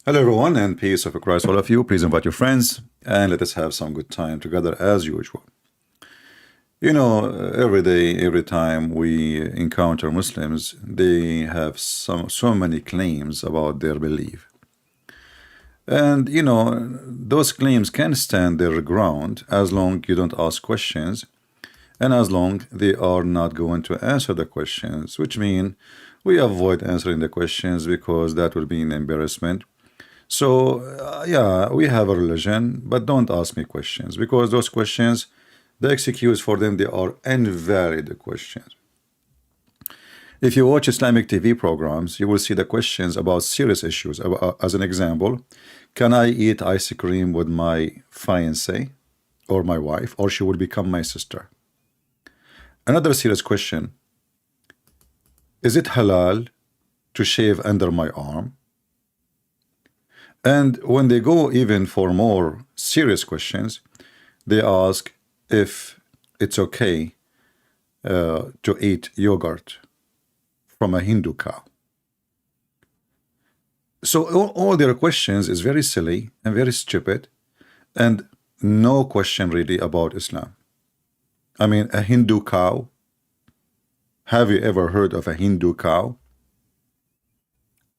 Hello, everyone, and peace of Christ, all of you. Please invite your friends and let us have some good time together as usual. You know, every day, every time we encounter Muslims, they have so many claims about their belief. And, you know, those claims can stand their ground as long you don't ask questions and as long they are not going to answer the questions, which mean we avoid answering the questions because that will be an embarrassment. So, yeah, we have a religion, but don't ask me questions because those questions, the excuse for them, they are invalid questions. If you watch Islamic TV programs, you will see the questions about serious issues. As an example, can I eat ice cream with my fiancée or my wife, or she will become my sister? Another serious question, is it halal to shave under my arm? And when they go even for more serious questions, they ask if it's okay to eat yogurt from a Hindu cow. So all their questions is very silly and very stupid, and no question really about Islam. I mean, a Hindu cow. Have you ever heard of a Hindu cow?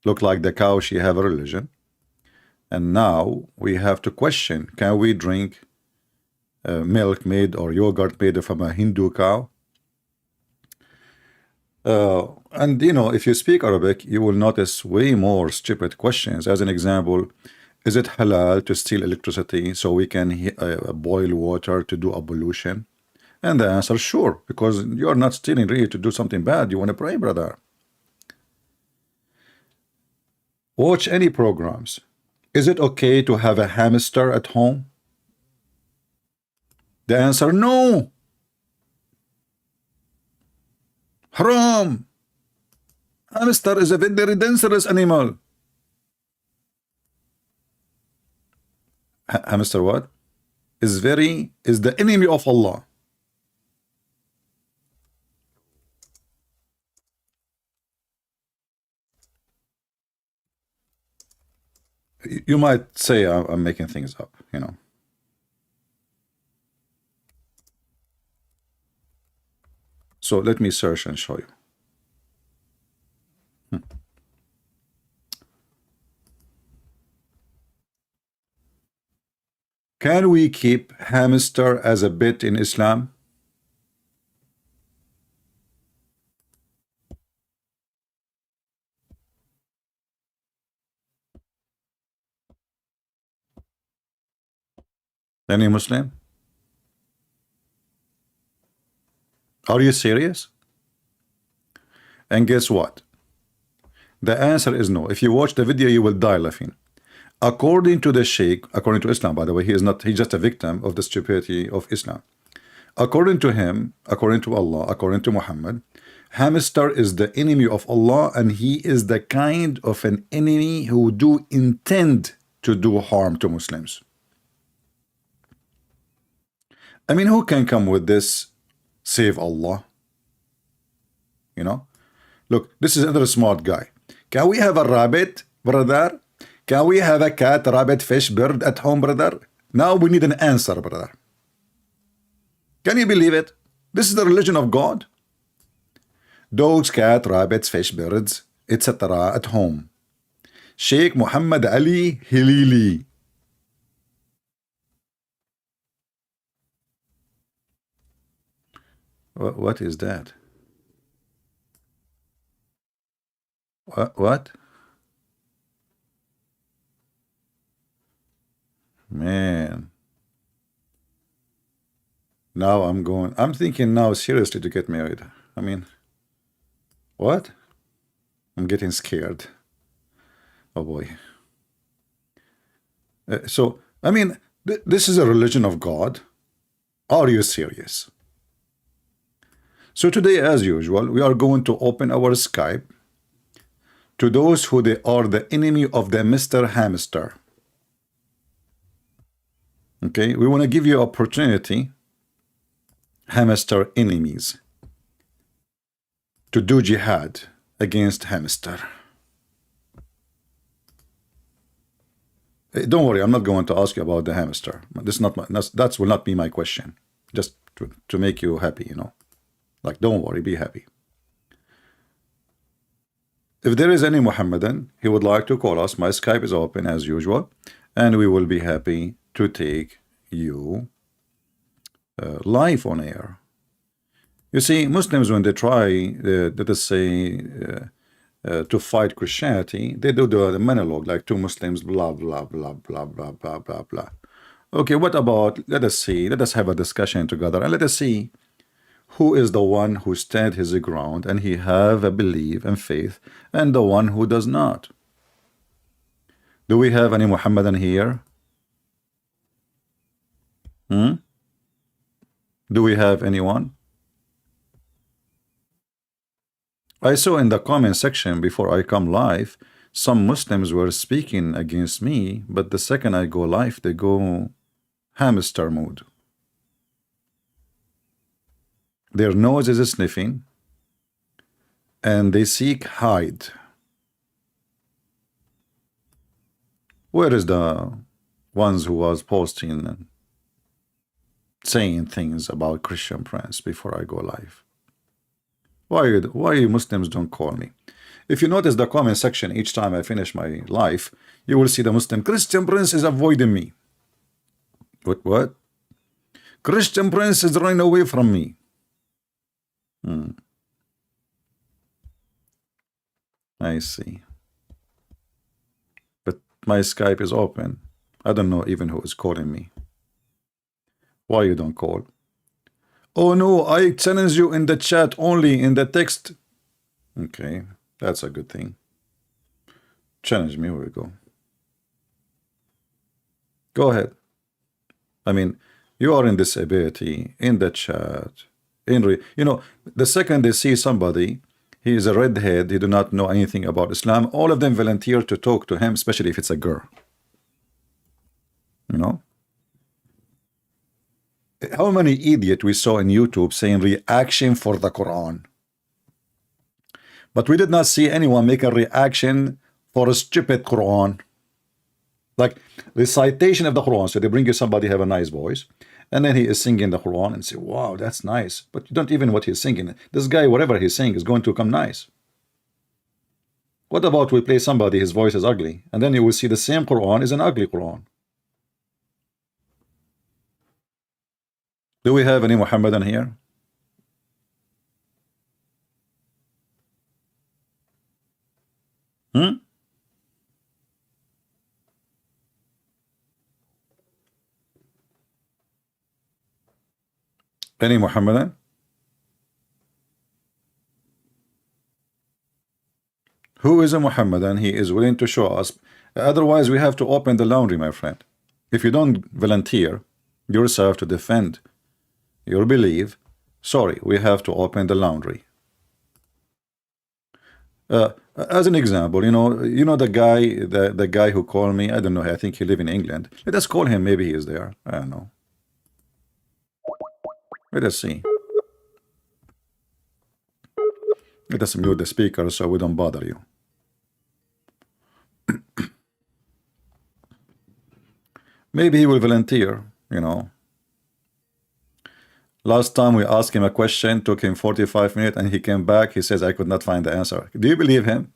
Look like the cow, she have a religion. And now we have to question, can we drink milk made or yogurt made from a Hindu cow? And you know, if you speak Arabic, you will notice way more stupid questions. As an example, is it halal to steal electricity so we can boil water to do ablution? And the answer, sure, because you are not stealing really to do something bad. You want to pray, brother. Watch any programs. Is it okay to have a hamster at home? The answer, no. Haram. Hamster is a very dangerous animal. Hamster what? Is the enemy of Allah. You might say I'm making things up, you know. So let me search and show you. Can we keep hamster as a pet in Islam? Any Muslim? Are you serious? And guess what? The answer is no. If you watch the video, you will die laughing. According to the Sheikh, according to Islam, by the way, he's just a victim of the stupidity of Islam. According to him, according to Allah, according to Muhammad, hamster is the enemy of Allah, and he is the kind of an enemy who do intend to do harm to Muslims. I mean, who can come with this? Save Allah. You know, look, this is another smart guy. Can we have a rabbit, brother? Can we have a cat, rabbit, fish, bird at home, brother? Now we need an answer, brother. Can you believe it? This is the religion of God. Dogs, cat, rabbits, fish, birds, etc. at home. Sheikh Muhammad Ali Hilili. What is that? What? Man. Now I'm thinking now seriously to get married. I mean, what? I'm getting scared. Oh boy. So, I mean, this is a religion of God. Are you serious? So today, as usual, we are going to open our Skype to those who they are the enemy of the Mr. Hamster. Okay, we want to give you opportunity, hamster enemies, to do jihad against hamster. Don't worry, I'm not going to ask you about the hamster. This is not my, that will not be my question. Just to make you happy, you know. Like, don't worry, be happy. If there is any Mohammedan, he would like to call us. My Skype is open as usual, and we will be happy to take you live on air. You see, Muslims, when they try, let us say, to fight Christianity, they do the monologue, like two Muslims, blah, blah, blah, blah, blah, blah, blah, blah. Okay, what about, let us see, let us have a discussion together, and let us see who is the one who stand his ground, and he have a belief and faith, and the one who does not. Do we have any Muhammadan here? Do we have anyone? I saw in the comment section before I come live, some Muslims were speaking against me, but the second I go live, they go hamster mode. Their nose is sniffing, and they seek hide. Where is the ones who was posting and saying things about Christian friends before I go live? Why you Muslims don't call me? If you notice the comment section each time I finish my live, you will see the Muslim Christian prince is avoiding me. What? Christian prince is running away from me. I see. But my Skype is open. I don't know even who is calling me. Why you don't call? Oh no, I challenge you in the chat only, in the text. Okay, that's a good thing. Challenge me, here we go. Go ahead. I mean, you are in disability, in the chat. You know, the second they see somebody, he is a redhead, he do not know anything about Islam, all of them volunteer to talk to him, especially if it's a girl. You know? How many idiots we saw in YouTube saying reaction for the Quran? But we did not see anyone make a reaction for a stupid Quran. Like recitation of the Quran. So they bring you somebody have a nice voice, and then he is singing the Quran and say, wow, that's nice. But you don't even know what he's singing. This guy, whatever he's saying, is going to come nice. What about we play somebody, his voice is ugly, and then you will see the same Quran is an ugly Quran. Do we have any Muhammadan here? Any Muhammadan? Who is a Muhammadan? He is willing to show us. Otherwise, we have to open the laundry, my friend. If you don't volunteer yourself to defend your belief, sorry, we have to open the laundry. As an example, you know the guy who called me. I don't know. I think he live in England. Let us call him. Maybe he is there. I don't know. Let us see. Let us mute the speaker so we don't bother you. Maybe he will volunteer, you know. Last time we asked him a question, took him 45 minutes, and he came back. He says, I could not find the answer. Do you believe him?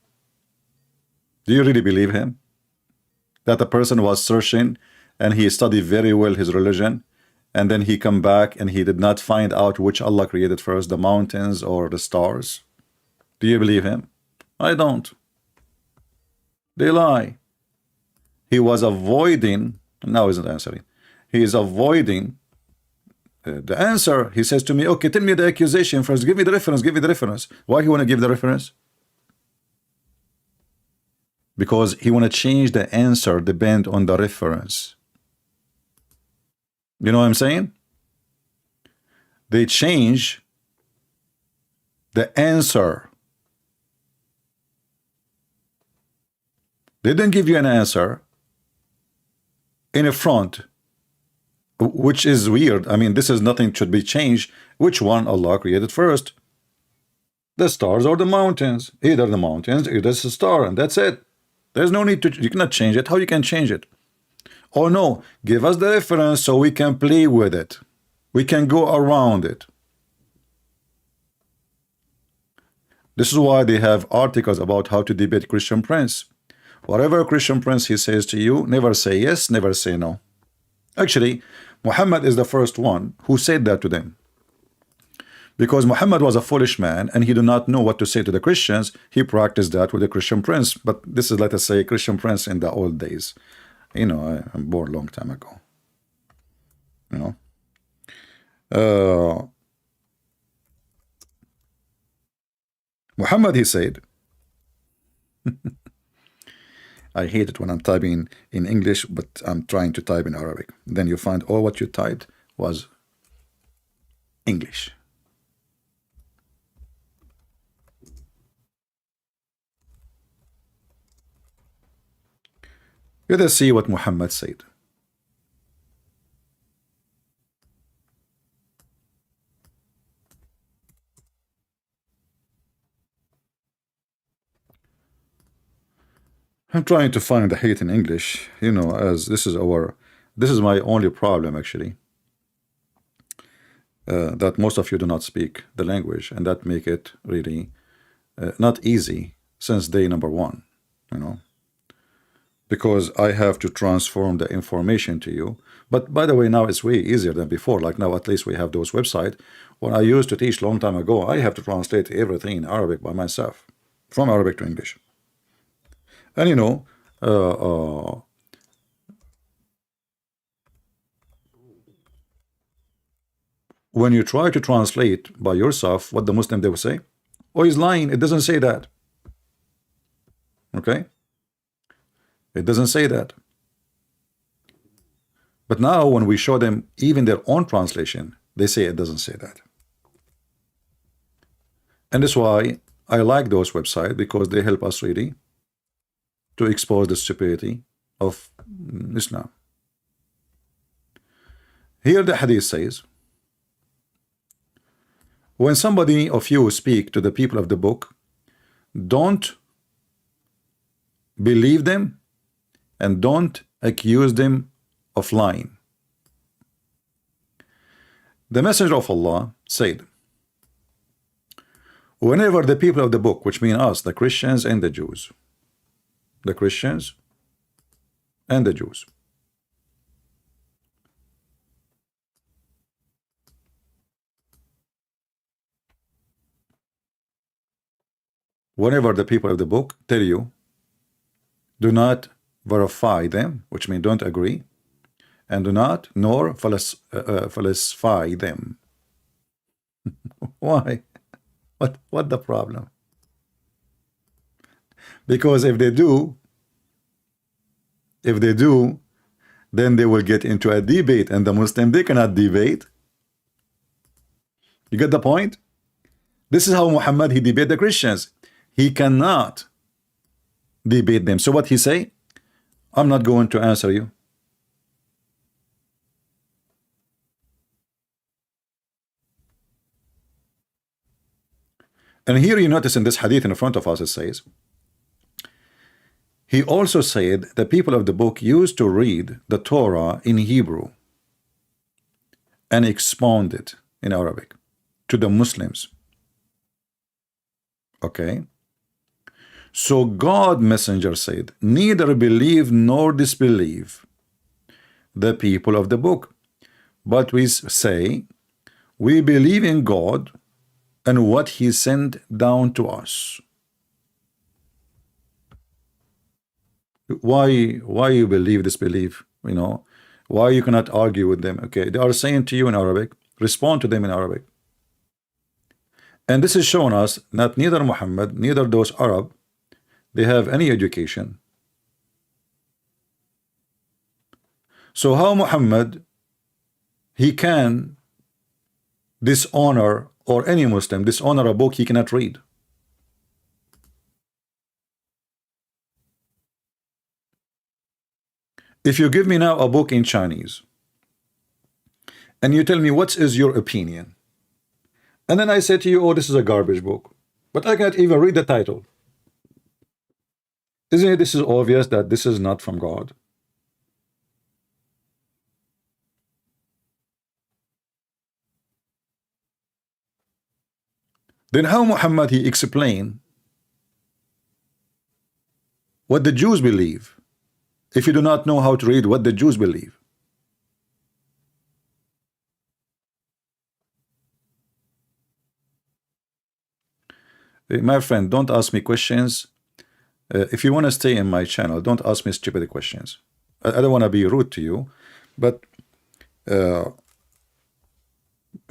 Do you really believe him? That the person was searching and he studied very well his religion, and then he come back and he did not find out which Allah created first, the mountains or the stars? Do you believe him? I don't. They lie. He was avoiding, now he's not answering. He is avoiding the answer. He says to me, okay, tell me the accusation first. Give me the reference. Give me the reference. Why he want to give the reference? Because he want to change the answer depend on the reference. You know what I'm saying? They change the answer. They didn't give you an answer in a front, which is weird. I mean, this is nothing should be changed. Which one Allah created first? The stars or the mountains? Either the mountains, either the star, and that's it. There's no need to, you cannot change it. How you can change it? Oh no, give us the reference so we can play with it. We can go around it. This is why they have articles about how to debate Christian Prince. Whatever Christian Prince he says to you, never say yes, never say no. Actually, Muhammad is the first one who said that to them. Because Muhammad was a foolish man and he did not know what to say to the Christians, he practiced that with the Christian Prince. But this is, let us say, Christian Prince in the old days. You know, I'm born a long time ago. You know. Muhammad, he said, I hate it when I'm typing in English, but I'm trying to type in Arabic. Then you find all what you typed was English. Let us see what Muhammad said. I'm trying to find the hate in English, you know, as this is my only problem actually. That most of you do not speak the language, and that make it really not easy since day number one, you know, because I have to transform the information to you. But by the way, now it's way easier than before. Like now, at least we have those websites. When I used to teach long time ago, I have to translate everything in Arabic by myself, from Arabic to English. And you know, when you try to translate by yourself, what the Muslim they will say, oh, he's lying, it doesn't say that. Okay, it doesn't say that. But now when we show them even their own translation, they say it doesn't say that. And that's why I like those websites, because they help us really to expose the stupidity of Islam. Here the hadith says, when somebody of you speak to the people of the book, don't believe them and don't accuse them of lying. The Messenger of Allah said, whenever the people of the book, which mean us, the Christians and the Jews, the Christians and the Jews, whenever the people of the book tell you, do not verify them, which means don't agree, and do not nor falsify them. Why? What the problem? Because if they do, then they will get into a debate, and the Muslim, they cannot debate. You get the point? This is how Muhammad, he debate the Christians. He cannot debate them. So what he say? I'm not going to answer you. And here you notice in this hadith in front of us, it says, he also said the people of the book used to read the Torah in Hebrew and expound it in Arabic to the Muslims. Okay. So God messenger said, neither believe nor disbelieve the people of the book, but we say, we believe in God and what he sent down to us. Why you believe, disbelieve? You know, why you cannot argue with them? Okay, they are saying to you in Arabic, respond to them in Arabic. And this is showing us that neither Muhammad, neither those Arab, they have any education. So how Muhammad, he can dishonor, or any Muslim dishonor a book he cannot read? If you give me now a book in Chinese and you tell me what is your opinion, and then I say to you, oh, this is a garbage book, but I can't even read the title, isn't it this is obvious that this is not from God? Then how Muhammad he explain what the Jews believe if you do not know how to read what the Jews believe? My friend, don't ask me questions. If you want to stay in my channel, don't ask me stupid questions. I don't want to be rude to you, but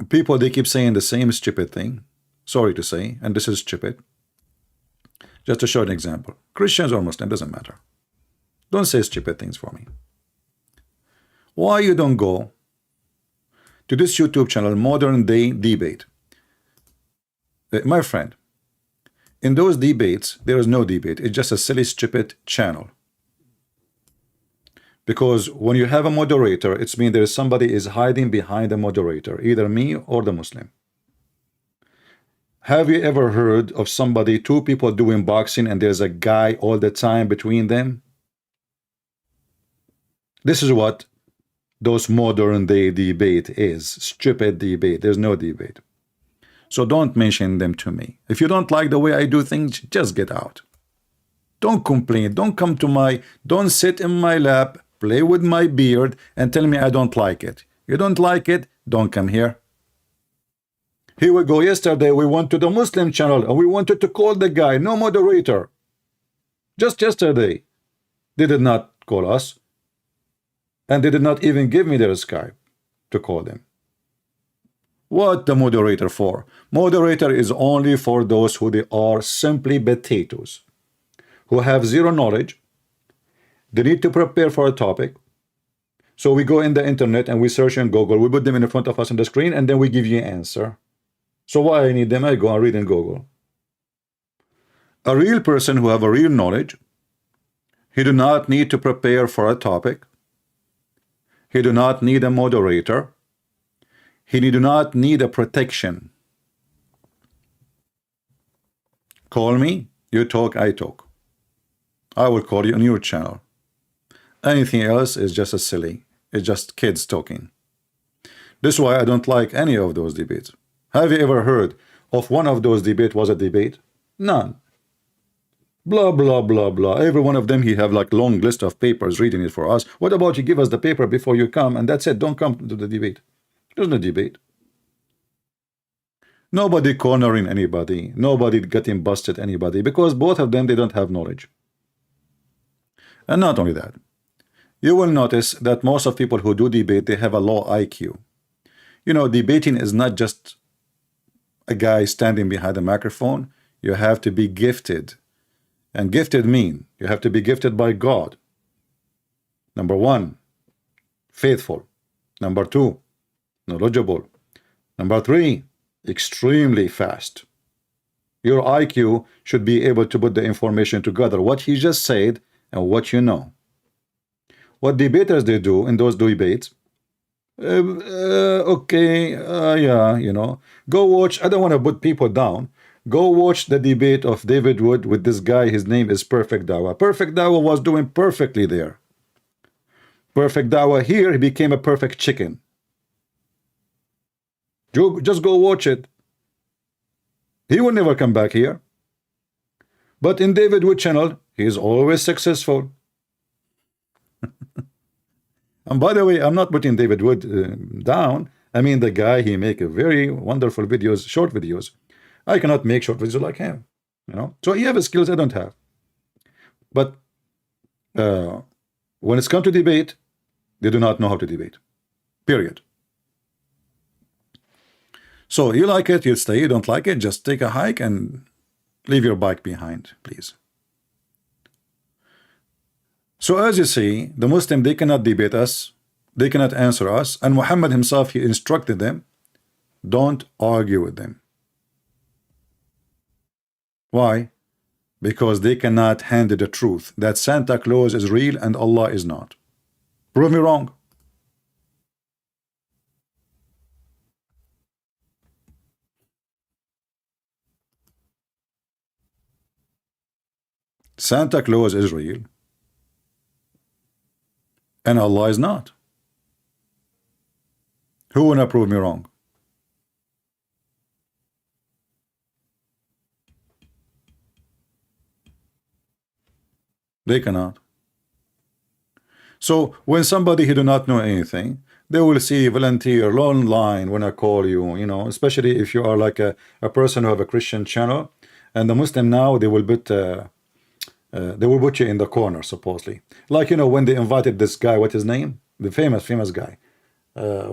people, they keep saying the same stupid thing. Sorry to say, and this is stupid. Just to show an example. Christians or Muslim, doesn't matter. Don't say stupid things for me. Why you don't go to this YouTube channel, Modern Day Debate? My friend, in those debates, there is no debate. It's just a silly, stupid channel. Because when you have a moderator, it's mean there is somebody is hiding behind the moderator, either me or the Muslim. Have you ever heard of somebody, two people doing boxing, and there's a guy all the time between them? This is what those modern day debate is. Stupid debate. There's no debate. So don't mention them to me. If you don't like the way I do things, just get out. Don't complain. Don't come to my, don't sit in my lap, play with my beard, and tell me I don't like it. You don't like it, don't come here. Here we go. Yesterday we went to the Muslim channel and we wanted to call the guy. No moderator. Just yesterday. They did not call us. And they did not even give me their Skype to call them. What the moderator for? Moderator is only for those who they are simply potatoes, who have zero knowledge. They need to prepare for a topic. So we go in the internet and we search in Google. We put them in front of us on the screen and then we give you an answer. So why I need them? I go and read in Google. A real person who have a real knowledge, he do not need to prepare for a topic. He do not need a moderator. He do not need a protection. Call me, you talk, I talk. I will call you on your channel. Anything else is just a silly. It's just kids talking. This is why I don't like any of those debates. Have you ever heard of one of those debates was a debate? None. Blah, blah, blah, blah. Every one of them, he have like long list of papers reading it for us. What about you give us the paper before you come, and that's it. Don't come to the debate. There's no debate. Nobody cornering anybody. Nobody getting busted anybody, because both of them, they don't have knowledge. And not only that, you will notice that most of people who do debate, they have a low IQ. You know, debating is not just a guy standing behind a microphone. You have to be gifted. And gifted mean you have to be gifted by God. Number one, faithful. Number two, knowledgeable. Number three, extremely fast. Your IQ should be able to put the information together, what he just said and what you know. What debaters they do in those debates, yeah, you know, go watch. I don't want to put people down. Go watch the debate of David Wood with this guy. His name is Perfect Dawah. Perfect Dawah was doing perfectly there. Perfect Dawah here, he became a perfect chicken. Just go watch it. He will never come back here. But in David Wood channel, he is always successful. And by the way, I'm not putting David Wood down. I mean, the guy, he make a very wonderful videos, short videos. I cannot make short videos like him, you know. So he has skills I don't have. But when it's come to debate, they do not know how to debate. Period. So you like it, you stay. You don't like it, just take a hike and leave your bike behind, please. So as you see, the Muslim, they cannot debate us. They cannot answer us. And Muhammad himself, he instructed them, don't argue with them. Why? Because they cannot handle the truth that Santa Claus is real and Allah is not. Prove me wrong. Santa Claus is real and Allah is not. Who wanna prove me wrong? They cannot. So when somebody who do not know anything, they will see volunteer long line when I call you, you know, especially if you are like a person who have a Christian channel, and the Muslim now they will put you in the corner supposedly, like, you know, when they invited this guy, what his name, the famous guy,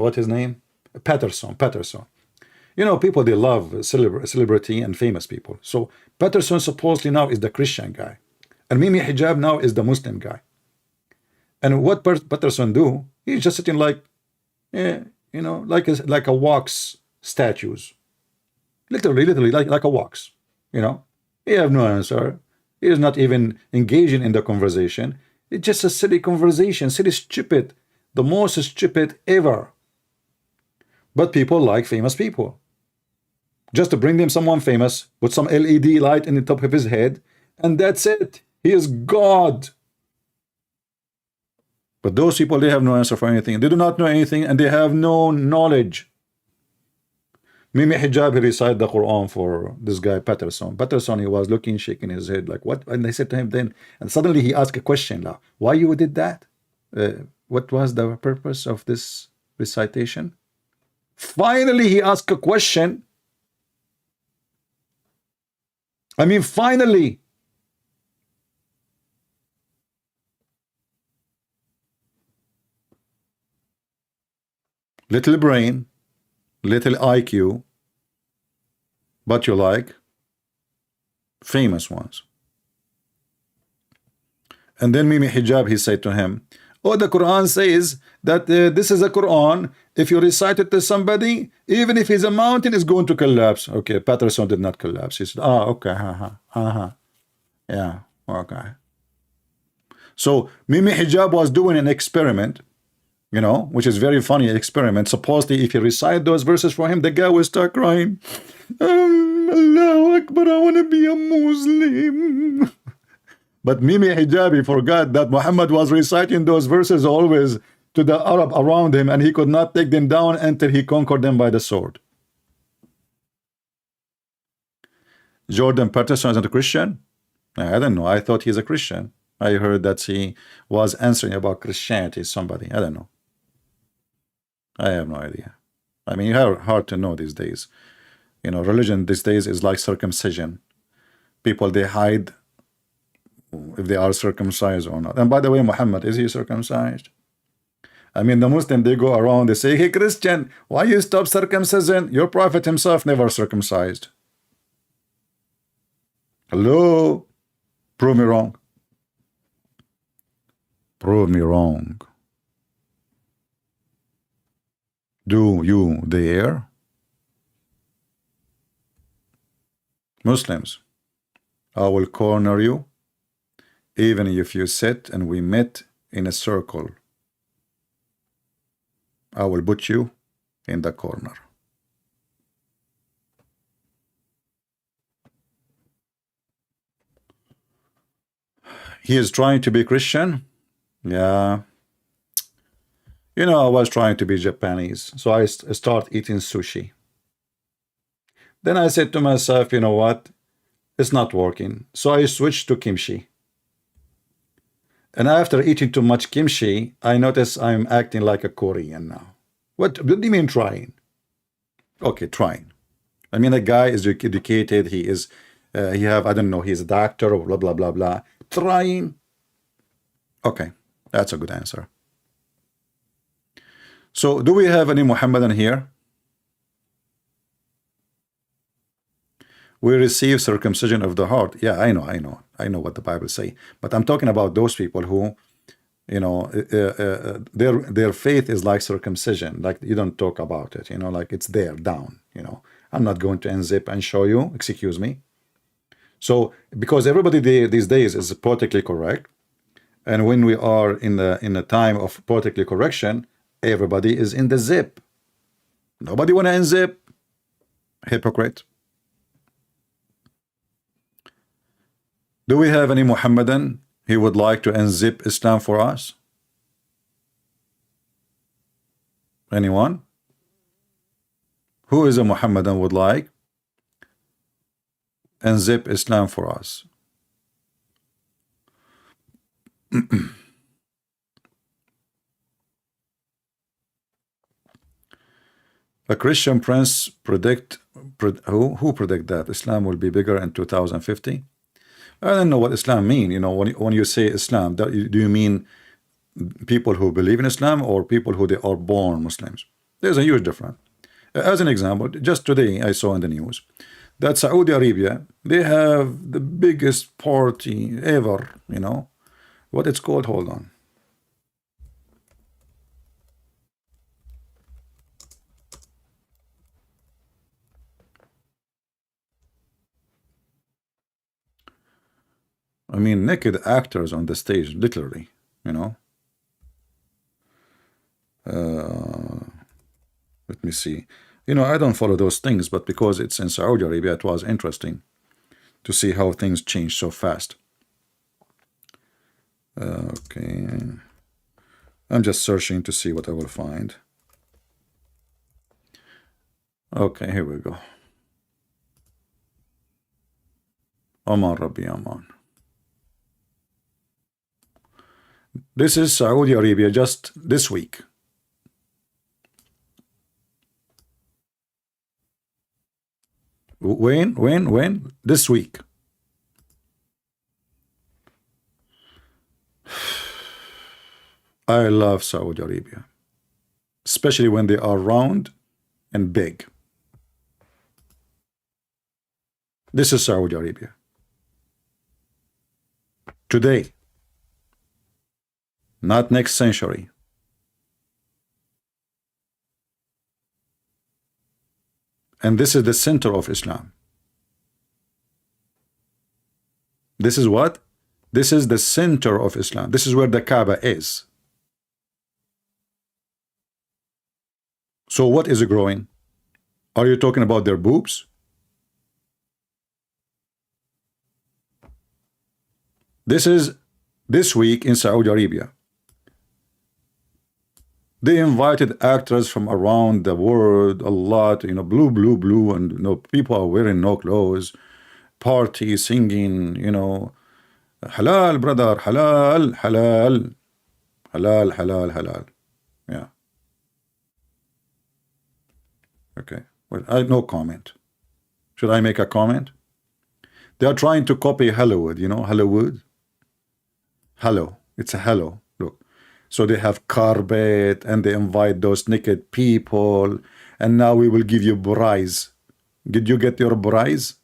what his name, Patterson. You know, people, they love celebrity and famous people. So Patterson supposedly now is the Christian guy, and Mimi Hijab now is the Muslim guy. And what Patterson do? He's just sitting like, you know, like a wax statues, literally like a wax. You know, he have no answer. He is not even engaging in the conversation. It's just a silly conversation, silly, stupid, the most stupid ever. But people like famous people. Just to bring them someone famous, put some LED light in the top of his head, and that's it. He is God. But those people, they have no answer for anything. They do not know anything, and they have no knowledge. Mimi Hijab, he recited the Quran for this guy Patterson. Patterson, he was looking, shaking his head like, what? And they said to him then, and suddenly he asked a question, like, why you did that? What was the purpose of this recitation? Finally, he asked a question. I mean, finally. Little brain, little IQ, but you like famous ones. And then Mimi Hijab, he said to him, oh, the Quran says that this is a Quran. If you recite it to somebody, even if he's a mountain, is going to collapse. Okay, Patterson did not collapse. He said, okay, yeah, okay. So Mimi Hijab was doing an experiment, you know, which is very funny experiment. Supposedly, if you recite those verses for him, the guy will start crying. Allahu Akbar, I want to be a Muslim. But Mimi Hijabi forgot that Muhammad was reciting those verses always to the Arab around him, and he could not take them down until he conquered them by the sword. Jordan Peterson isn't a Christian? I don't know. I thought he's a Christian. I heard that he was answering about Christianity, somebody. I don't know. I have no idea. I mean, it's hard to know these days. You know, religion these days is like circumcision. People, they hide if they are circumcised or not. And by the way, Muhammad, is he circumcised? I mean, the Muslim, they go around, they say, hey, Christian, why you stop circumcision? Your prophet himself never circumcised. Hello? Prove me wrong. Prove me wrong. Do you dare? Muslims, I will corner you, even if you sit and we met in a circle. I will put you in the corner. He is trying to be Christian. Yeah. You know, I was trying to be Japanese, so I start eating sushi. Then I said to myself, you know what? It's not working. So I switched to kimchi. And after eating too much kimchi, I notice I'm acting like a Korean now. What do you mean trying? Okay, trying. I mean, a guy is educated. He is, he have, I don't know, he's a doctor or blah, blah, blah, blah. Trying. Okay, that's a good answer. So, do we have any Muhammadan here? We receive circumcision of the heart. Yeah, I know what the Bible say. But I'm talking about those people who, you know, their faith is like circumcision. Like, you don't talk about it, you know, like it's there, down, you know. I'm not going to unzip and show you, excuse me. So, because everybody these days is politically correct, and when we are in the time of politically correction, everybody is in the zip. Nobody want to unzip. Hypocrite. Do we have any Muhammadan he would like to unzip Islam for us? Anyone? Who is a Muhammadan would like unzip Islam for us? A Christian prince who predict that Islam will be bigger in 2050? I don't know what Islam mean. You know, when you say Islam, do you mean people who believe in Islam or people who they are born Muslims? There's a huge difference. As an example, just today I saw in the news that Saudi Arabia, they have the biggest party ever. You know what it's called? Hold on. I mean, naked actors on the stage, literally. You know. Let me see. You know, I don't follow those things, but because it's in Saudi Arabia, it was interesting to see how things change so fast. Okay. I'm just searching to see what I will find. Okay, here we go. Aman Rabbi Aman. This is Saudi Arabia just this week. When? This week. I love Saudi Arabia, especially when they are round and big. This is Saudi Arabia. Today. Not next century. And this is the center of Islam. This is what? This is the center of Islam. This is where the Kaaba is. So what is growing? Are you talking about their boobs? This is this week in Saudi Arabia. They invited actors from around the world, a lot, you know, blue, and you know, people are wearing no clothes, party, singing, you know, halal, brother, halal, halal, halal, halal, halal. Yeah. Okay. Well, I no comment. Should I make a comment? They are trying to copy Hollywood, you know, Hollywood. Hello. It's a hello. Look. So they have carpet and they invite those naked people, and now we will give you prize. Did you get your prize?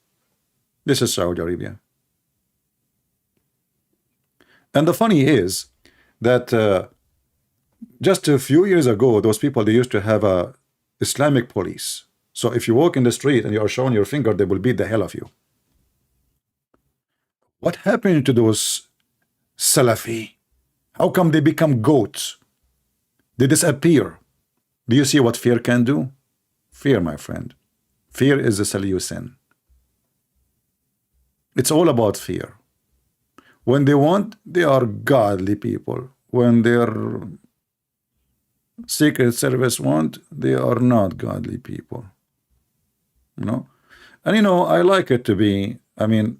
This is Saudi Arabia. And the funny is that just a few years ago, those people, they used to have a Islamic police. So if you walk in the street and you are showing your finger, they will beat the hell of you. What happened to those Salafi? How come they become goats? They disappear. Do you see what fear can do? Fear, my friend. Fear is a solution. It's all about fear. When they want, they are godly people. When their Secret Service want, they are not godly people. You know? And you know, I like it to be, I mean,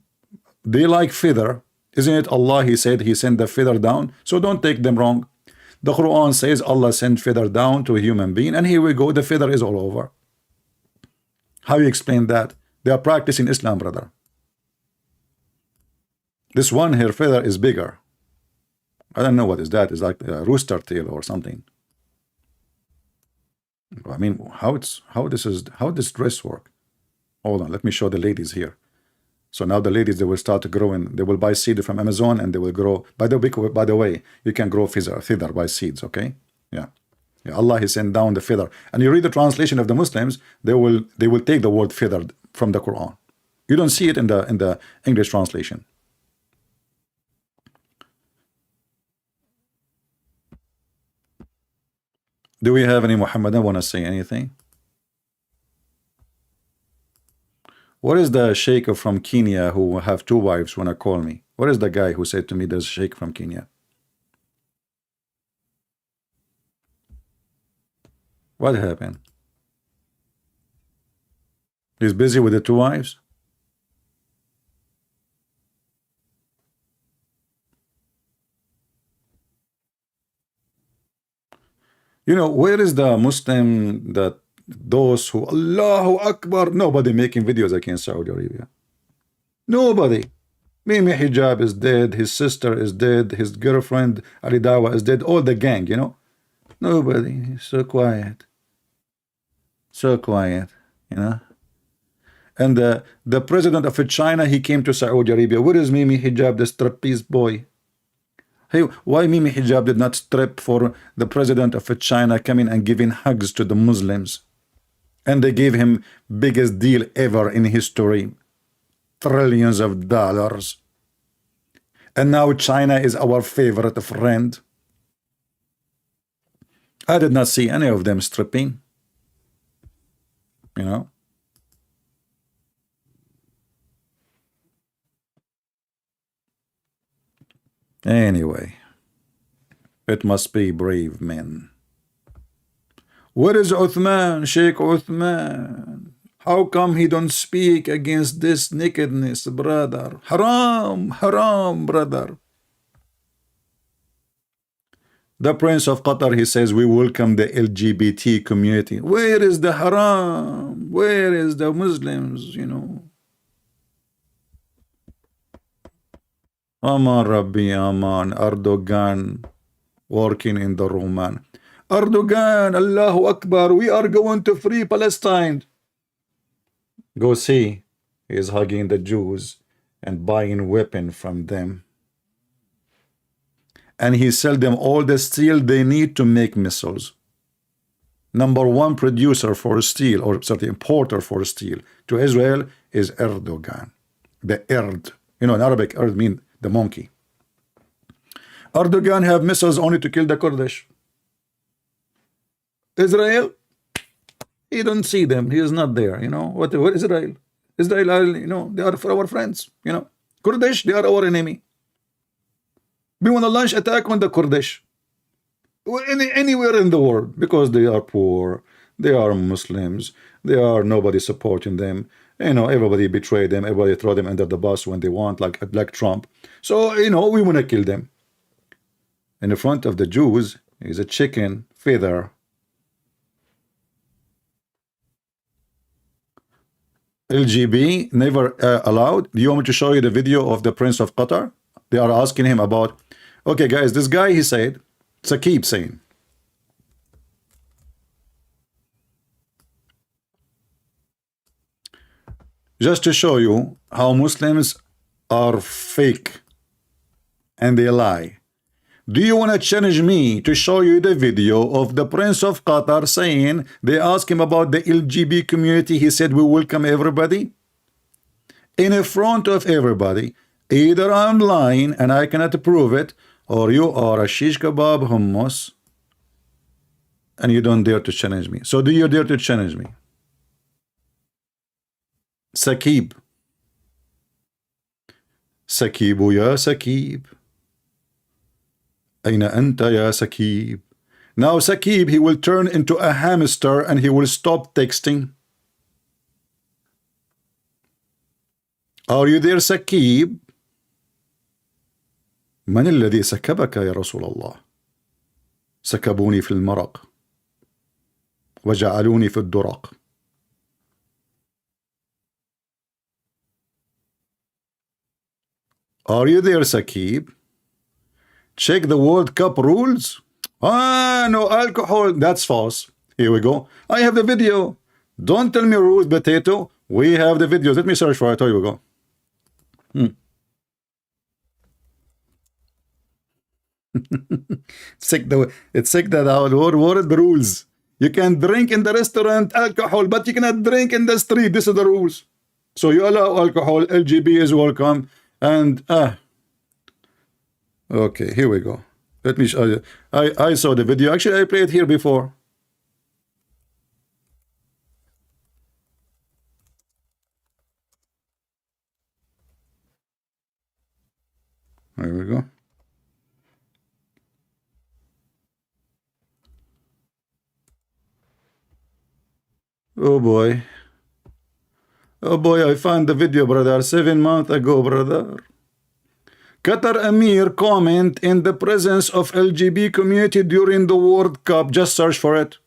they like feather. Isn't it Allah, he said he sent the feather down? So don't take them wrong. The Quran says Allah sent feather down to a human being, and here we go, the feather is all over. How you explain that? They are practicing Islam, brother. This one here feather is bigger. I don't know what is that. It's like a rooster tail or something. I mean, how this dress work? Hold on, let me show the ladies here. So now the ladies, they will start growing. They will buy seed from Amazon and they will grow. By the way, you can grow feather by seeds. Okay, yeah. Allah he sent down the feather, and you read the translation of the Muslims. They will take the word feather from the Quran. You don't see it in the English translation. Do we have any Muhammadan want to say anything? What is the sheikh from Kenya who have two wives want to call me? What is the guy who said to me there's a sheikh from Kenya? What happened? He's busy with the two wives? You know, where is the Muslim that those who Allahu Akbar, nobody making videos against Saudi Arabia? Nobody. Mimi Hijab is dead, his sister is dead, his girlfriend Ali Dawah is dead, all the gang, you know. Nobody. So quiet. So quiet, you know. And the president of China, he came to Saudi Arabia. Where is Mimi Hijab, the trapeze boy? Hey, why Mimi Hijab did not strip for the president of China coming and giving hugs to the Muslims? And they gave him biggest deal ever in history. Trillions of dollars. And now China is our favorite friend. I did not see any of them stripping. You know. Anyway, it must be brave men. Where is Uthman, Sheikh Uthman? How come he don't speak against this nakedness, brother? Haram, haram, brother. The Prince of Qatar, he says, we welcome the LGBT community. Where is the haram? Where is the Muslims, you know? Aman Rabbi Aman, Erdogan working in the Roman. Erdogan, Allahu Akbar, we are going to free Palestine. Go see, he is hugging the Jews and buying weapon from them. And he sell them all the steel they need to make missiles. Number one producer for steel, or sorry, importer for steel to Israel is Erdogan. The Erd. You know, in Arabic, Erd means the monkey. Erdogan have missiles only to kill the Kurdish. Israel, he don't see them. He is not there. You know what Israel? Israel, you know, they are for our friends. You know, Kurdish, they are our enemy. We want to launch attack on the Kurdish anywhere in the world because they are poor, they are Muslims, they are nobody supporting them. You know, everybody betray them, everybody throw them under the bus when they want, like Trump. So, you know, we want to kill them. In the front of the Jews is a chicken feather. LGB never allowed. Do you want me to show you the video of the Prince of Qatar? They are asking him about, okay guys, this guy, he said, Zakir saying, just to show you how Muslims are fake and they lie. Do you want to challenge me to show you the video of the Prince of Qatar saying, they asked him about the LGBT community, he said we welcome everybody? In front of everybody. Either I'm lying and I cannot prove it, or you are a shish kebab hummus and you don't dare to challenge me. So do you dare to challenge me? Sakib. Sakibu ya Sakib. Aina anta ya Sakib. Now Sakib, he will turn into a hamster and he will stop texting. Are you there, Sakib? من الذي سكبك يا رسول الله؟ سكبوني في المرق وجعلوني في الدرق. Are you there, Sakib? Check the World Cup rules. Ah, no alcohol. That's false. Here we go. I have the video. Don't tell me rules, potato. We have the videos. Let me search for it. Here we go. It's sick that out. What are the rules? You can drink in the restaurant alcohol, but you cannot drink in the street. This is the rules. So you allow alcohol. LGB is welcome. And okay, here we go. Let me show you. I saw the video. Actually, I played here before. There we go. Oh boy. Oh boy, I found the video, brother. 7 months ago, brother. Qatar Amir comment in the presence of LGBT community during the World Cup. Just search for it.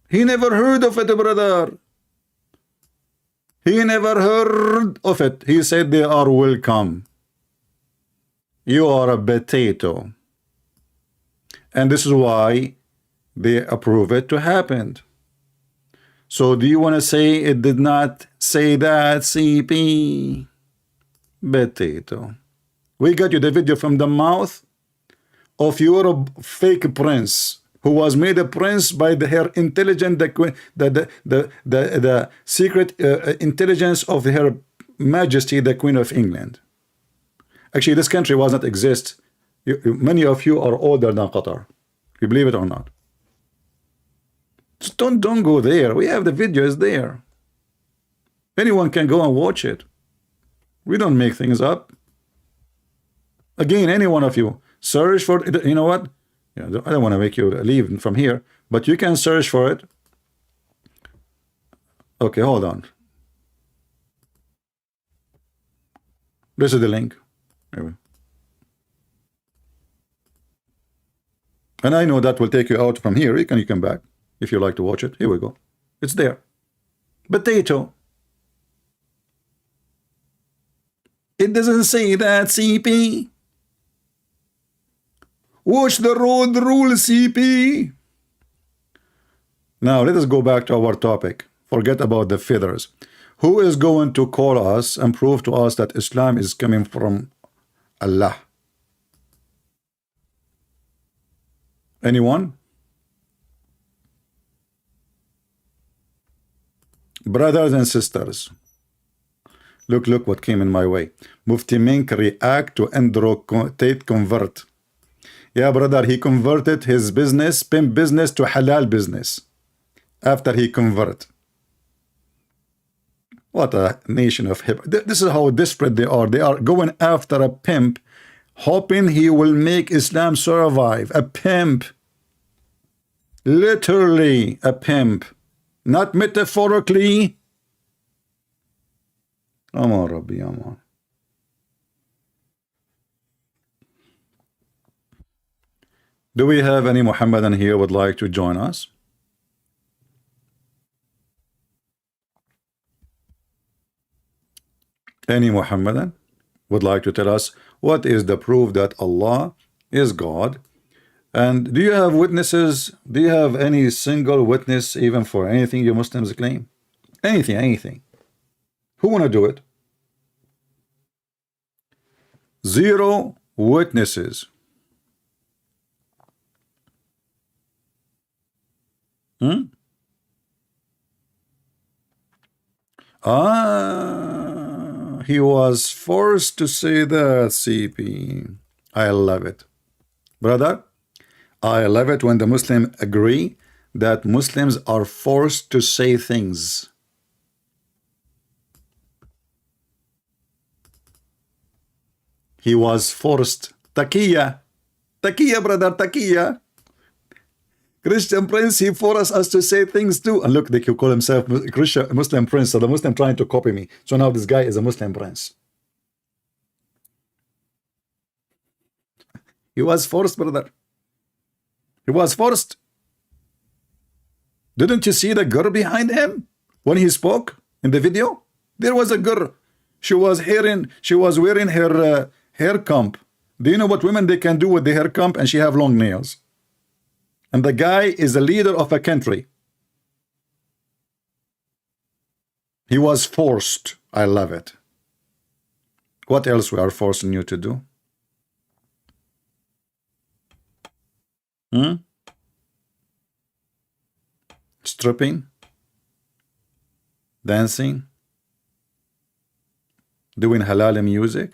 He never heard of it, brother. He never heard of it. He said they are welcome. You are a potato. And this is why they approve it to happen. So do you want to say it did not say that, CP? Potato. We got you the video from the mouth of your fake prince, who was made a prince by her intelligent, the secret intelligence of her majesty, the Queen of England. Actually, this country was not exist. Many of you are older than Qatar. You believe it or not. Just don't go there. We have the videos there. Anyone can go and watch it. We don't make things up. Again, any one of you search for it. You know what? Yeah, I don't want to make you leave from here, but you can search for it. Okay, hold on. This is the link. Anyway. And I know that will take you out from here. You can come back if you like to watch it. Here we go. It's there. Potato. It doesn't say that, CP. Watch the road rule, CP. Now let us go back to our topic. Forget about the feathers. Who is going to call us and prove to us that Islam is coming from Allah? Anyone? Brothers and sisters, look what came in my way. Mufti Menk react to Tate convert. Yeah, brother, he converted his business, pimp business, to halal business after he convert. What a nation of hip. This is how desperate they are. They are going after a pimp, hoping he will make Islam survive. A pimp. Literally a pimp. Not metaphorically. Aman Rabbi, Aman. Do we have any Mohammedan here would like to join us? Any Mohammedan would like to tell us what is the proof that Allah is God? And do you have witnesses? Do you have any single witness even for anything you Muslims claim? Anything. Who want to do it? Zero witnesses. He was forced to say that, CP. I love it. Brother, I love it when the Muslims agree that Muslims are forced to say things. He was forced. Taqiyya, brother, taqiyya. Christian prince, he forced us to say things too. And look, they could call himself Christian Muslim prince. So the Muslim trying to copy me. So now this guy is a Muslim prince. He was forced, brother. He was forced. Didn't you see the girl behind him when he spoke in the video? There was a girl. She was wearing her hair comb. Do you know what women they can do with the hair comb? And she have long nails. And the guy is a leader of a country. He was forced. I love it. What else we are forcing you to do? Stripping? Dancing? Doing halal music?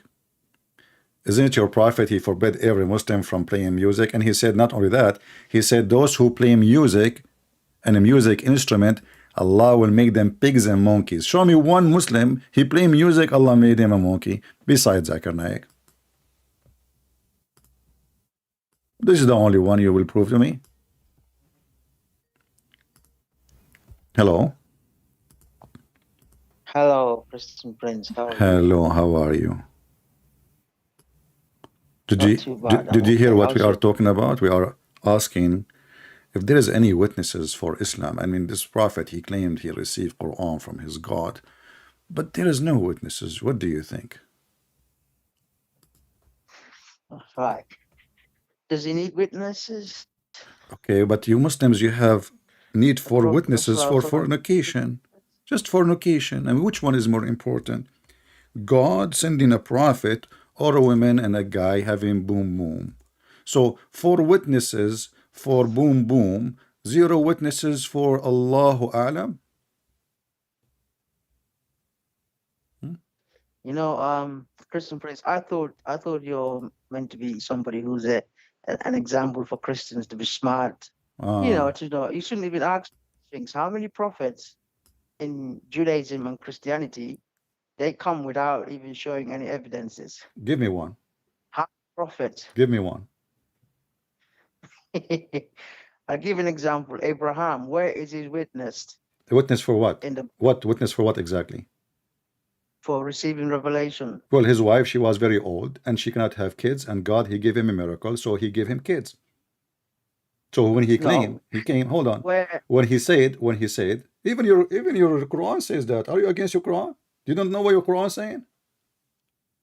Isn't it your prophet? He forbid every Muslim from playing music. And he said not only that, he said those who play music and a music instrument, Allah will make them pigs and monkeys. Show me one Muslim, he play music, Allah made him a monkey, besides Zakir Naik. This is the only one you will prove to me. Hello. Hello, Christian Prince. How are you? Hello, how are you? Did Not you too bad. I'm did you hear okay. what we How's are your? talking about? We are asking if there is any witnesses for Islam. I mean, this prophet, he claimed he received Quran from his God, but there is no witnesses. What do you think? Right. Does he need witnesses? Okay, but you Muslims, you have need The for Prophet witnesses for ﷺ. fornication. Just fornication. I mean, which one is more important? God sending a prophet or a woman and a guy having boom boom. So four witnesses for boom boom, zero witnesses for Allahu Alam. You know, Christian Prince. I thought you're meant to be somebody who's an example for Christians to be smart. Ah, To know you shouldn't even ask things. How many prophets in Judaism and Christianity they come without even showing any evidences? give me one. How many prophets? Give me one. I'll give an example. Abraham, where is his witness A witness for what? in the What witness for what exactly? for receiving revelation? Well, his wife, she was very old and she cannot have kids, and God, he gave him a miracle, so he gave him kids. So when he claimed, No, he came, hold on. where? When he said, even your Quran says that. Are you against your Quran? You don't know what your Quran is saying?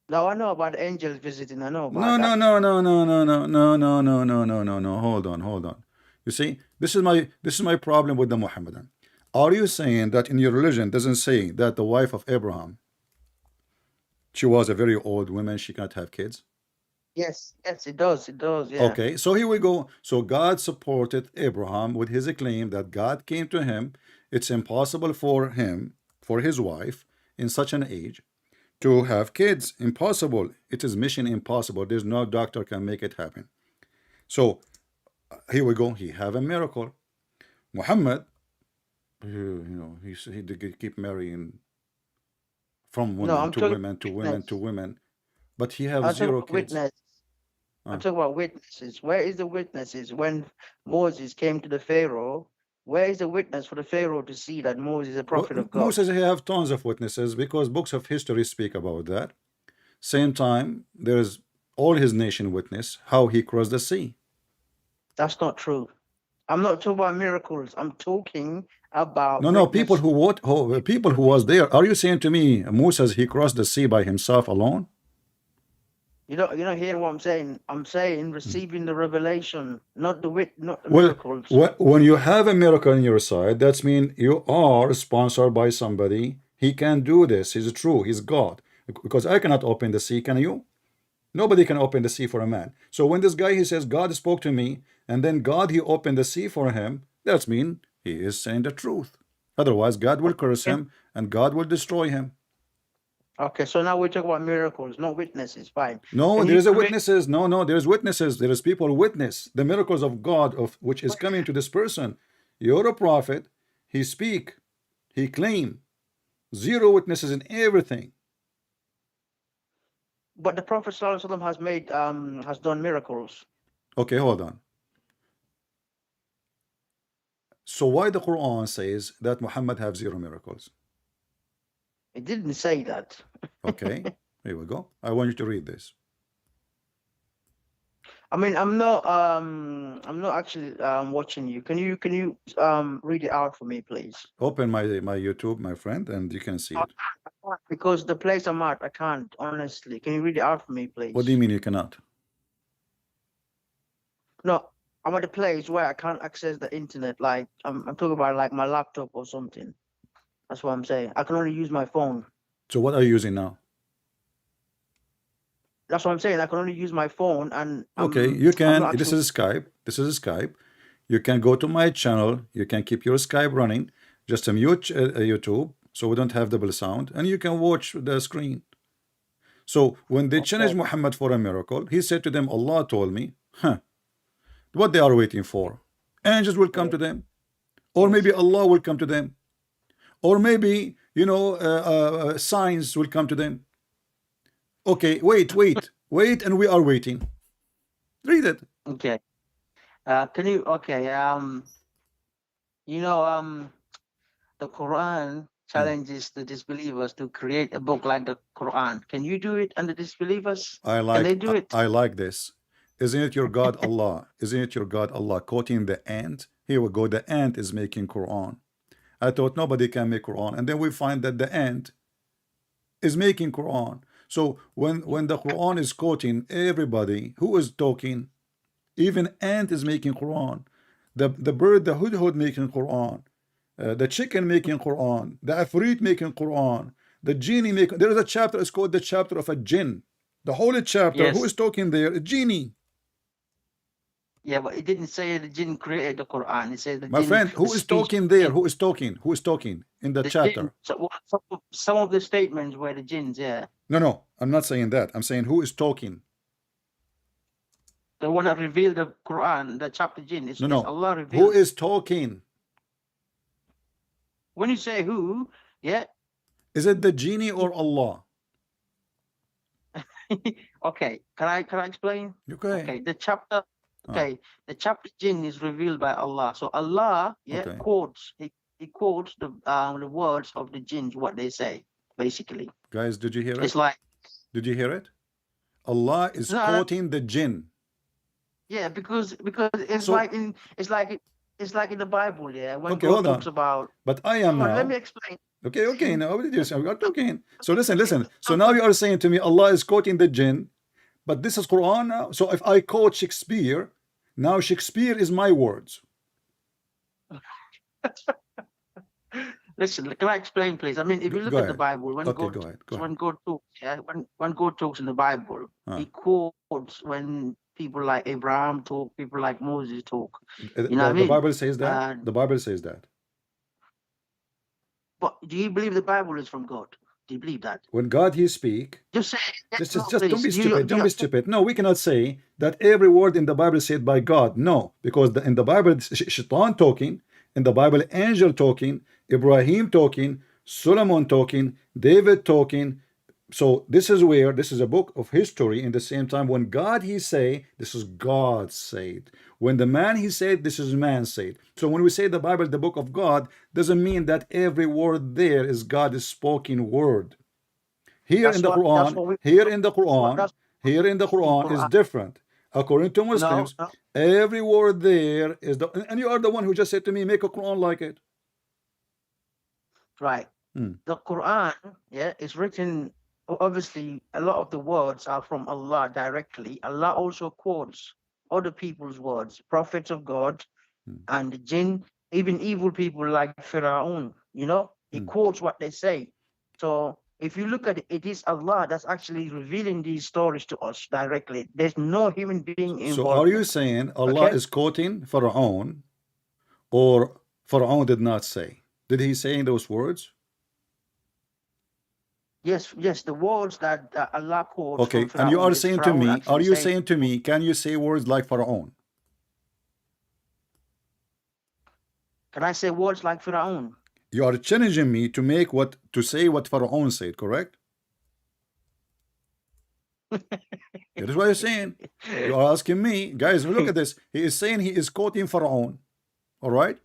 No, I know about angels visiting. I know No, about no, that. no, no, no, no, no, no, no, no, no, no, no, no. Hold on, hold on. You see, this is my problem with the Muhammadan. Are you saying that in your religion doesn't say that the wife of Abraham, she was a very old woman, she cannot have kids? Yes, yes, it does. It does. Yeah. Okay, so here we go. So God supported Abraham with his claim that God came to him. It's impossible for him, for his wife, in such an age, to have kids. Impossible. It is mission impossible. There's no doctor can make it happen. So here we go. He have a miracle. Muhammad, he did keep marrying from No, women I'm to talking women to about women to witness. women, but he have I'm talking zero about kids. witness. I'm Uh, talking about witnesses. Where is the witnesses when Moses came to the Pharaoh? Where is the witness for the Pharaoh to see that Moses is a well, prophet of God? Moses he have tons of witnesses because books of history speak about that. Same time, there's all his nation witness how he crossed the sea. That's not true. I'm not talking about miracles. I'm talking about No, no, people witness. who what who, people who was there. Are you saying to me Moses he crossed the sea by himself alone? You don't hear what I'm saying. I'm saying receiving the revelation, not the Well, miracles. when you have a miracle on your side, that's mean you are sponsored by somebody. He can do this. He's true. He's God. Because I cannot open the sea. Can you? Nobody can open the sea for a man. So when this guy he says God spoke to me, and then God he opened the sea for him, that's mean he is saying the truth. Otherwise, God will curse Okay. him and God will destroy him. Okay. So now we talk about miracles, not witnesses. Fine. No, Can there you is a create? witnesses. No, no, there's witnesses. There is people witness the miracles of God of which is coming to this person. You're a prophet. He speak. He claim. Zero witnesses in everything. But the Prophet ﷺ has done miracles. Okay, hold on. So why the Quran says that Muhammad have zero miracles? It didn't say that. Okay, here we go. I want you to read this. I mean, I'm not actually watching you. Can you read it out for me, please? Open my YouTube, my friend, and you can see I it. can't, because the place I'm at, I can't, honestly. Can you read it out for me, What do you please? mean you cannot? No, I'm at a place where I can't access the internet. Like I'm talking about like my laptop or something. That's what I'm saying. I can only use my phone. So what are you using now? That's what I'm saying. I can only use my phone, and Okay, you I'm can. not This actually. is Skype. This is Skype. You can go to my channel. You can keep your Skype running. Just mute YouTube so we don't have double sound, and you can watch the screen. So when they challenged Okay. Muhammad for a miracle, he said to them, Allah told me, huh, what they are waiting for. Angels will come Yeah. to them, or maybe Yes. Allah will come to them, or maybe, signs will come to them. Okay, wait, and we are waiting. Read it. Okay. Can you? Okay. You know, the Quran. challenges the disbelievers to create a book like the Quran. Can you do it under disbelievers? I Can they like do it? I like this. Isn't it your God Allah? Isn't it your God Allah quoting the ant? Here we go. The ant is making Quran. I thought nobody can make Quran, and then we find that the ant is making Quran. So when the Quran is quoting everybody, who is talking? Even ant is making Quran. The bird, the hudhud making Quran. The chicken making Quran. The afrit making Quran. The genie making. There is a chapter. It's called the chapter of a jinn. The holy chapter. Who Yes. is talking there? A genie. Yeah, but it didn't say the jinn created the Quran. It says the My jinn, friend, the who is speech. talking there? Who is talking? Who is talking in the The jinn. chapter? So, some of the statements were the jinns, yeah. No, I'm not saying that. I'm saying who is talking. The one that revealed the Quran, the chapter jinn, is No. Allah Who revealed. is talking? When you say who, yeah. Is it the genie or Allah? Okay, can I explain? Okay. Okay, the chapter. Okay, the chapter jinn is revealed by Allah. So Allah, yeah, Okay. quotes. He quotes the words of the jinns, what they say, basically. Guys, did you hear it? It's like. Did you hear it? Allah is quoting the jinn. Yeah, because it's So- like in the Bible, yeah. When Okay, God hold on. talks about. But I am now. Let me explain. Okay, now what did you say? We are talking. So listen. So now you are saying to me Allah is quoting the jinn, but this is Quran now. So if I quote Shakespeare, now Shakespeare is my words. Listen, can I explain, please? I mean, if you look Go at the ahead. Bible, when Okay, God, go ahead. when God talks, yeah, when God talks in the Bible, he quotes when people like Abraham talk, people like Moses talk. You know what I The mean? Bible says that. The Bible says that. But do you believe the Bible is from God? Do you believe that? When God he speak, Just say just no, don't be please. stupid. Don't be stupid. No, we cannot say that every word in the Bible is said by God. No, because in the Bible, it's Shaitan talking. In the Bible, angel talking, Ibrahim talking, Solomon talking, David talking. So this is where this is a book of history. In the same time, when God he say, this is God said. When the man he said, this is man said. So when we say the Bible, the book of God, doesn't mean that every word there is God's spoken word. Here in the Quran, here in the Quran is different. According to Muslims, every word there is the, and you are the one who just said to me, make a Quran like it. Right. The Quran, yeah, is written. Obviously, a lot of the words are from Allah directly. Allah also quotes other people's words, prophets of God, and the jinn, even evil people like Pharaoh. You know, he quotes what they say. So if you look at it, it is Allah that's actually revealing these stories to us directly. There's no human being involved. So are you saying Allah is quoting Pharaoh, or Pharaoh did not say? Did he say those words? Yes, the words that Allah quotes. Okay, and you are saying to me, are you saying to me, can you say words like Pharaoh? Can I say words like Pharaoh? You are challenging me to say what Pharaoh said, correct? That is what you're saying. You are asking me, guys, look at this. He is saying he is quoting Pharaoh. All right.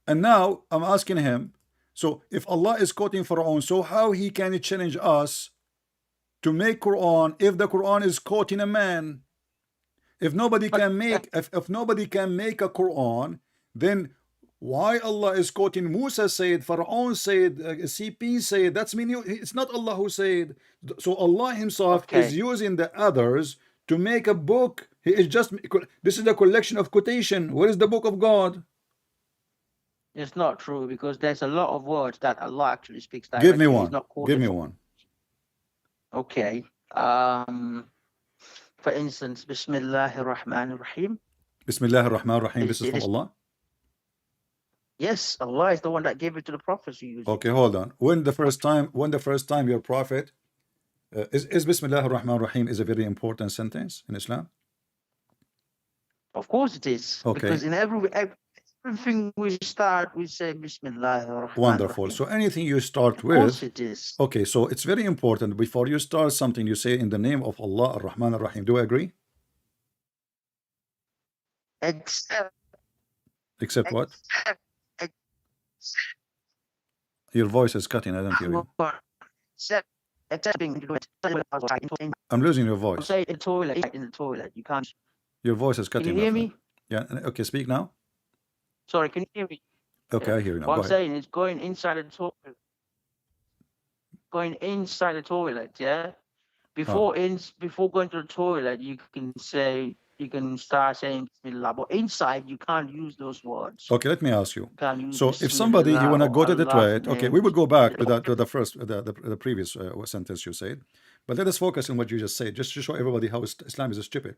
And now I'm asking him, so if Allah is quoting Pharaoh, so how he can challenge us to make Quran if the Quran is quoting a man? If nobody can make if nobody can make a Quran, then why Allah is quoting Musa said, Pharaoh said, CP said? That's mean it's not Allah who said. So Allah himself is using the others to make a book. He is just, this is a collection of quotation. Where is the book of God? It's not true, because there's a lot of words that Allah actually speaks directly. Give me one. Give me one. Okay. For instance, Bismillahir Rahmanir Rahim. Bismillahir Rahmanir Rahim. This is from Allah? Yes, Allah is the one that gave it to the prophets to use. Okay, hold on. When the first time your prophet is Bismillahir Rahmanir Rahim is a very important sentence in Islam? Of course it is. Okay. Because in everything we start, we say Bismillah. Wonderful. So anything you start with, of course it is. Okay, so it's very important before you start something, you say in the name of Allah Ar-Rahman Ar-Rahim. Do I agree? Except what? Your voice is cutting. I don't hear you. Except being in the toilet. I'm losing your I'm voice. saying in the toilet, in the toilet. You can't. Your voice is Can cutting, you my hear friend. me? Yeah. Okay, speak now. Sorry, can you hear me? Okay, Yeah. I hear you now. What Go I'm ahead. saying is going inside the toilet. Going inside the toilet, yeah. Oh, Before going to the toilet, you can start saying Bismillah, but inside you can't use those words. okay. Let me ask you. You can't use So, if somebody he Bismillah wanna or go to the Allah's toilet, okay, we name. will go back to the first the previous sentence you said, but let us focus on what you just said, just to show everybody how Islam is stupid.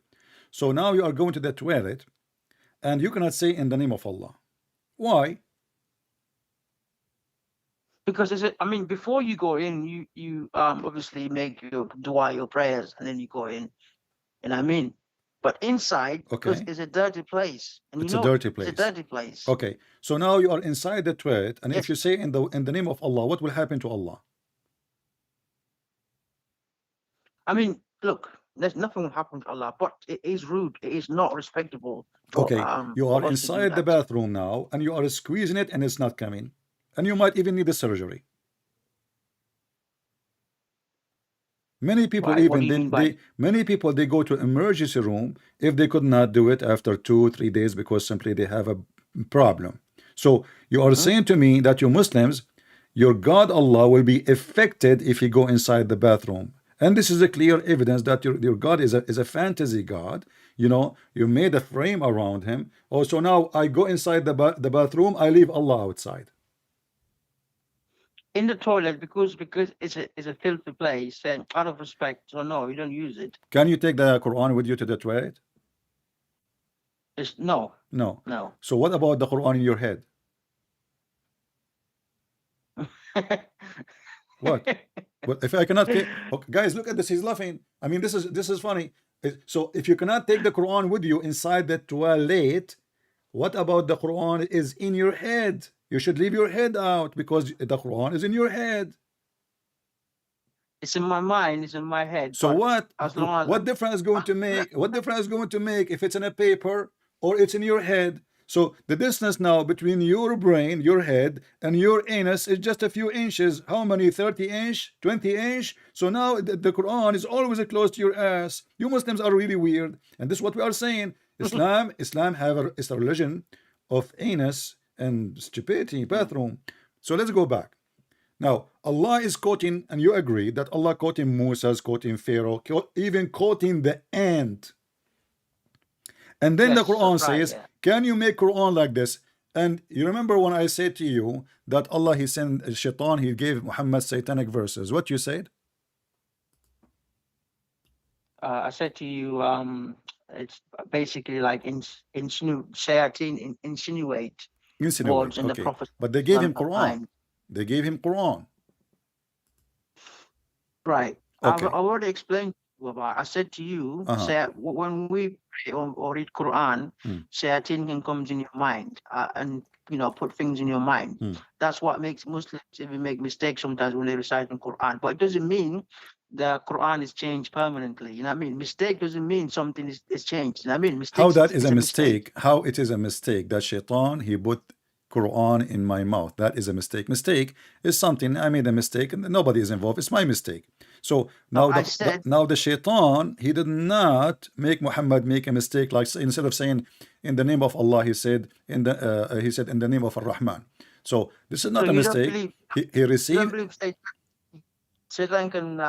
So now you are going to the toilet, and you cannot say in the name of Allah. Why? Because before you go in, you obviously make your dua, your prayers, and then you go in. And I mean, but inside, because Okay, it's a dirty place, and it's a dirty it's a place. dirty place. Okay, so now you are inside the toilet, and if Yes, you say in the name of Allah, what will happen to Allah? I mean, look, there's nothing will happen to Allah, but it is rude. It is not respectable for Okay, you are for us to do inside the that. bathroom now, and you are squeezing it, and it's not coming, and you might even need a surgery. Many people Right? What do even you mean by? many people they go to emergency room if they could not do it after 2 3 days because simply they have a problem. So you are Mhm. saying to me that you Muslims, your God Allah will be affected if you go inside the bathroom, and this is a clear evidence that your God is a fantasy God. You know, you made a frame around him. Oh, so now I go inside the bathroom, I leave Allah outside. In the toilet, because it's a filthy place, and out of respect, so no, you don't use it. Can you take the Quran with you to the toilet? It's no, No. no. So what about the Quran in your head? What? Well, if I cannot take, okay, guys, look at this. He's laughing. I mean, this is funny. So if you cannot take the Quran with you inside the toilet, what about the Quran is in your head? You should leave your head out because the Quran is in your head. It's in my mind, it's in my head, So but what? as long as What difference is going to make? What difference is going to make if it's in a paper or it's in your head? So the distance now between your brain, your head, and your anus is just a few inches. How many? 30 inch, 20 inch. So now the Quran is always close to your ass. You Muslims are really weird, and this is what we are saying. Islam is a religion of anus and stupidity, bathroom. So let's go back. Now, Allah is quoting, and you agree that Allah quoting Moses, quoting Pharaoh, even quoting the ant. And then the yes, Quran that's right, says, yeah. can you make Quran like this? And you remember when I said to you that Allah, he sent shaitan, he gave Muhammad satanic verses. What you said? I said to you, it's basically like insinuate Insinuate. words in the Okay. Prophet's But they gave him Quran. mind. They gave him Quran. Right. I've Okay. already explained to you about. I said to you, when we pray or read Quran, shayateen can comes in your mind and put things in your mind. That's what makes Muslims even make mistakes sometimes when they recite the Quran. But it doesn't mean the Quran is changed permanently. You know what I mean? Mistake doesn't mean something is changed. You know what I mean? How Mistakes that is is a a mistake. mistake? How it is a mistake that shaitan he put Quran in my mouth? That is a mistake. Mistake is something I made a mistake and nobody is involved. It's my mistake. So No, now I said the shaitan he did not make Muhammad make a mistake. Like instead of saying in the name of Allah, he said in the name of Ar-Rahman. So this is so. not a You don't mistake. believe He you don't received. believe Satan can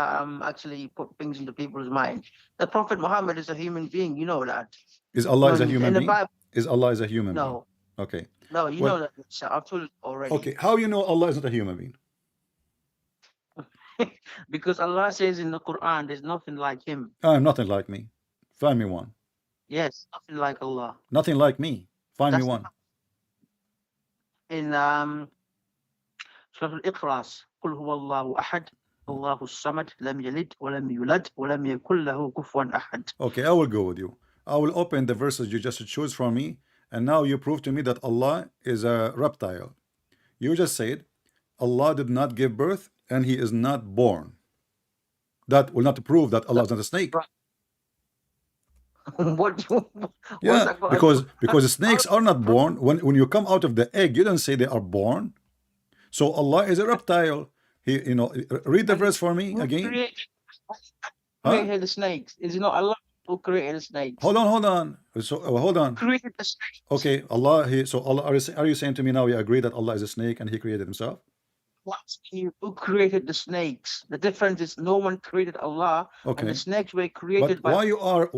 actually put things into people's minds. The Prophet Muhammad is a human being. You know that. Is Allah is a When human in the being? Bible, Is Allah is a human being? no, Okay. no, you Well, know that. I've told you already. okay. How you know Allah is not a human being? Because Allah says in the Quran, there's nothing like Him. I'm nothing like me. Find me one. Yes, nothing like Allah. Nothing like me. Find me That's one. in Surah Al-Ikhlas. قل هو الله أحد الله الصمد لم يلد ولم يولد ولم يكن له كفوا أحد. Okay, I will go with you. I will open the verses you just choose from me, and now you prove to me that Allah is a reptile. You just said Allah did not give birth and he is not born. That will not prove that Allah is not a snake. Right. What's Yeah, that got? because snakes are not born. When you come out of the egg, you don't say they are born. So Allah is a reptile. He, read the And verse for me who again. Huh? created the snakes? Is it not Allah who created the snakes? Hold on. So hold on. Created the snakes. Okay, Allah. So Allah. Are you saying to me now we agree that Allah is a snake and He created Himself? Who created the snakes? The difference is no one created Allah, and Okay. the snakes were But created by.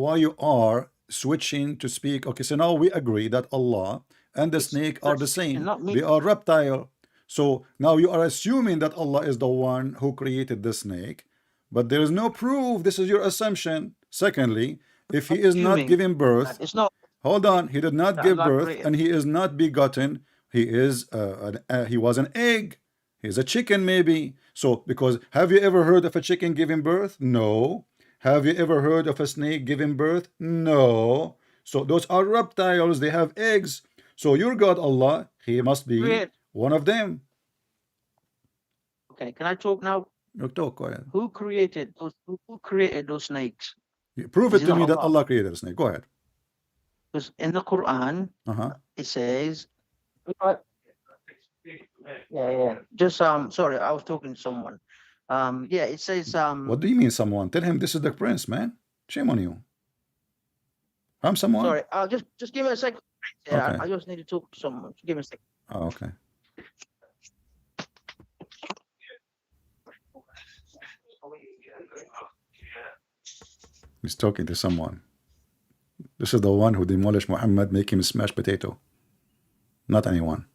why you are switching to speak? Okay, so now we agree that Allah and the It's snake are the that's same. not me. They are reptile. So now you are assuming that Allah is the one who created the snake, but there is no proof. This is your assumption. Secondly, if He is not Assuming giving birth, It's not hold on, He did not that give Allah birth created. and He is not begotten. He is He was an egg. He's a chicken maybe. So because have you ever heard of a chicken giving birth? No. Have you ever heard of a snake giving birth? No. So those are reptiles. They have eggs. So your God Allah, He must be Create. one of them. Okay, can I talk now? You talk, go ahead. Who created those? Who created those snakes? Prove Is it it to not me that Allah? Allah created a snake. Go ahead. Because in the Quran Uh-huh. it says. Yeah. Just sorry, I was talking to someone. Yeah, it says What do you mean someone? Tell him this is the prince, man. Shame on you. I'm someone. sorry, I'll just give me a second. Yeah, Okay. I just need to talk to someone. Just give me a second. Oh, okay. He's talking to someone. This is the one who demolished Mohammed, make him smash potato. Not anyone.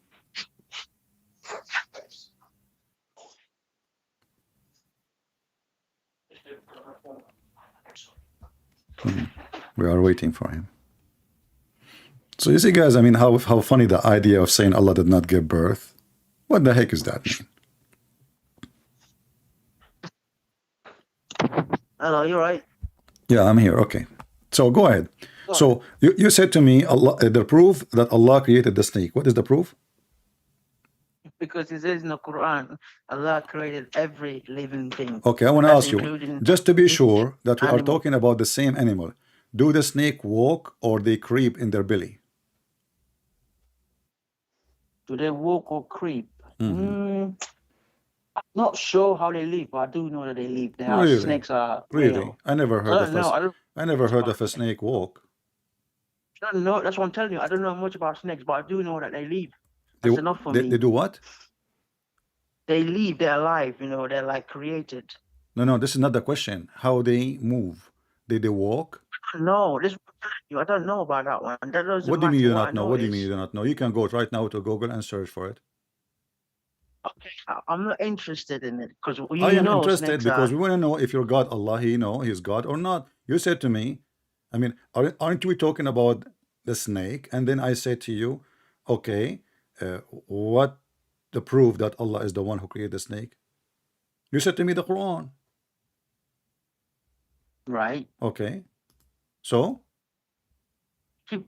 We are waiting for him. So you see, guys, I mean, how funny the idea of saying Allah did not give birth. What the heck is that mean? Hello, you're right. Yeah, I'm here. Okay. So go ahead. So you said to me, Allah, the proof that Allah created the snake. What is the proof? Because it says in the Quran, Allah created every living thing. Okay, I want to That's ask you, including just to be each sure that we are animal. talking about the same animal. Do the snake walk or they creep in their belly? Do they walk or creep? I'm not sure how they live, but I do know that they live. There are Really? snakes are Really? real. I never I heard don't of know. I never heard of a snake walk. I don't know. That's what I'm telling you. I don't know much about snakes, but I do know that they live. They, That's enough for me. they do what? They live. They're alive. You know, they're like created. No, this is not the question. How they move? They walk? No, this. I don't know about that one. That doesn't What do you mean matter. you do What I not know? know What do you mean is- you do not know? You can go right now to Google and search for it. Okay, I'm not interested in it because I am know interested snakes because are. we want to know if your God Allah, He's God or not. You said to me, I mean, aren't we talking about the snake? And then I said to you, okay, what the proof that Allah is the one who created the snake? You said to me the Quran. Right. Okay. So?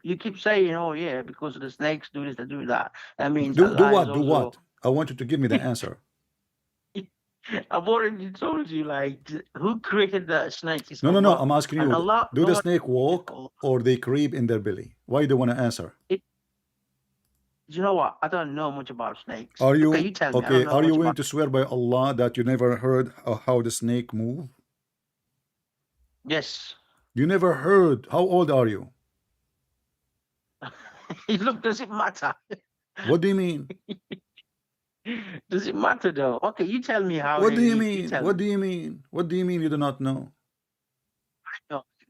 You keep saying, oh yeah, because the snakes do this, they do that. That means Do Allah what? is Do also- what? I want you to give me the answer. I've already told you, like, who created the snake? Is No, Allah. I'm asking And you, Allah, do no the one- snake walk or they creep in their belly? Why do you want to answer? You know what? I don't know much about snakes. Are you Okay, you tell me. I okay? don't know Are you much willing about- to swear by Allah that you never heard how the snake move? Yes. You never heard. How old are you? Look, does it matter? What do you mean? Does it matter though? Okay, you tell me how. What they do you live. mean? tell What me. do you mean? What do you mean you do not know?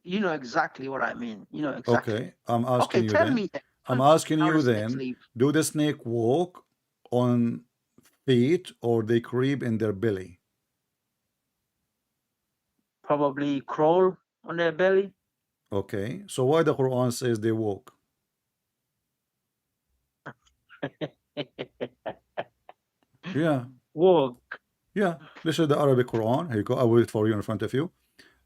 You know exactly what I mean. You know exactly. Okay, I'm asking Okay, you tell then. me. I'm asking how you the snakes then, live. do the snake walk on feet or they creep in their belly? Probably crawl on their belly. Okay, so why the Quran says they walk? Yeah, Walk. yeah. This is the Arabic Quran. Here you go. I will read for you in front of you.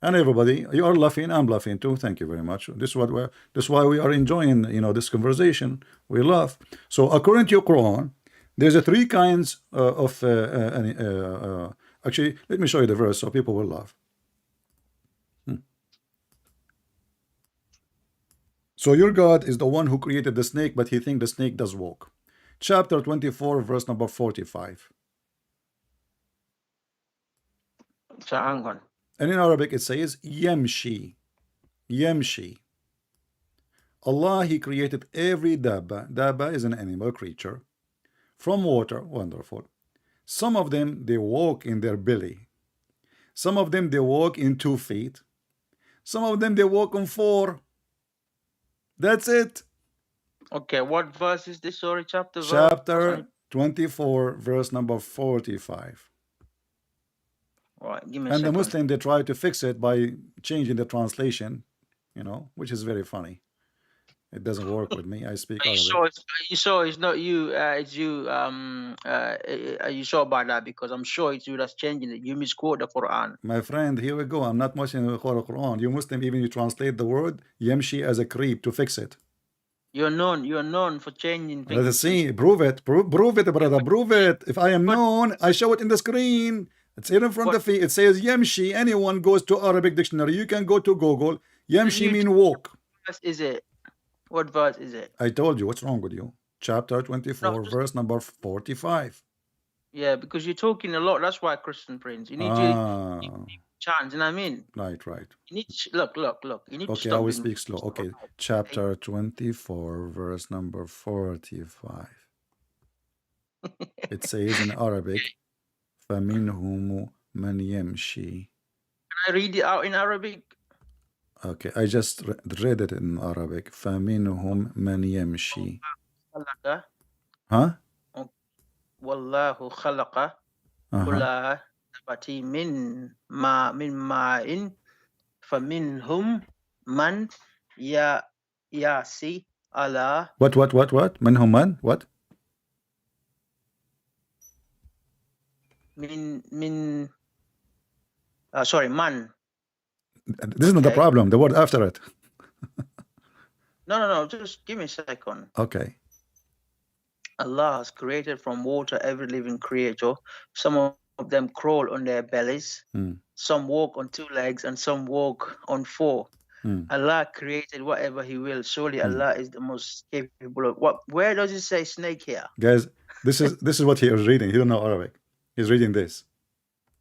And everybody, you are laughing. I'm laughing too. Thank you very much. This is why we are enjoying, this conversation. We laugh. So according to your Quran, there's a three kinds of. Actually, let me show you the verse so people will laugh. So your God is the one who created the snake, but he thinks the snake does walk. Chapter 24, verse number 45. So hang on. And in Arabic it says yamshi. Yamshi. Allah, He created every dabba. Dabba is an animal creature from water. Wonderful. Some of them, they walk in their belly. Some of them, they walk in 2 feet. Some of them, they walk on 4. That's it. Okay, what verse is this? Sorry, chapter. Chapter 24, verse number 45. Right, give me a And second. the Muslim, they try to fix it by changing the translation, you know, which is very funny. It doesn't work with me. I speak Are Arabic. you sure it's not you? It's you. Are you sure about that? Because I'm sure it's you that's changing it. You misquote the Quran. My friend, here we go. I'm not Muslim in the Quran. You Muslim, even you translate the word yamshi as a creep to fix it. You're known for changing things. Let us see. Prove it. Prove it, brother. Prove it. If I am known, I show it in the screen. It's here in front of me. It says yamshi. Anyone goes to Arabic dictionary. You can go to Google. Yamshi mean walk. What verse is it? What verse is it? I told you. What's wrong with you? Chapter 24, verse number 45. Yeah, because you're talking a lot. That's why Christian Prince. You need to chance. You know what I mean? Right. You need to look. You need to Okay, stop. I will speak slow. Okay, chapter 24, verse number 45. It says in Arabic, فَمِنْهُمْ مَنْ يَمْشِي. Can I read it out in Arabic? Okay, I just read it in Arabic. فَمِنْهُمْ مَنْ يَمْشِي. Huh? Wallahu khalaqa kulla nabati min ma'in faminhum man yasi ala. What? منهم من? What? Sorry, man. This is not the problem. The word after it. No. Just give me a second. Okay. Allah has created from water every living creature. Some of them crawl on their bellies. Some walk on 2 legs, and some walk on 4. Allah created whatever He will. Surely Allah is the most capable of what. Where does it say snake here? Guys, this is what he is reading. He don't know Arabic. He's reading this.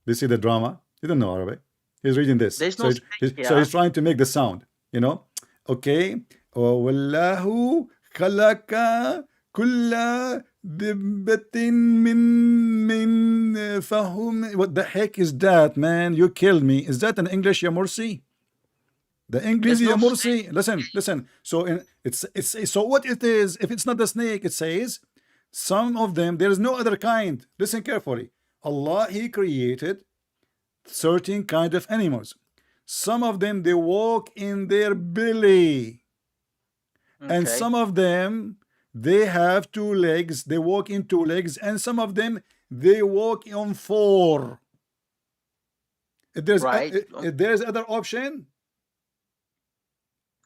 Do you see the drama? He don't know Arabic. He's reading this. There's no snake here. So he's trying to make the sound, you know? Okay. Wallahu khalaqa kulla dibbatin min fahum. What the heck is that, man? You killed me. Is that in English, ya Mursi? The English, ya Mursi. Listen. So so what it is, if it's not the snake, it says some of them, there is no other kind. Listen carefully. Allah, He created certain kind of animals. Some of them, they walk in their belly. And some of them, they have 2 legs. They walk in 2 legs. And some of them, they walk on 4. If there's other option.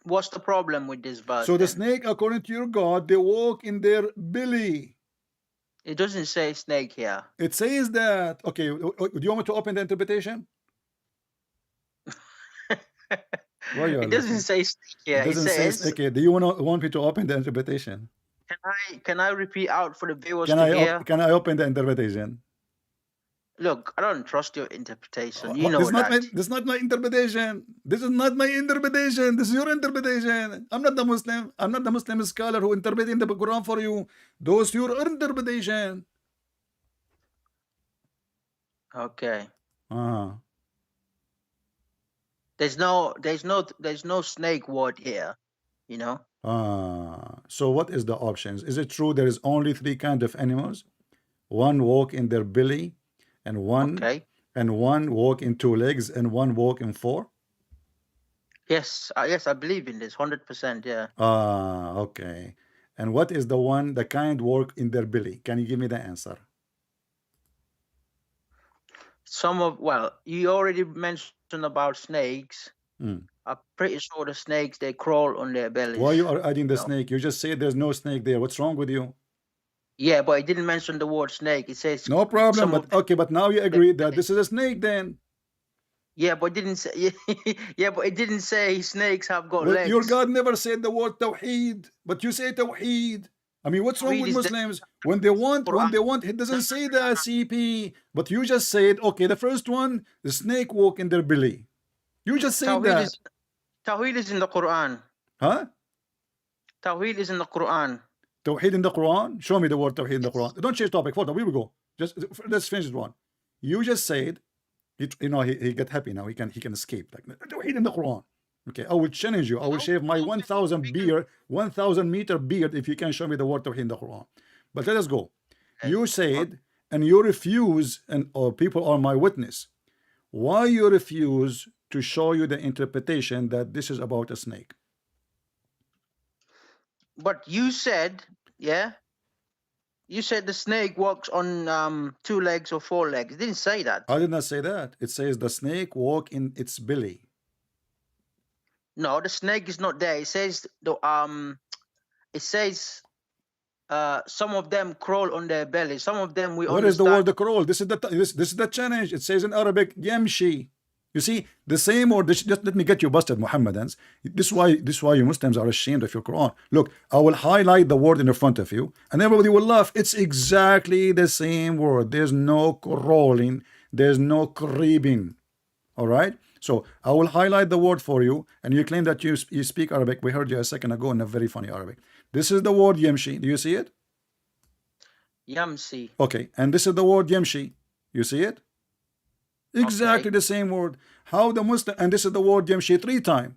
What's the problem with this verse? So the snake, according to your God, they walk in their belly. It doesn't say snake here. It says that. Okay, do you want me to open the interpretation? It doesn't say snake here. It says. Okay, do you want me to open the interpretation? Can I repeat out for the viewers to hear? Can I open the interpretation? Look, I don't trust your interpretation. You know that. This is not my interpretation. This is not my interpretation. This is your interpretation. I'm not the Muslim. I'm not the Muslim scholar who interpreting the Quran for you. Those your interpretation. Okay. There's no snake word here, you know. So what is the options? Is it true there is only 3 kind of animals? One walk in their belly, and one walk in 2 legs, and one walk in 4? Yes, I believe in this 100%. Yeah. Okay. And what is the kind walk in their belly? Can you give me the answer? You already mentioned about snakes. I'm pretty sure the snakes, they crawl on their bellies. Why you are adding the snake? You just said there's no snake there. What's wrong with you? Yeah, but it didn't mention the word snake. It says no problem. But now you agree that this is a snake then. Yeah, but it didn't say. Yeah, but it didn't say snakes have got legs. Your God never said the word tawheed, but you say tawheed. I mean, what's wrong Tawheed with is the Muslims when they want, Quran. it doesn't say the CP, but you just said, okay, the first one, the snake walk in their belly. You just said Tawheed that. is Tawheed is in the Quran. Huh? Tawheed is in the Quran. Tawheed in the Quran? Show me the word Tawheed in the Yes. Quran. Don't change topic. Hold on, we will go. Just let's finish this one. You just said, you know, he get happy now. He can escape. Like Tawheed in the Quran. Okay, I will challenge you. I will shave my 1,000 meter beard if you can show me the word Tawheed in the Quran. But let us go. You said, and you refuse, and or people are my witness. Why you refuse to show you the interpretation that this is about a snake? But you said, yeah, you said the snake walks on 2 legs or 4 legs. It didn't say that. I did not say that. It says the snake walk in its belly. No, the snake is not there. It says some of them crawl on their belly. Some of them we What is the word understand. the crawl? This is the challenge. It says in Arabic, yamshi. You see, the same word. Just let me get you busted, Mohammedans. This is why you Muslims are ashamed of your Quran. Look, I will highlight the word in the front of you, and everybody will laugh. It's exactly the same word. There's no crawling. There's no creeping. All right. So I will highlight the word for you, and you claim that you speak Arabic. We heard you a second ago in a very funny Arabic. This is the word yamshi. Do you see it? Yamsi. Okay, and this is the word yamshi. You see it? Exactly the same word. How the Muslim, and this is the word yamshi 3 times.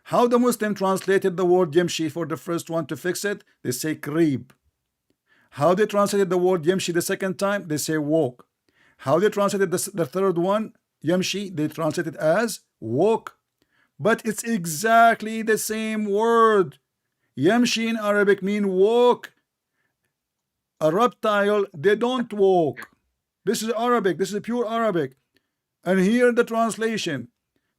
How the Muslim translated the word yamshi for the first one to fix it? They say creep. How they translated the word yamshi the second time? They say walk. How they translated the third one, yamshi, they translate it as walk. But it's exactly the same word. Yamshi in Arabic mean walk. A reptile, they don't walk. This is Arabic. This is pure Arabic. And here the translation.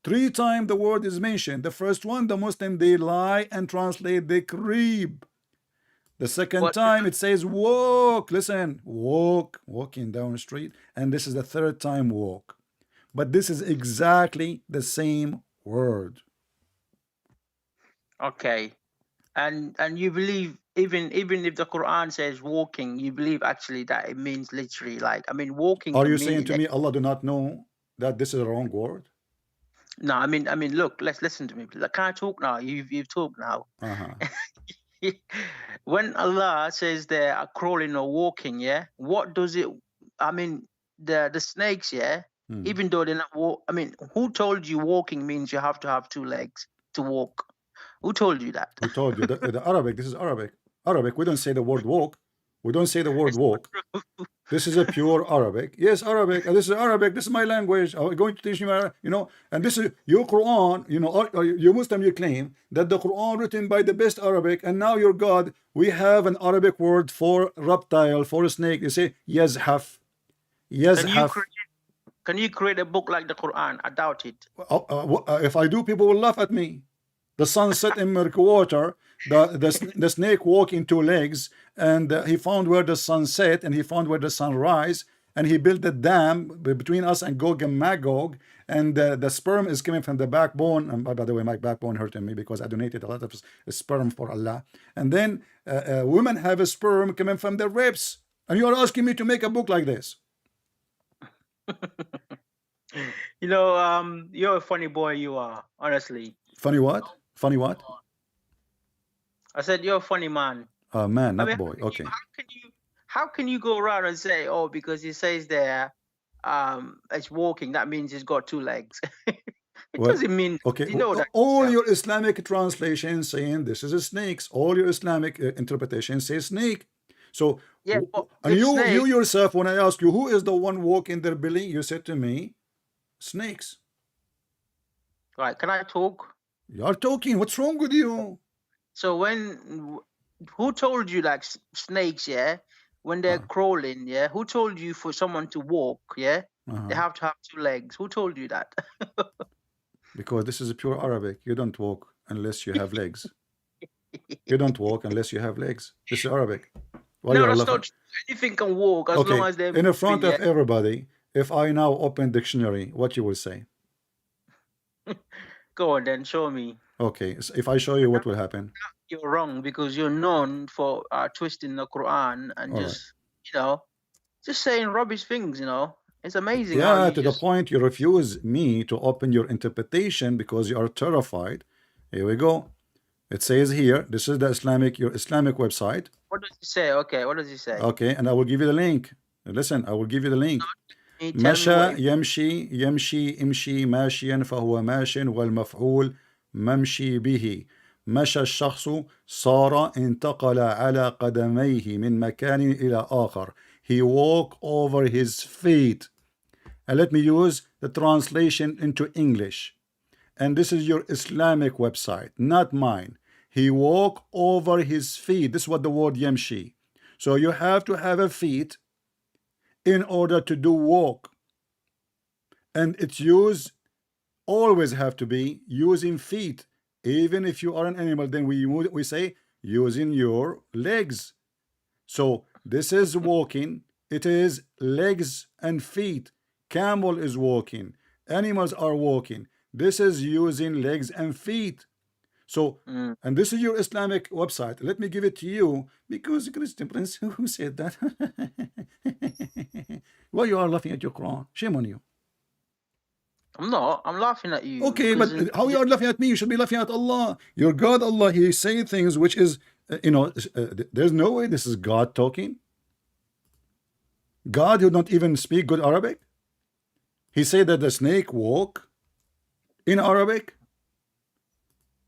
3 times the word is mentioned. The first one, the Muslim, they lie and translate they creep. The second time it says walk. Listen, walk, walking down the street. And this is the 3rd time walk. But this is exactly the same word. Okay. And you believe even if the Quran says walking, you believe actually that it means literally, like, I mean, walking. Are you saying to me Allah do not know that this is a wrong word? No, I mean, look, let's listen to me. Can I talk now? You've talked now. When Allah says they are crawling or walking, yeah, what does it? I mean, the snakes, yeah, even though they're not I mean, who told you walking means you have to have 2 legs to walk? Who told you that? Who told you? The Arabic. This is Arabic. Arabic. We don't say the word walk. We don't say the word walk. This is a pure Arabic. Yes, Arabic. This is Arabic. This is my language. I'm going to teach you, you know. And this is your Quran. You know, you Muslim. You claim that the Quran written by the best Arabic, and now your God, we have an Arabic word for reptile, for a snake. You say yazhaf. Yazhaf. Can you create a book like the Quran? I doubt it. If I do, people will laugh at me. The sun set in murky water. The snake walked in 2 legs, and he found where the sun set, and he found where the sun rise, and he built a dam between us and Gog and Magog, and the sperm is coming from the backbone. And by the way, my backbone hurting me because I donated a lot of sperm for Allah. And then women have a sperm coming from their ribs, and you are asking me to make a book like this. You know, you're a funny boy. You are, honestly. Funny what? Funny what? I said you're a funny man. Man, not boy. Okay. How can you go around and say, oh, because he says there, it's walking, that means he's got 2 legs? It doesn't mean. Okay. You know that all your Islamic translations saying this is a snake. All your Islamic interpretation says snake. So yeah, and you yourself, when I ask you who is the one walking their belly, you said to me, snakes. Right? Can I talk? You are talking. What's wrong with you? So who told you, like, snakes, yeah, when they're crawling, yeah, who told you for someone to walk, yeah, they have to have 2 legs? Who told you that? Because this is a pure Arabic. You don't walk unless you have legs. You don't walk unless you have legs. This is Arabic. No, that's not true. Anything can walk as long as they're in the front of everybody. If I now open dictionary, what you will say? Go on then, show me. Okay, so if I show you, what will happen? You're wrong because you're known for twisting the Quran and All right. just, just saying rubbish things, It's amazing how Yeah, you to the just. point you refuse me to open your interpretation because you are terrified. Here we go. It says here, this is your Islamic website. What does he say? Okay, what does he say? Okay, and I will give you the link. Listen, I will give you the link. Can you tell me what? مشى يمشي يمشي امشي ماشيا فهو ماش والمفعول ممشي به مشى الشخص صار انتقل على قدميه من مكان إلى آخر. He walked over his feet. And let me use the translation into English. And this is your Islamic website, not mine. He walked over his feet. This is what the word yamshi. So you have to have a feet in order to do walk. And it's used, always have to be using feet. Even if you are an animal, then we say using your legs. So this is walking. It is legs and feet. Camel is walking. Animals are walking. This is using legs and feet. So, and this is your Islamic website. Let me give it to you because Christian Prince, who said that? Why you are laughing at your Quran? Shame on you. I'm not. I'm laughing at you. Okay, but how you are laughing at me? You should be laughing at Allah. Your God, Allah, He say things which is, there's no way this is God talking. God who don't even speak good Arabic. He said that the snake walk in Arabic.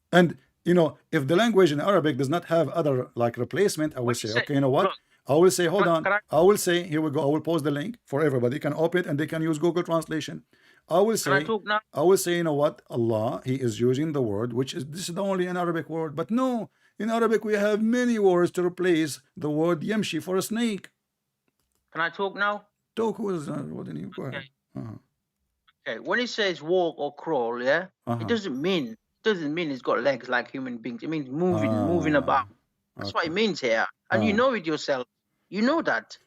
And if the language in Arabic does not have other like replacement, I will say, okay, you know what? I will say, hold on. I will say, here we go. I will post the link for everybody. You can open it and they can use Google Translation. I will say, you know what? Allah, He is using the word, which is, this is the only an Arabic word. But no, in Arabic, we have many words to replace the word yamshi for a snake. Can I talk now? Talk, who is what you go ahead. Okay, when it says walk or crawl, yeah, it doesn't mean it's got legs like human beings. It means moving about. That's what it means here. And you know it yourself. You know that.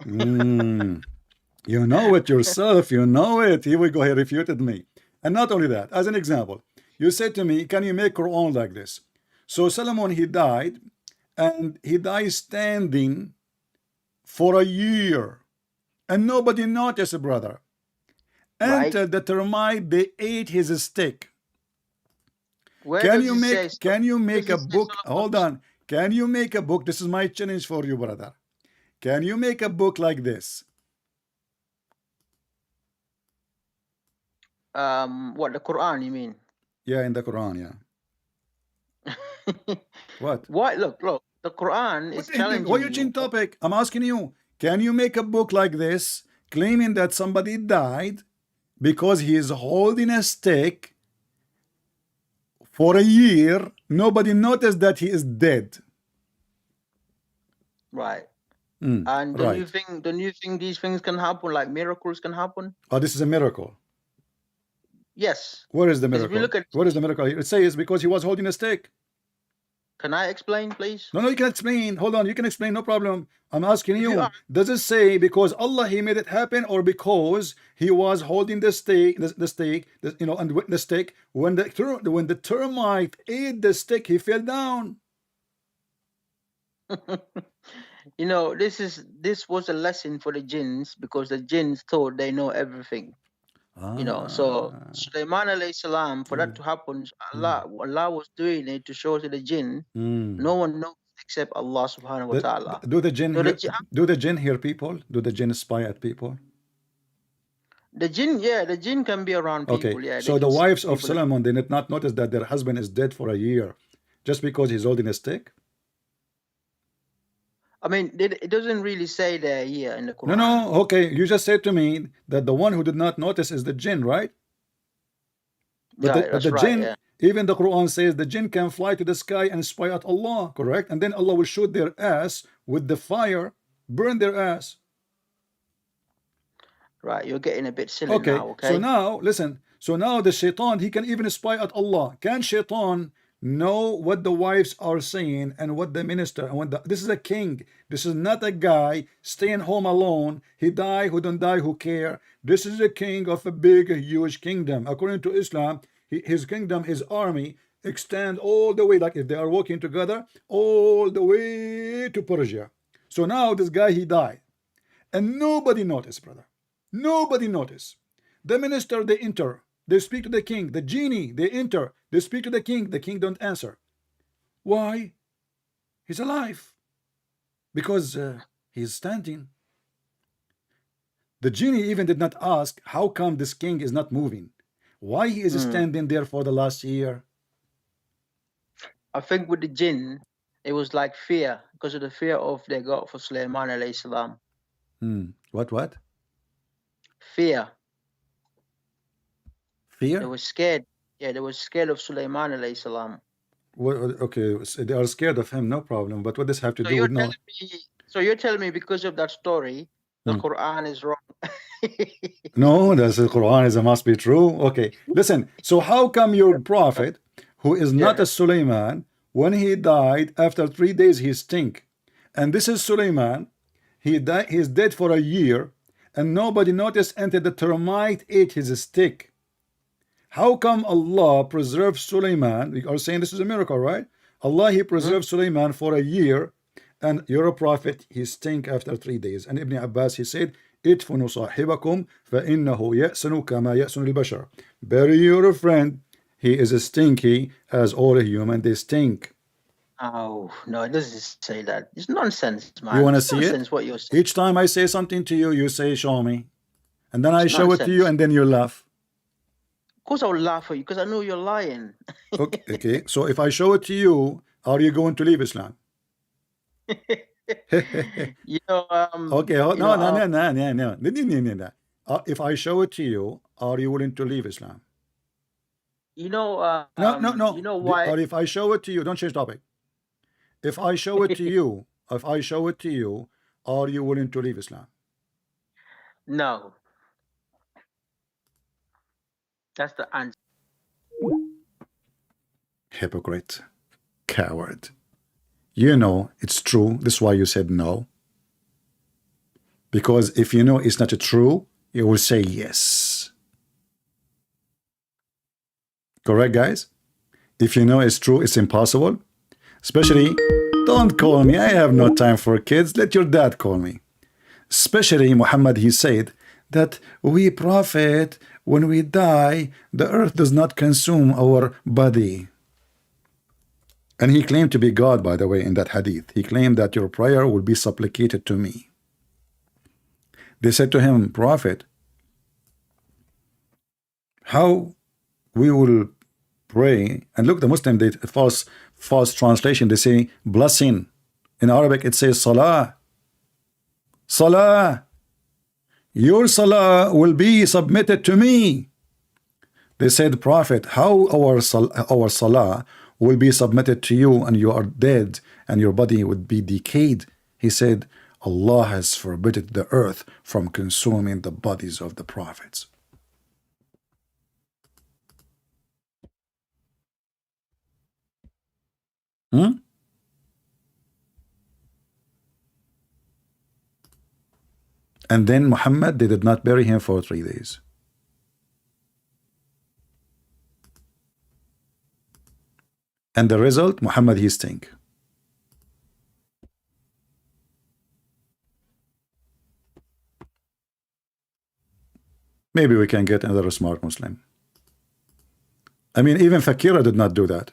You know it yourself. You know it. Here we go. He refuted me. And not only that, as an example, you said to me, can you make Quran like this? So Solomon, he died, and he died standing for a year. And nobody noticed, brother. Until the termite, they ate his stick. Can you make a book? Hold on. Can you make a book? This is my challenge for you, brother. Can you make a book like this? What, the Quran, you mean? Yeah, in the Quran, yeah. What? What? Look, the Quran is challenging you. Why you change topic? I'm asking you, can you make a book like this, claiming that somebody died because he is holding a stick for a year? Nobody noticed that he is dead. Right. And do you think these things can happen, like miracles can happen? Oh, this is a miracle. Yes. Where is the miracle? What is the miracle? It says because he was holding a stick. Can I explain, please? No, you can explain. Hold on, you can explain, no problem. I'm asking you, does it say because Allah, He made it happen, or because he was holding the stick, and the stick, when the termite ate the stick, he fell down? This was a lesson for the jinns, because the jinns thought they know everything. So Sulaiman alayhi salam, for that to happen, Allah was doing it to show to the jinn, no one knows except Allah subhanahu wa ta'ala. Do the jinn hear people? Do the jinn spy at people? The jinn can be around people. Okay. Yeah. So the wives of Solomon, they did not notice that their husband is dead for a year just because he's holding a stick? I mean, it doesn't really say there here in the Quran. No, okay. You just said to me that the one who did not notice is the jinn, right? But the jinn, even the Quran says the jinn can fly to the sky and spy at Allah, correct? And then Allah will shoot their ass with the fire, burn their ass. Right, you're getting a bit silly now, okay? So now, listen. So now the shaitan, he can even spy at Allah. Can shaitan know what the wives are saying and what the minister and what this is a king. This is not a guy staying home alone. He die, who don't die, who care. This is a king of a big, huge kingdom. According to Islam, his kingdom, his army extend all the way, like if they are walking together, all the way to Persia. So now this guy, he died. And nobody noticed, brother. Nobody noticed. The minister, they enter. They speak to the king. The genie, they enter. They speak to the king. The king don't answer. Why? He's alive. Because he's standing. The genie even did not ask, how come this king is not moving? Why he is standing there for the last year? I think with the jinn, it was like fear, because of the fear of they got for Sulaiman alayhi salam. What? Fear. Fear? They were scared. Yeah, they were scared of Sulaiman alayhi salam. Well, okay, so they are scared of him, no problem. But what does have to do with no? So you're telling me because of that story, the Quran is wrong? No, that's the Quran is a must be true. Okay, listen. So how come your prophet, who is not a Sulaiman, when he died after 3 days he stink, and this is Sulaiman, he died, he is dead for a year, and nobody noticed until the termite ate his stick. How come Allah preserved Sulaiman? We are saying this is a miracle, right? Allah, he preserved Sulaiman for a year, and your prophet, he stink after 3 days. And Ibn Abbas, he said, ادفنوا صاحبكم فإنه يأسن كما يأسن البشر. Bury your friend, he is as stinky as all human, they stink. Oh, no, it doesn't say that. It's nonsense, man. You want to see it? What you're saying. Each time I say something to you, you say, show me. And then I show it to you, and then you laugh. Of course I will laugh at you, because I know you're lying. Okay, so if I show it to you, are you going to leave Islam? You know, okay, no. If I show it to you, are you willing to leave Islam? You know, no. You know why? Or if I show it to you, don't change topic. If I show it to you, are you willing to leave Islam? No. That's the answer. Hypocrite, coward. You know it's true. This is why you said no. Because if you know it's not true, you will say yes. Correct, guys? If you know it's true, it's impossible. Especially, don't call me. I have no time for kids. Let your dad call me. Especially Muhammad, he said that we prophet, when we die, the earth does not consume our body. And he claimed to be God, by the way, in that hadith. He claimed that your prayer will be supplicated to me. They said to him, Prophet, how we will pray? And look, the Muslim, they false translation, they say blessing. In Arabic, it says salah. Salah. Your salah will be submitted to me. They said, Prophet, how our salah will be submitted to you, and you are dead and your body would be decayed? He said, Allah has forbidden the earth from consuming the bodies of the prophets. And then Muhammad, they did not bury him for 3 days. And the result, Muhammad, he stink. Maybe we can get another smart Muslim. I mean, even Fakira did not do that.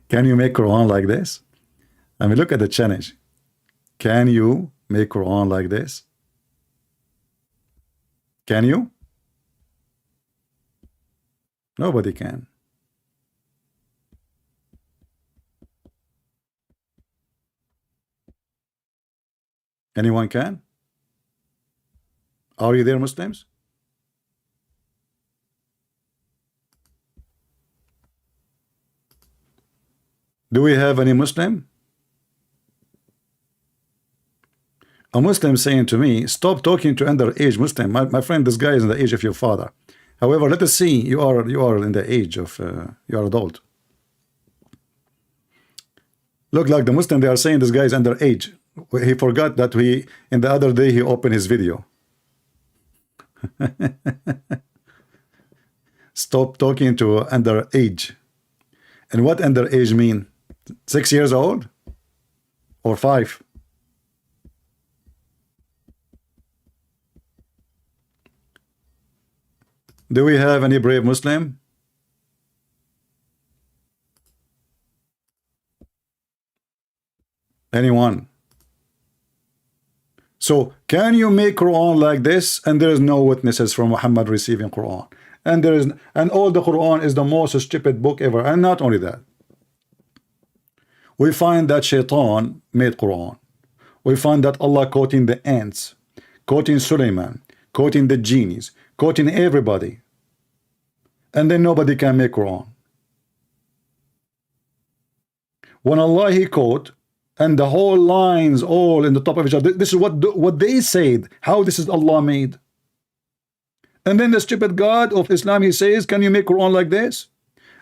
Can you make Quran like this? I mean, look at the challenge. Can you make Quran like this? Can you? Nobody can. Anyone can? Are you there, Muslims? Do we have any Muslim? A Muslim saying to me, stop talking to underage Muslim. My friend, this guy is in the age of your father. However, let us see, you are in the age of, you are adult. Look, like the Muslim, they are saying this guy is underage. He forgot that in the other day, he opened his video. Stop talking to underage. And what underage mean? 6 years old or 5? Do we have any brave Muslim? Anyone? So can you make Quran like this and there is no witnesses from Muhammad receiving Quran? And there is, and all the Quran is the most stupid book ever. And not only that, we find that Shaitan made Quran. We find that Allah quoting the ants, quoting Sulaiman, quoting the genies, quoting everybody. And then nobody can make Quran. When Allah He quote, and the whole lines all in the top of each other, this is what they said, how this is Allah made. And then the stupid God of Islam, he says, can you make Quran like this?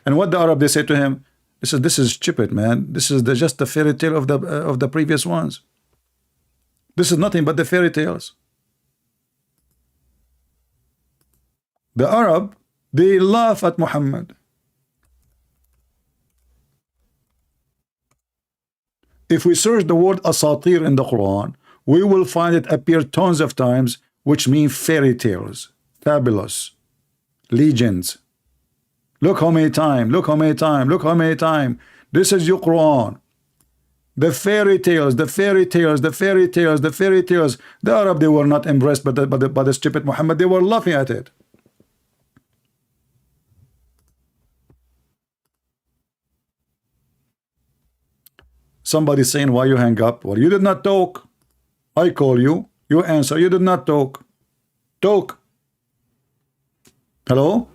And what the Arab, they say to him, this is stupid, man. This is just the fairy tale of the previous ones. This is nothing but the fairy tales. The Arab, they laugh at Muhammad. If we search the word asatir in the Quran, we will find it appear tons of times, which mean fairy tales, fabulous, legends. Look how many times, look how many times, look how many times. This is your Quran. The fairy tales, the fairy tales, the fairy tales, the fairy tales. The Arab, they were not impressed by the stupid Muhammad. They were laughing at it. Somebody saying, why you hang up? Well, you did not talk. I call you. You answer. You did not talk. Talk. Hello?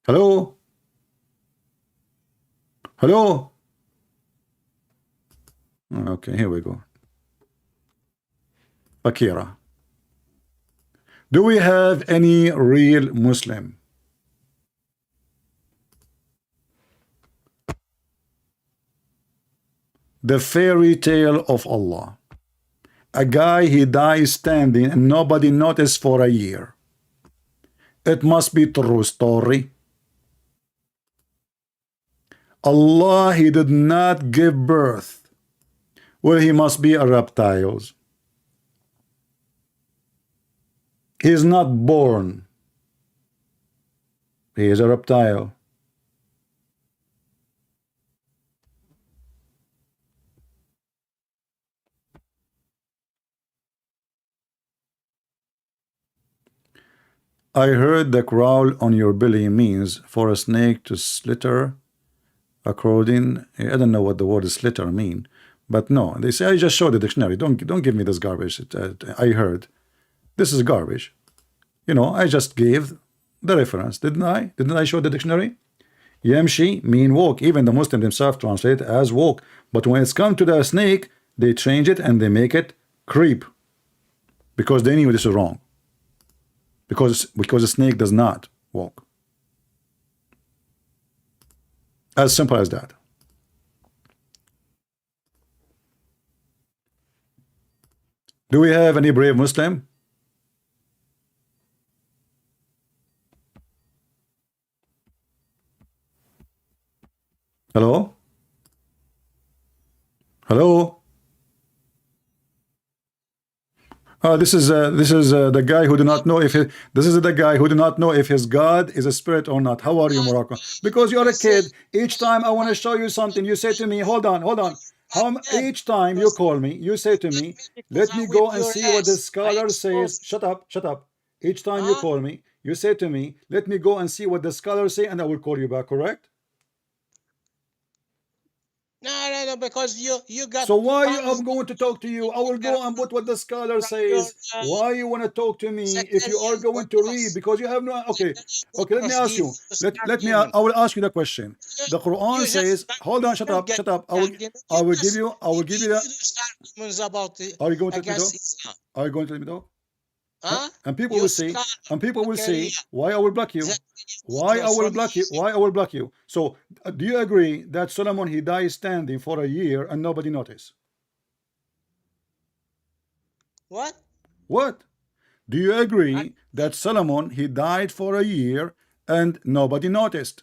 Hello? Hello? Okay, here we go. Akira. Do we have any real Muslim? The fairy tale of Allah. A guy, he dies standing and nobody noticed for a year. It must be true story. Allah, he did not give birth. Well, he must be a reptile. He is not born. He is a reptile. I heard the growl on your belly means for a snake to slither according. I don't know what the word slither mean, but no, they say I just showed the dictionary. Don't give me this garbage. I heard this is garbage. You know, I just gave the reference, didn't I? Didn't I show the dictionary? Yamshi mean walk. Even the Muslim themselves translate it as walk, but when it's come to the snake, they change it and they make it creep because they knew this is wrong. Because a snake does not walk. As simple as that. Do we have any brave Muslim? Hello? Hello? This is the guy who do not know if this is the guy who do not know if his God is a spirit or not. How are you, Morocco? Because you're a kid. Each time I want to show you something, you say to me, hold on. Each time you call me, you say to me, let me go and see what the scholar says. Shut up. Each time you call me, you say to me, let me go and see what the scholars say, and I will call you back, correct? No, because you got. So why I'm going to talk to you? I will go and put what the scholar says. Why you want to talk to me if you are going to read? Because you have no. Okay. Let me ask you. Let me. I will ask you the question. The Quran says. Hold on. Shut up. I will give you that. Are you going to let me talk? Are you going to let me talk? And people will say, why I will block you? Why I will block you? So do you agree that Solomon, he died standing for a year and nobody noticed? What? What? Do you agree that Solomon, he died for a year and nobody noticed?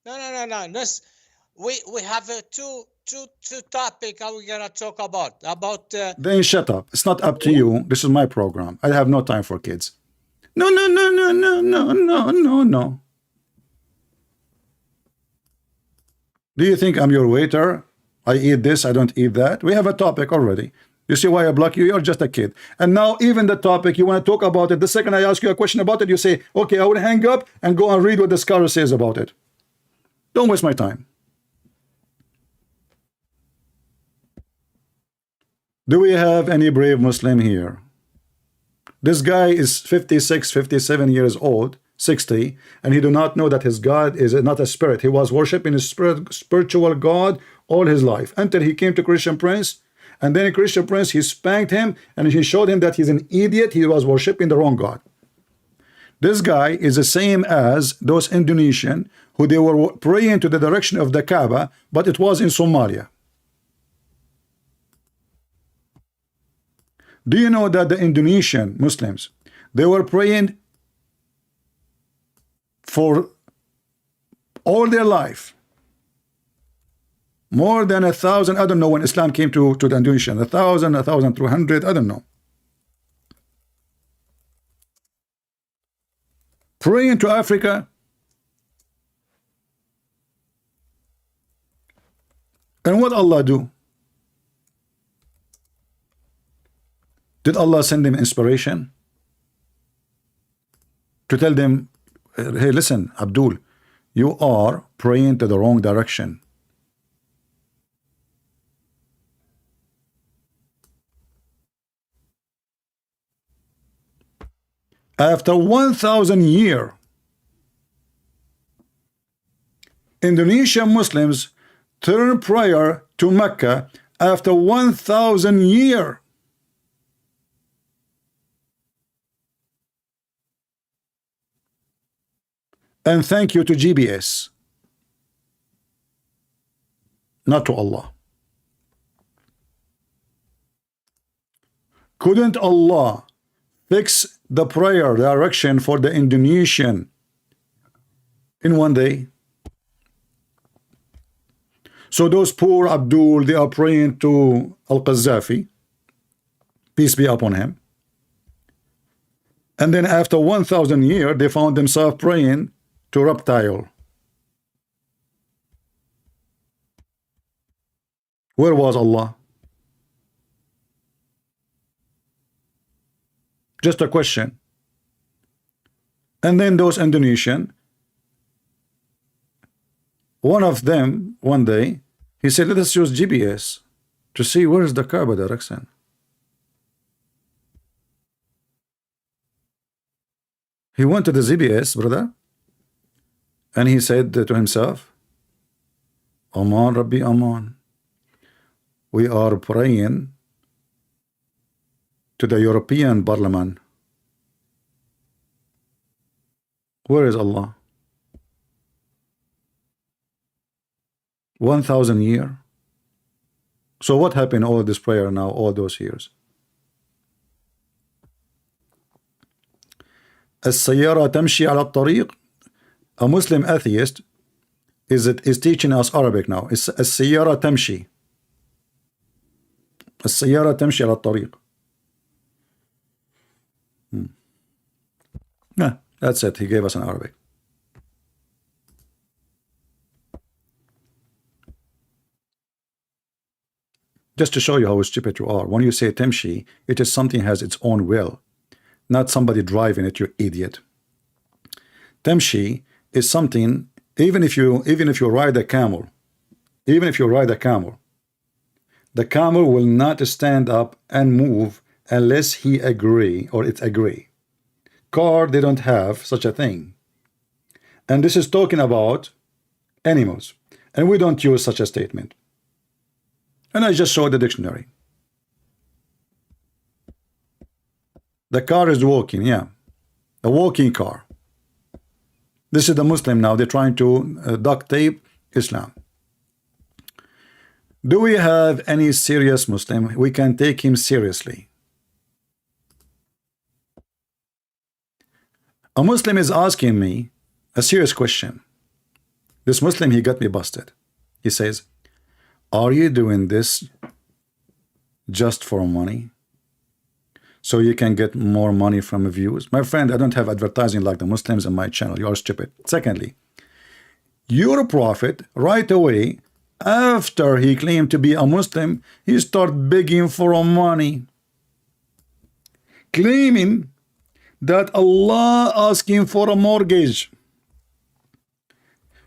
No. We have two topic are we gonna talk about Then shut up. It's not up to you. This is my program. I have no time for kids. No. Do you think I'm your waiter? I eat this, I don't eat that. We have a topic already. You see why I block you? You're just a kid. And now even the topic, you want to talk about it. The second I ask you a question about it, you say, okay, I will hang up and go and read what the scholar says about it. Don't waste my time. Do we have any brave Muslim here? This guy is 56, 57 years old, 60, and he do not know that his God is not a spirit. He was worshiping a spiritual God all his life until he came to Christian Prince. And then Christian Prince, he spanked him and he showed him that he's an idiot. He was worshiping the wrong God. This guy is the same as those Indonesian who they were praying to the direction of the Kaaba, but it was in Somalia. Do you know that the Indonesian Muslims, they were praying for all their life, more than 1,000, I don't know when Islam came to the Indonesian, 1,000, 1,200, I don't know. Praying to Africa. And what Allah do? Did Allah send them inspiration? To tell them, hey, listen, Abdul, you are praying to the wrong direction. After 1,000 years, Indonesian Muslims turn prayer to Mecca after 1,000 years. And thank you to GBS, not to Allah. Couldn't Allah fix the prayer direction for the Indonesian in one day? So those poor Abdul, they are praying to Al-Qaddafi, peace be upon him. And then after 1,000 years, they found themselves praying to reptile. Where was Allah? Just a question. And then those Indonesian, one of them, one day, he said, let us use GPS to see where is the Kaaba direction. He went to the GPS, brother, and he said to himself, Aman Rabbi Aman, we are praying to the European Parliament. Where is Allah? 1,000 years. So what happened all this prayer now, all those years? السيارة تمشي على الطريق. A Muslim atheist is teaching us Arabic now. It's السيارة تمشي. السيارة تمشي على الطريق. Yeah, that's it. He gave us an Arabic. Just to show you how stupid you are. When you say temshi, it is something has its own will, not somebody driving it, you idiot. Temshi is something, even if you ride a camel, the camel will not stand up and move unless he agree or it agree. Car, they don't have such a thing. And this is talking about animals, and we don't use such a statement. And I just showed the dictionary. The car is walking, yeah, a walking car. This is the Muslim now. They're trying to duct tape Islam. Do we have any serious Muslim? We can take him seriously. A Muslim is asking me a serious question. This Muslim, he got me busted. He says, are you doing this just for money? So you can get more money from views? My friend, I don't have advertising like the Muslims on my channel. You are stupid. Secondly, your prophet right away, after he claimed to be a Muslim, he started begging for money, claiming that Allah asked him for a mortgage.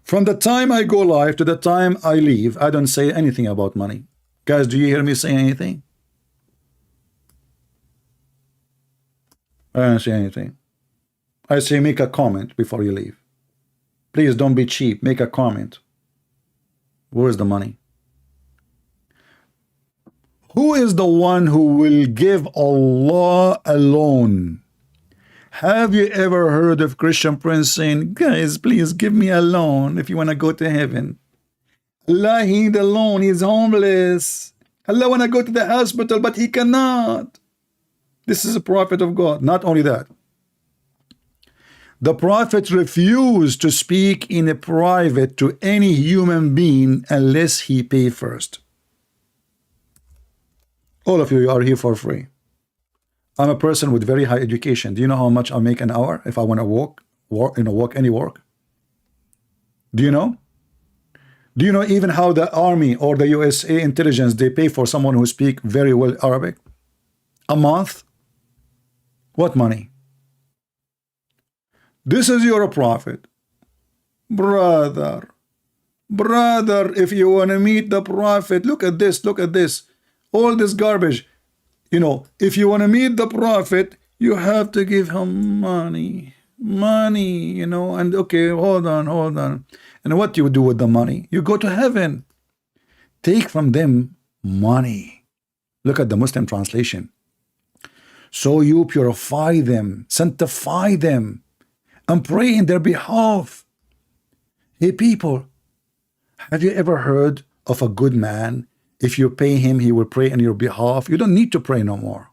From the time I go live to the time I leave, I don't say anything about money. Guys, do you hear me say anything? I don't say anything. I say make a comment before you leave. Please don't be cheap. Make a comment. Where's the money? Who is the one who will give Allah alone? Have you ever heard of Christian Prince saying, guys, please give me a loan if you want to go to heaven? Allah, he need a loan. He's homeless. Allah want to go to the hospital, but he cannot. This is a prophet of God. Not only that, the prophet refused to speak in a private to any human being unless he pay first. All of you are here for free. I'm a person with very high education. Do you know how much I make an hour if I want to walk any work? Do you know? Do you know even how the army or the USA intelligence, they pay for someone who speak very well Arabic? A month? What money? This is your prophet. Brother, if you want to meet the prophet, look at this, all this garbage. You know, if you want to meet the prophet, you have to give him money, you know, and okay, hold on. And what you do with the money? You go to heaven. Take from them money. Look at the Muslim translation. So you purify them, sanctify them, and pray in their behalf. Hey people, have you ever heard of a good man? If you pay him, he will pray on your behalf. You don't need to pray no more.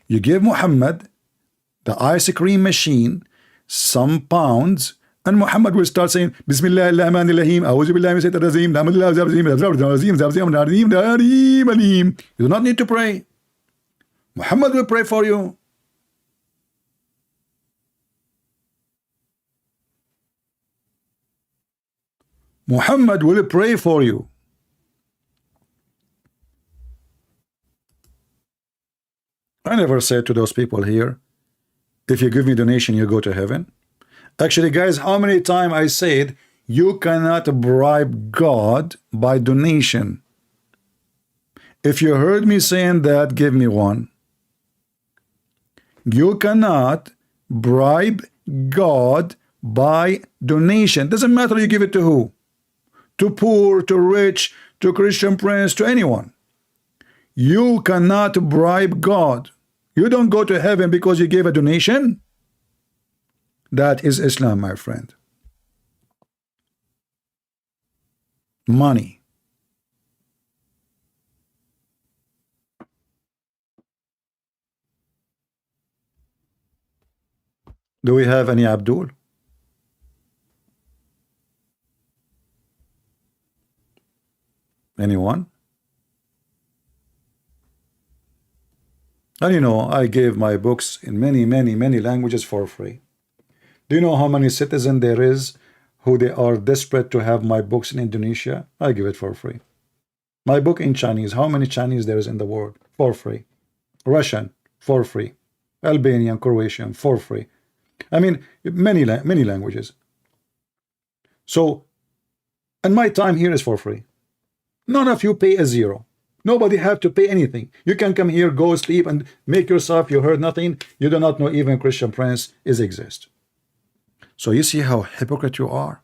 You give Muhammad the ice cream machine some pounds, and Muhammad will start saying, Bismillah ar-Rahman ar-Rahim, A'udhu billahi min shaitanir rajim. You do not need to pray. Muhammad will pray for you. Muhammad will pray for you. I never said to those people here, if you give me donation, you go to heaven. Actually, guys, how many times I said you cannot bribe God by donation? If you heard me saying that, give me one. You cannot bribe God by donation. Doesn't matter you give it to who. To poor, to rich, to Christian Prince, to anyone. You cannot bribe God. You don't go to heaven because you gave a donation. That is Islam, my friend. Money. Do we have any Abdul? Anyone? And you know, I gave my books in many languages for free. Do you know how many citizens there is who they are desperate to have my books in Indonesia? I give it for free. My book in Chinese, how many Chinese there is in the world? For free. Russian, for free. Albanian, Croatian, for free. I mean, many languages. So, and my time here is for free. None of you pay a zero. Nobody have to pay anything. You can come here, go sleep, and make yourself you heard nothing. You do not know even Christian Prince is exist. So you see how hypocrite you are.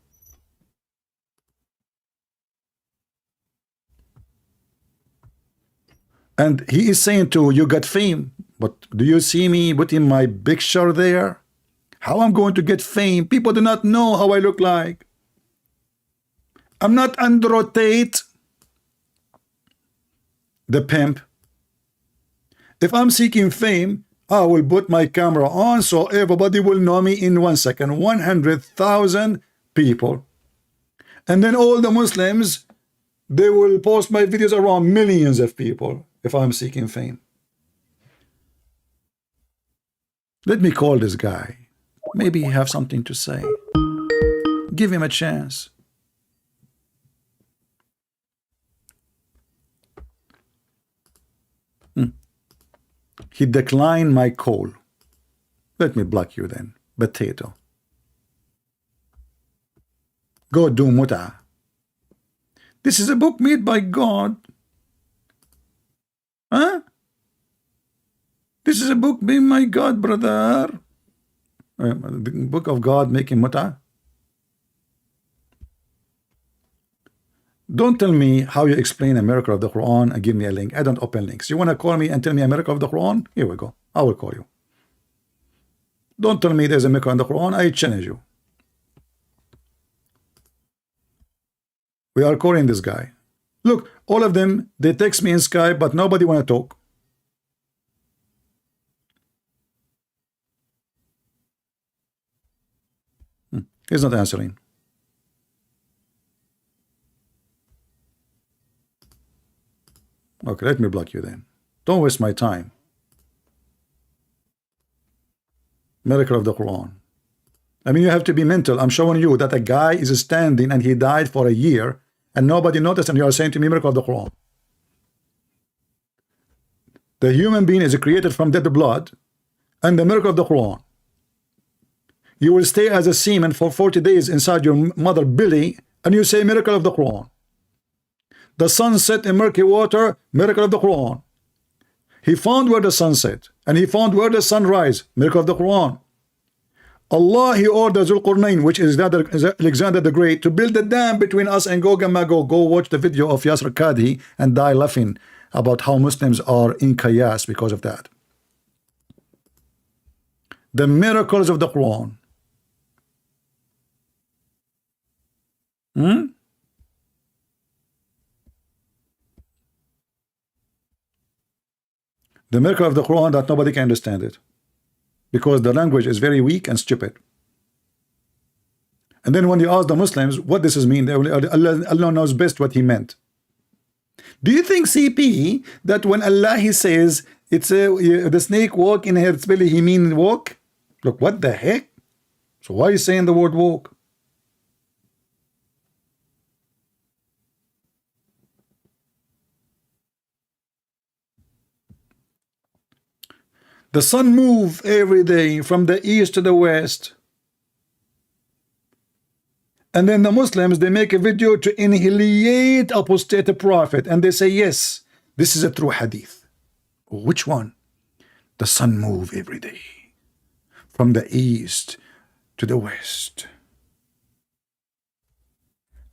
And he is saying to you got fame, but do you see me putting my picture there? How I'm going to get fame? People do not know how I look like. I'm not Andrew Tate. the pimp. If I'm seeking fame, I will put my camera on so everybody will know me in 1 second. 100,000 people. And then all the Muslims, they will post my videos around millions of people if I'm seeking fame. Let me call this guy. Maybe he have something to say. Give him a chance. He declined my call. Let me block you then. Potato. Go do muta. This is a book made by God. Huh? This is a book made by God, brother. The book of God making muta. Don't tell me how you explain a miracle of the Quran and give me a link. I don't open links. You want to call me and tell me a miracle of the Quran? Here we go. I will call you. Don't tell me there's a miracle in the Quran. I challenge you. We are calling this guy. Look, all of them, they text me in Skype, but nobody want to talk. He's not answering. Okay, let me block you then. Don't waste my time. Miracle of the Quran. I mean, you have to be mental. I'm showing you that a guy is standing and he died for a year and nobody noticed, and you are saying to me miracle of the Quran. The human being is created from dead blood and the miracle of the Quran. You will stay as a semen for 40 days inside your mother belly and you say miracle of the Quran. The sun set in murky water, miracle of the Quran. He found where the sun set and he found where the sun rise, miracle of the Quran. Allah, he ordered Zulqarnain, which is Alexander the Great, to build a dam between us and Gog and Magog. Go watch the video of Yasser Qadhi and die laughing about how Muslims are in chaos because of that. The miracles of the Quran. The miracle of the Quran that nobody can understand it because the language is very weak and stupid. And then when you ask the Muslims what this is mean, Allah knows best what he meant. Do you think, CP, that when Allah he says it's the snake walk in its belly, he mean walk? Look, what the heck? So why are you saying the word walk? The sun moves every day from the east to the west. And then the Muslims, they make a video to annihilate apostate prophet. And they say, yes, this is a true hadith. Which one? The sun moves every day from the east to the west.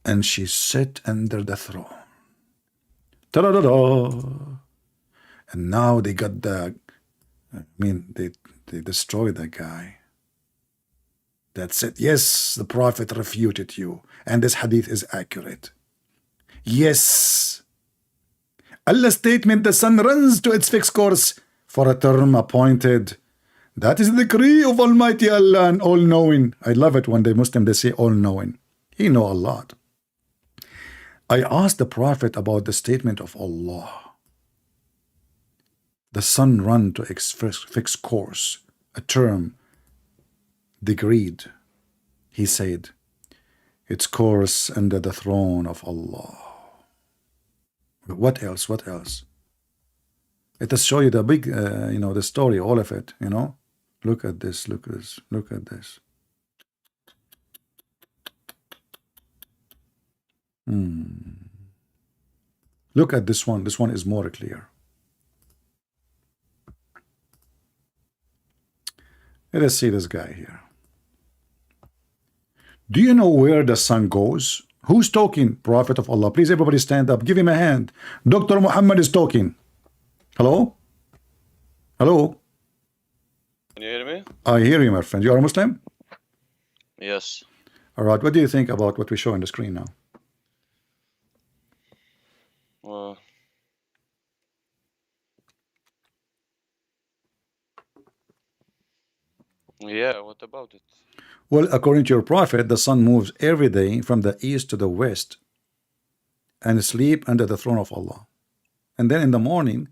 And she sat under the throne. Ta-da-da-da. And now they got the... they destroyed that guy that said, yes, the prophet refuted you and this hadith is accurate. Yes, Allah's statement, the sun runs to its fixed course for a term appointed. That is the decree of Almighty Allah and all-knowing. I love it when the Muslim, they say all-knowing. He know a lot. I asked the prophet about the statement of Allah. The sun run to its fixed course, a term decreed. He said, its course under the throne of Allah. But what else? What else? Let us show you the big, the story, all of it, Look at this, look at this, look at this. Look at this one. This one is more clear. Let us see this guy here. Do you know where the sun goes? Who's talking? Prophet of Allah. Please, everybody stand up. Give him a hand. Dr. Mohammed is talking. Hello? Hello? Can you hear me? I hear you, my friend. You are a Muslim? Yes. All right. What do you think about what we show on the screen now? Well, Yeah, what about it? Well, according to your prophet, the sun moves every day from the east to the west and sleep under the throne of Allah. And then in the morning,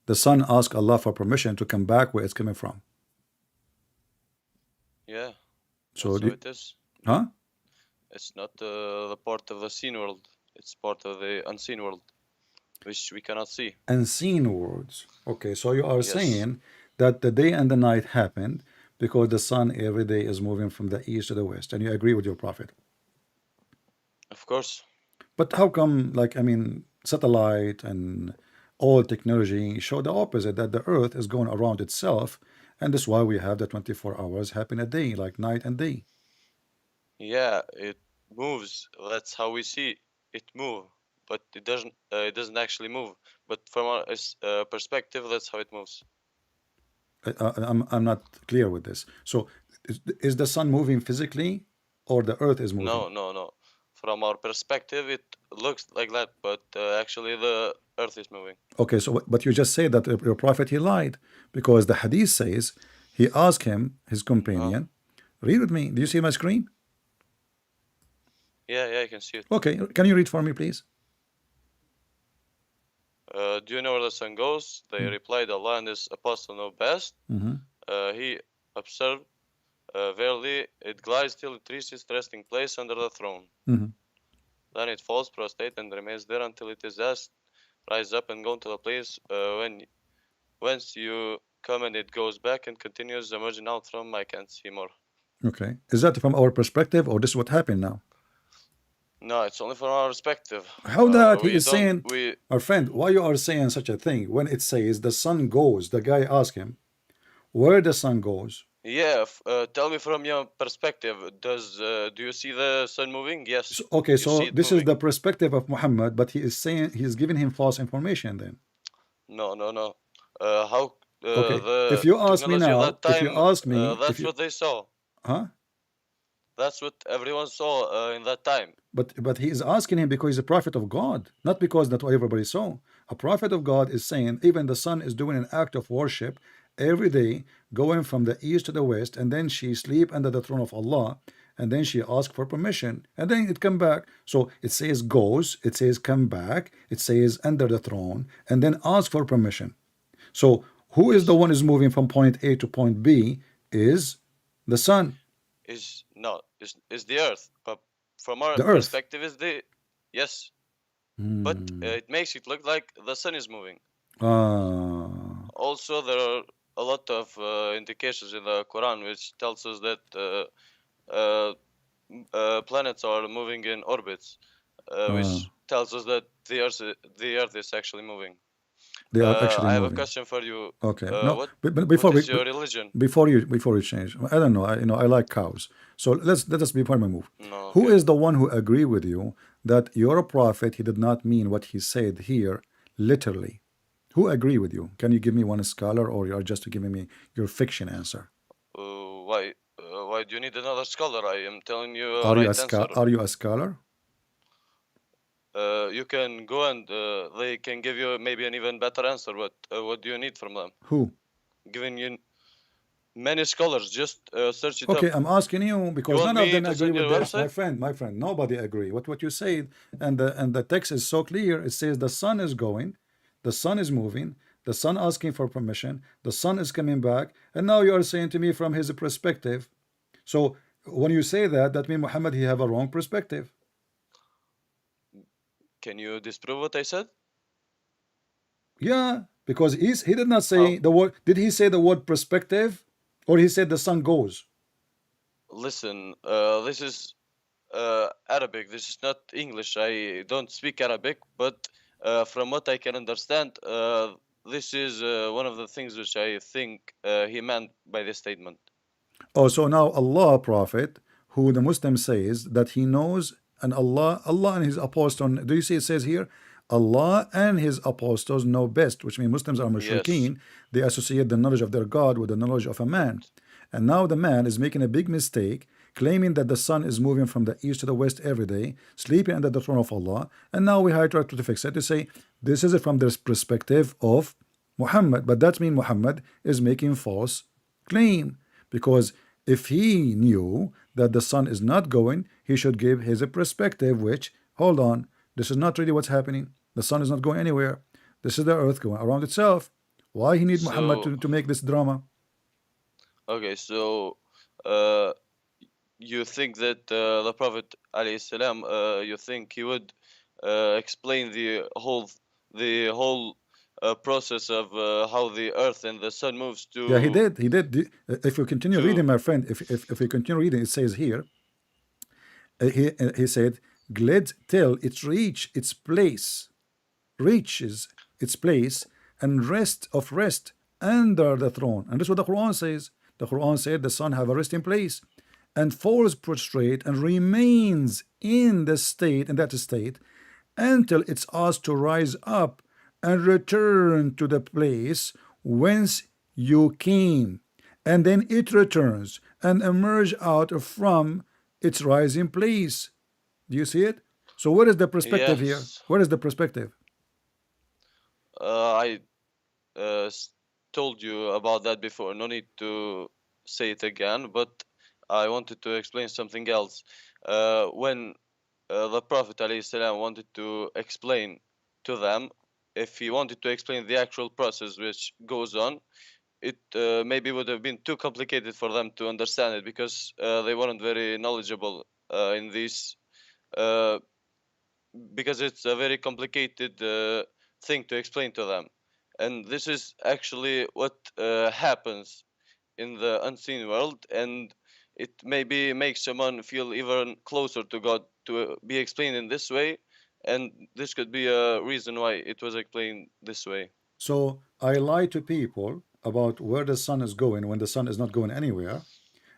the sun asks Allah for permission to come back where it's coming from. Yeah, So, that's how it is. huh? It's not the part of the seen world. It's part of the unseen world, which we cannot see. Unseen words. Okay, so you are Yes. saying that the day and the night happened because the sun every day is moving from the east to the west, and you agree with your prophet. Of course. But how come, like, I mean, satellite and all technology show the opposite, that the earth is going around itself, and that's why we have the 24 hours happen a day, like night and day. Yeah, it moves. That's how we see it move, but it doesn't actually move. But from our perspective, that's how it moves. I'm not clear with this. So is the sun moving physically, or the earth is moving? No. From our perspective, it looks like that, but actually the earth is moving. Okay, so but you just say that your prophet, he lied, because the hadith says he asked him, his companion, read with me. Do you see my screen? Yeah, I can see it. Okay, can you read for me, please? Do you know where the sun goes? They replied, Allah and His apostle know best. He observed, verily, it glides till it reaches its resting place under the throne. Then it falls prostrate and remains there until it is asked, rise up and go to the place whence you come, and it goes back and continues emerging out from. I can't see more. Okay, is that from our perspective, or this is what happened now? No, it's only from our perspective. How that he is don't- saying, we our friend, why you are saying such a thing when it says the sun goes? The guy asked him where the sun goes. Yeah, tell me from your perspective. Do you see the sun moving? Yes. Okay, you so see it this is moving. the perspective of Muhammad, but he is saying, he is giving him false information then. No. How? Okay, The if you ask me technology of now, that time, if you ask me, that's what they saw. huh? That's what everyone saw in that time. But he is asking him because he's a prophet of God, not because that's what everybody saw. A prophet of God is saying even the sun is doing an act of worship every day, going from the east to the west, and then she sleep under the throne of Allah, and then she asks for permission, and then it come back. So it says goes, it says come back, it says under the throne, and then ask for permission. So who is the one who's moving from point A to point B? Is the sun. Is the earth, but from our The earth. perspective is the yes, but it makes it look like the sun is moving. Also, there are a lot of indications in the Quran which tells us that planets are moving in orbits, which tells us that the earth is actually moving. They are actually I have moving. a question for you. Okay. What is your religion? Before you change, I don't know. I like cows. So let us before we move. No, Who okay. is the one who agree with you that your prophet, he did not mean what he said here literally? Who agree with you? Can you give me one scholar, or you are just giving me your fiction answer? Why do you need another scholar? I am telling you Are you right answer. Are you a scholar? You can go and they can give you maybe an even better answer. But what do you need from them? Who? Giving you many scholars. Just search it Okay, up. I'm asking you because You want none of me them to agree send you with a this. website? My friend, nobody agree. What you said, and the text is so clear. It says the sun is going, the sun is moving, the sun asking for permission, the sun is coming back, and now you are saying to me from his perspective. So when you say that, that means Muhammad, he have a wrong perspective. Can you disprove what I said? Yeah, because he did not say the word. Did he say the word perspective, or he said the sun goes? Listen, this is Arabic. This is not English. I don't speak Arabic, but from what I can understand, this is one of the things which I think he meant by this statement. Oh, so now Allah, prophet, who the Muslim says that he knows, and Allah and his apostles, do you see it says here, Allah and his apostles know best, which means Muslims are mushrikeen. They associate the knowledge of their God with the knowledge of a man. And now the man is making a big mistake, claiming that the sun is moving from the east to the west every day, sleeping under the throne of Allah. And now we try to fix it to say this is from the perspective of Muhammad, but that means Muhammad is making false claim, because If he knew that the sun is not going, he should give his perspective, which, hold on, this is not really what's happening. The sun is not going anywhere. This is the earth going around itself. Why he need Muhammad to make this drama? Okay, so you think that the Prophet alayhi salam, you think he would explain the whole process of how the earth and the sun moves to? Yeah, he did. He did. If you continue reading, my friend, if you continue reading, it says here, he said, glad till it reaches its place and rest under the throne. And this is what the Quran says. The Quran said the sun have a resting place and falls prostrate and remains in that state until it's asked to rise up and return to the place whence you came, and then it returns and emerge out from its rising place. Do you see it? So what is the perspective here? What is the perspective? I told you about that before. No need to say it again, but I wanted to explain something else. When the Prophet ﷺ wanted to explain to them, if he wanted to explain the actual process which goes on, it maybe would have been too complicated for them to understand it, because they weren't very knowledgeable in this, because it's a very complicated thing to explain to them. And this is actually what happens in the unseen world, and it maybe makes someone feel even closer to God to be explained in this way, and this could be a reason why it was explained this way. So I lie to people about where the sun is going when the sun is not going anywhere,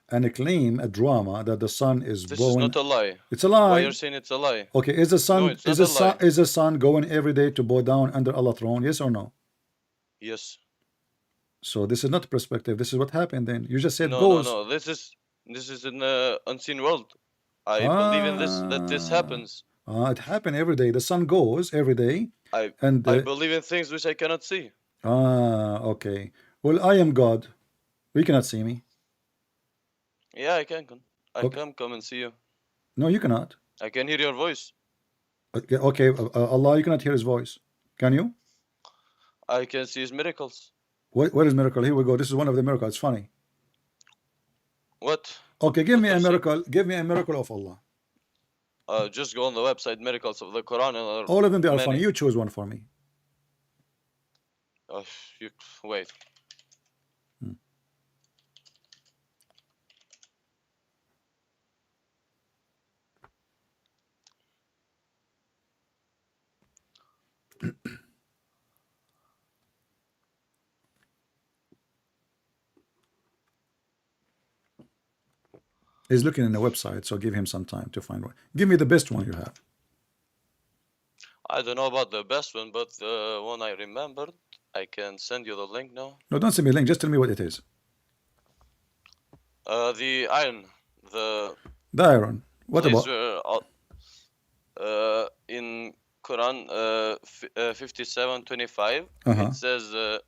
and claim a drama that the sun is This blowing. is not a lie. It's a lie. Why you're saying it's a lie? Okay, is the sun No, it's not a lie. is the sun going every day to bow down under Allah's throne? Yes or no? Yes. So this is not perspective. This is what happened. Then you just said No, goes. no. This is in the unseen world. I believe in this, that this happens. It happened every day. The sun goes every day. I believe in things which I cannot see. Okay. Well, I am God. You cannot see me. Yeah, I can. Okay. Can come and see you. No, you cannot. I can hear your voice. Okay, Allah, you cannot hear His voice. Can you? I can see His miracles. What is miracle? Here we go. This is one of the miracles. It's funny. What? Okay, give me a miracle. Give me a miracle of Allah. Just go on the website, miracles of the Quran. And all of them, they are funny. You choose one for me. Wait. He's looking in the website, so give him some time to find one. Give me the best one you have. I don't know about the best one, but the one I remembered, I can send you the link now. No, don't send me a link. Just tell me what it is. The iron. The iron. What about? In Quran 57:25, it says,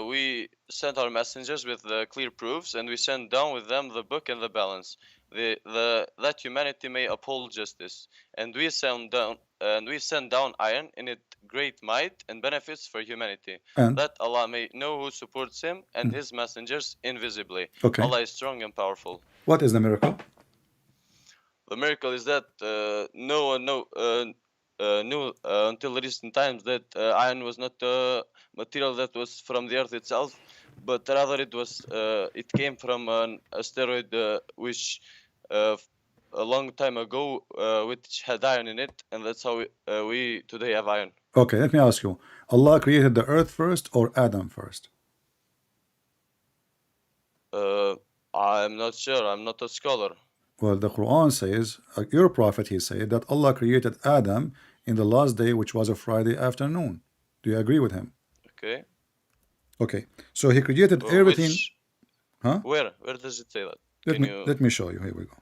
we sent our messengers with the clear proofs, and we sent down with them the book and the balance, that humanity may uphold justice. And we send down iron in it great might and benefits for humanity, that Allah may know who supports Him and His messengers invisibly. Okay. Allah is strong and powerful. What is the miracle? The miracle is that no one knew until recent times that iron was not a material that was from the earth itself, but rather it came from an asteroid which a long time ago which had iron in it, and that's how we today have iron. Okay, let me ask you. Allah created the earth first or Adam first? I'm not sure. I'm not a scholar. Well, the Quran says, your prophet, he said that Allah created Adam in the last day, which was a Friday afternoon. Do you agree with him? Okay. Okay. So he created everything. Where does it say that? Let me show you. Here we go.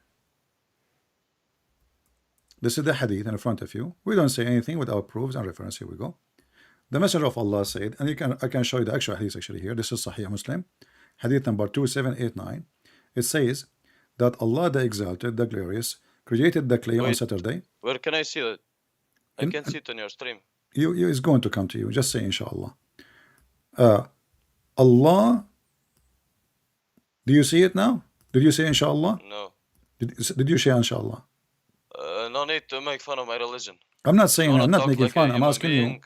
This is the hadith in front of you. We don't say anything without proofs and reference. Here we go. The Messenger of Allah said, and I can show you the actual hadith actually here. This is Sahih Muslim, hadith number 2789. It says that Allah the Exalted, the Glorious, created the clay on Wait. Saturday. Where can I see that? I In- can see it on your stream. You is going to come to you. Just say inshallah. Allah. Do you see it now? Did you say inshallah? No. Did you say inshallah? No need to make fun of my religion. I'm not saying, Wanna I'm not talk making like a fun. I'm human asking you. being?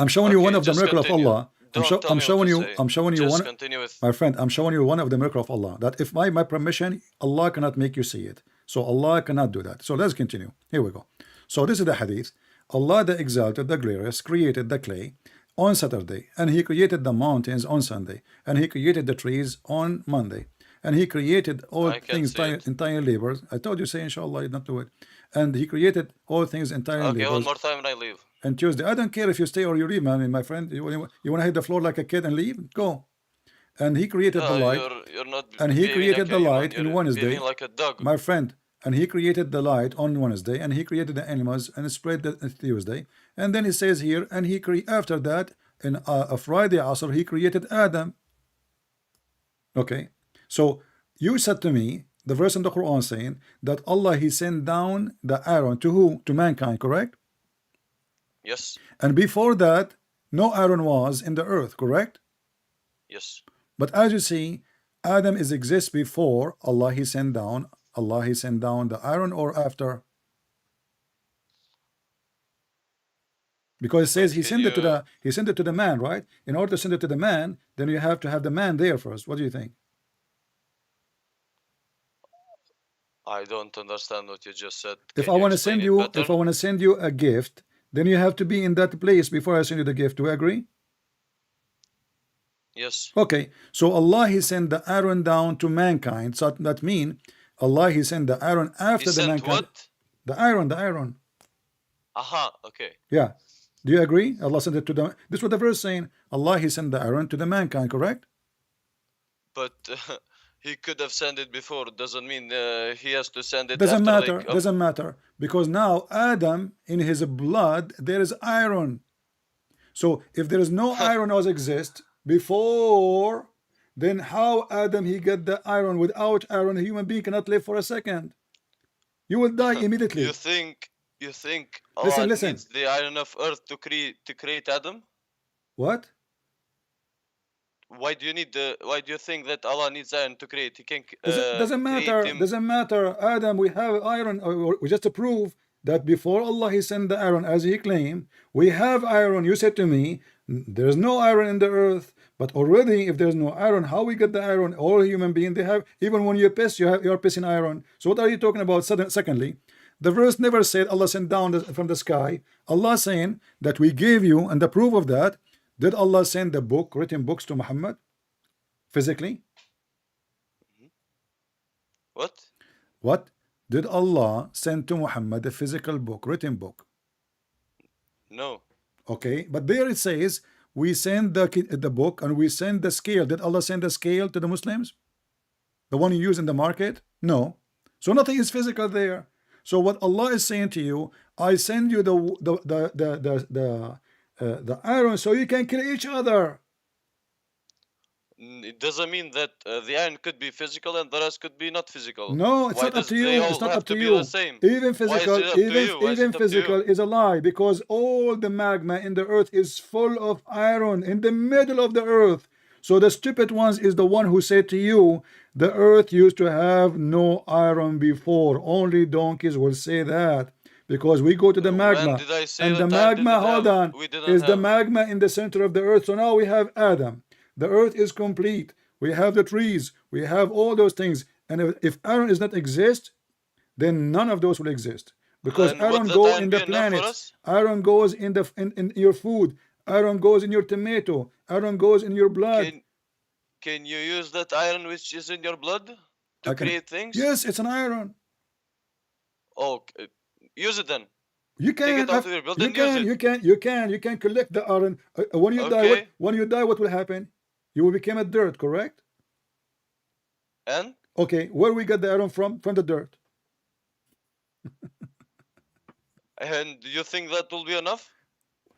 I'm showing you one Okay, of the just miracle of continue. Allah. Don't tell I'm me showing what to you. say. I'm showing you Just one. continue with. My friend, I'm showing you one of the miracle of Allah. That if by my permission, Allah cannot make you see it. So Allah cannot do that. So let's continue. Here we go. So this is the hadith. Allah the Exalted, the Glorious, created the clay on Saturday, and He created the mountains on Sunday, and He created the trees on Monday, and He created all I can things see it. entire labors. I told you, say inshallah, not do it. And He created all things entire Okay, one labors. more time and I leave. And Tuesday, I don't care if you stay or you leave, man. My friend, you want to hit the floor like a kid and leave? Go. And He created the light. You're not And He behaving created like the a human. light in You're Wednesday. behaving like a dog. My friend, and He created the light on Wednesday, and He created the animals and spread the Tuesday. And then He says here, and He after that, in a Friday Asr, He created Adam. Okay, so you said to me, the verse in the Quran saying that Allah He sent down the iron to who? To mankind, correct? Yes. And before that, no iron was in the earth, correct? Yes. But as you see, Adam exists before Allah He sent down. Allah He sent down the iron, or after? Because it says He sent it to the man, right? In order to send it to the man, then you have to have the man there first. What do you think? I don't understand what you just said. If Can I you want to explain send it you, better? if I want to send you a gift, then you have to be in that place before I send you the gift. Do you agree? Yes. Okay. So Allah He sent the iron down to mankind. So that means Allah He sent the iron after He the sent mankind. what? The iron. Aha. Okay. Yeah. Do you agree? Allah sent it to the. This is what the verse saying. Allah He sent the iron to the mankind, correct? But he could have sent it before. Doesn't mean he has to send it Doesn't after. matter. Like, Doesn't matter, because now Adam in his blood there is iron. So if there is no iron was exist before, then how Adam he get the iron? Without iron, a human being cannot live for a second. You will die immediately. You think Allah Listen. needs the iron of earth to create Adam? What? Why do you think that Allah needs iron to create? He can Doesn't matter. create him. Doesn't matter. Adam, we have iron. We just to prove that before Allah He sent the iron, as He claimed, we have iron. You said to me, there's no iron in the earth. But already, if there's no iron, how we get the iron? All human beings they have. Even when you piss, you're pissing iron. So what are you talking about? Secondly, the verse never said Allah sent down from the sky. Allah saying that we gave you, and the proof of that. Did Allah send the book, written books to Muhammad physically? What? What? Did Allah send to Muhammad a physical book, written book? No. Okay, but there it says we send the book and we send the scale. Did Allah send the scale to the Muslims? The one you use in the market? No. So nothing is physical there. So what Allah is saying to you, I send you the iron so you can kill each other. It doesn't mean that the iron could be physical and the rest could be not physical. No, it's Why not up does to you. they It's all not have up to be you. the same? Even Why is physical, it up to you? Why is even it up to physical you? is a lie, because all the magma in the earth is full of iron in the middle of the earth. So the stupid ones is the one who said to you, the earth used to have no iron before. Only donkeys will say that. Because we go to the magma, When did I say and the that I magma, didn't hold have- on, we didn't is the have- magma in the center of the earth. So now we have Adam. The earth is complete. We have the trees. We have all those things. And if iron does not exist, then none of those will exist. Because Then would iron that go iron in be the enough for planets. us? Iron goes in your food. Iron goes in your tomato. Iron goes in your blood. Can you use that iron which is in your blood to I can- create things? Yes, it's an iron. Oh, use it then. You Take can, it out of your blood and use it. you can collect the iron. When you die, Okay. when you die, what will happen? You will become a dirt, correct? And Okay, where we get the iron from? From the dirt. do you think that will be enough?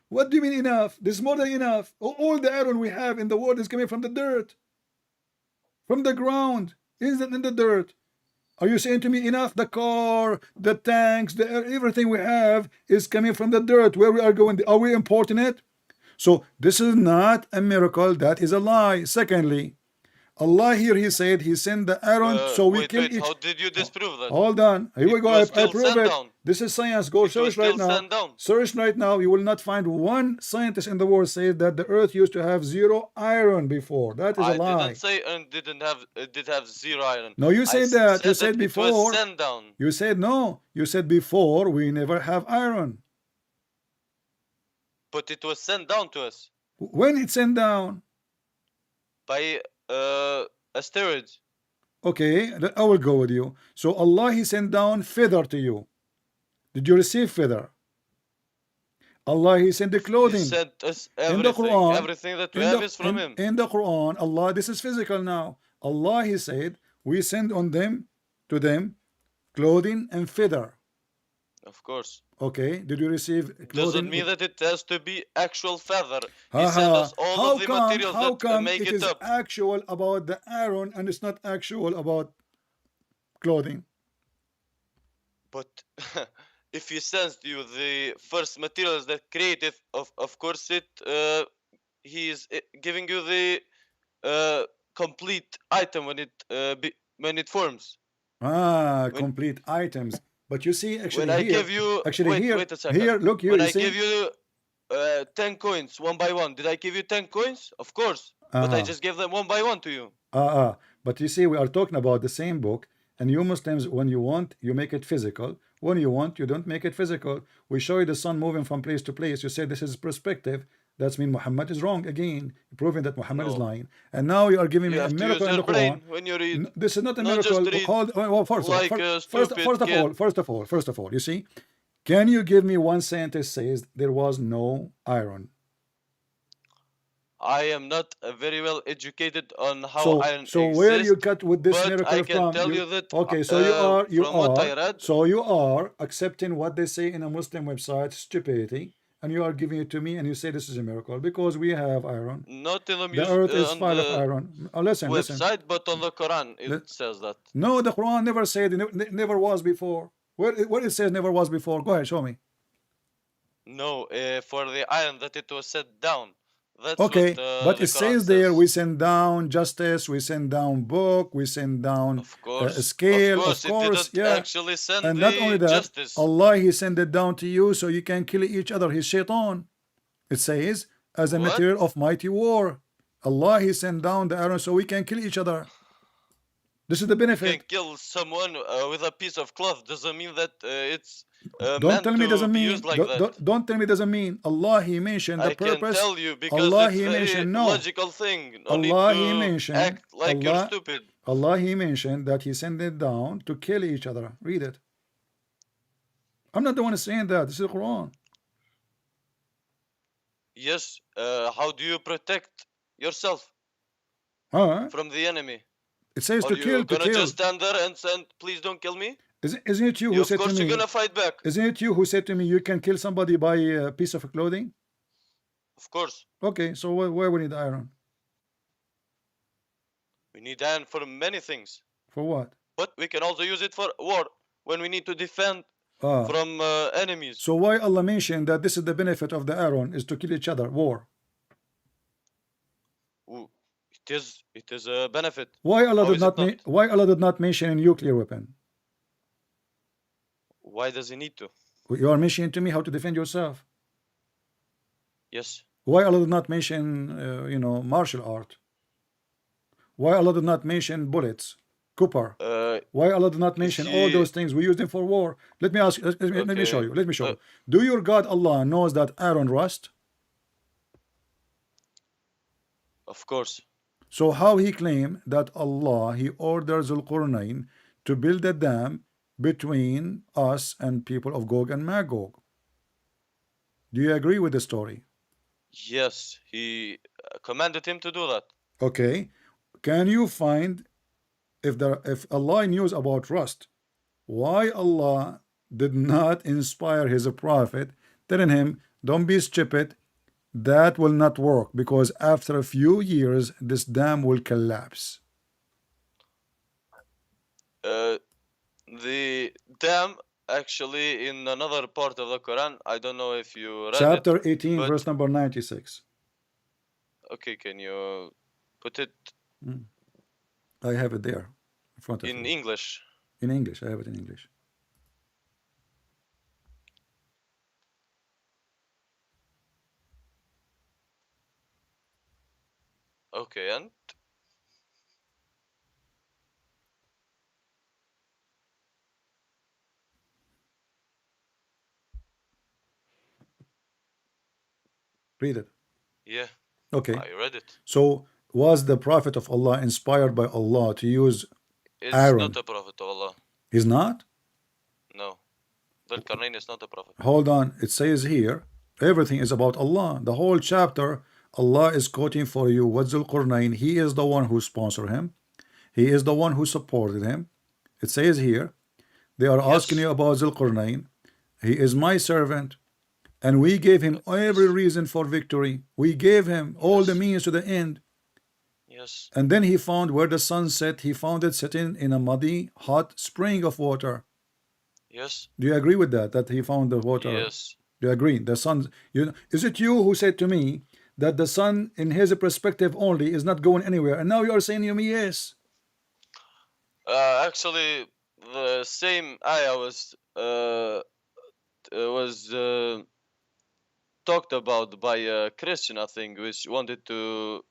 What do you mean enough? There's more than enough. All the iron we have in the world is coming from the dirt, from the ground. Is it in the dirt? Are you saying to me enough? The car, the tanks, everything we have is coming from the dirt. Where we are going? Are we importing it? So this is not a miracle. That is a lie. Secondly, Allah here, he said he sent the Aaron so we kill each. How did you disprove that? Hold on. Here we go. I prove it. Down. This is science. Go search right now. Search right now. You will not find one scientist in the world says that the earth used to have 0 iron before. That is a lie. I didn't say it did have 0 iron. No, you said that. You said before. It was sent down. You said no. You said before we never have iron. But it was sent down to us. When it sent down? By asteroids. Okay, I will go with you. So Allah, he sent down feather to you. Did you receive feather? Allah, he sent the clothing. He sent us everything. In the Quran, everything that we have is from him. In the Quran, Allah, this is physical now. Allah, he said, we send on them, to them, clothing and feather. Of course. Okay, did you receive clothing? Doesn't mean that it has to be actual feather. He sent us all of the materials that make it up. It is actual about the iron and it's not actual about clothing? But if he sends you the first materials that create it, of course he is giving you the complete item when it forms. Complete items. But you see, actually, when here, I give you, wait a second. Here, look here. When I give you 10 coins one by one, did I give you 10 coins? Of course. But I just gave them one by one to you. But you see, we are talking about the same book, and you Muslims, when you want, you make it physical. When you want, you don't make it physical. We show you the sun moving from place to place. You say this is perspective. That means Muhammad is wrong again, proving that Muhammad is lying. And now you are giving me a miracle in the Quran. When you read. This is not a miracle. First of all, you see, can you give me one scientist says there was no iron? I am not very well educated on how iron exists. So where you cut with this miracle I can from? Tell you that. Okay, so you are accepting what they say in a Muslim website, stupidity. And you are giving it to me, and you say this is a miracle because we have iron. Not in the earth is full of iron. Listen, website, but on the Quran it says that. No, the Quran never said it never was before. Where it says never was before? Go ahead, show me. No, for the iron that it was set down. That's okay, what, but it says there we send down justice, we send down book, we send down a scale. Of course, it didn't actually send and not only that, justice. Allah, he sent it down to you so you can kill each other. He's shaitan. It says as a material of mighty war. Allah, he sent down the iron so we can kill each other. This is the benefit. You can kill someone with a piece of cloth. Doesn't mean that it's. Don't tell me doesn't mean. Don't tell me doesn't mean. Allah, he mentioned the purpose. I can tell you because Allah, it's he mentioned no logical thing. No Allah, need to he mentioned. Act like you're stupid. Allah, he mentioned that he sent it down to kill each other. Read it. I'm not the one saying that. This is the Quran. Yes. How do you protect yourself from the enemy? It says to kill. You're gonna just stand there and say, "Please don't kill me." Isn't it you who said to me? Of course, you're gonna fight back. Isn't it you who said to me you can kill somebody by a piece of clothing? Of course. Okay, so why we need iron? We need iron for many things. For what? But we can also use it for war when we need to defend from enemies. So why Allah mentioned that this is the benefit of the iron is to kill each other? War. Ooh, it is a benefit. Why Allah did not mention a nuclear weapon? Why does he need to? You are mentioning to me how to defend yourself. Yes. Why Allah did not mention martial art? Why Allah did not mention bullets, copper? Why Allah did not mention all those things? We use them for war. Let me ask. Let me show you. Let me show you. Do your God Allah knows that iron rust? Of course. So how he claim that Allah he orders Al-Qurnayn to build a dam between us and people of Gog and Magog? Do you agree with the story? Yes, he commanded him to do that. Okay, can you find if Allah knew about rust, why Allah did not inspire his prophet telling him, don't be stupid, that will not work because after a few years this dam will collapse? The dam actually in another part of the Quran. I don't know if you read Chapter it, 18, but- verse number 96. Okay, can you put it I have it there in front of in you. English? In English, I have it in English. Okay, and Read it. yeah, Okay. I read it. So was the Prophet of Allah inspired by Allah to use It's Aaron? not a prophet of Allah. He's not? No, the Qarnayn is not a prophet. Hold on. It says here, everything is about Allah. The whole chapter, Allah is quoting for you what Dhul Qarnayn. He is the one who sponsored him. He is the one who supported him. It says here, they are asking you about Dhul Qarnayn. He is my servant. And we gave him every reason for victory. We gave him all the means to the end. Yes. And then he found where the sun set. He found it sitting in a muddy, hot spring of water. Yes. Do you agree with that? That he found the water? Yes. Do you agree? The sun. Is it you who said to me that the sun, in his perspective only, is not going anywhere? And now you are saying to me, yes. Actually, the same ayah was talked about by a Christian, I think, which wanted to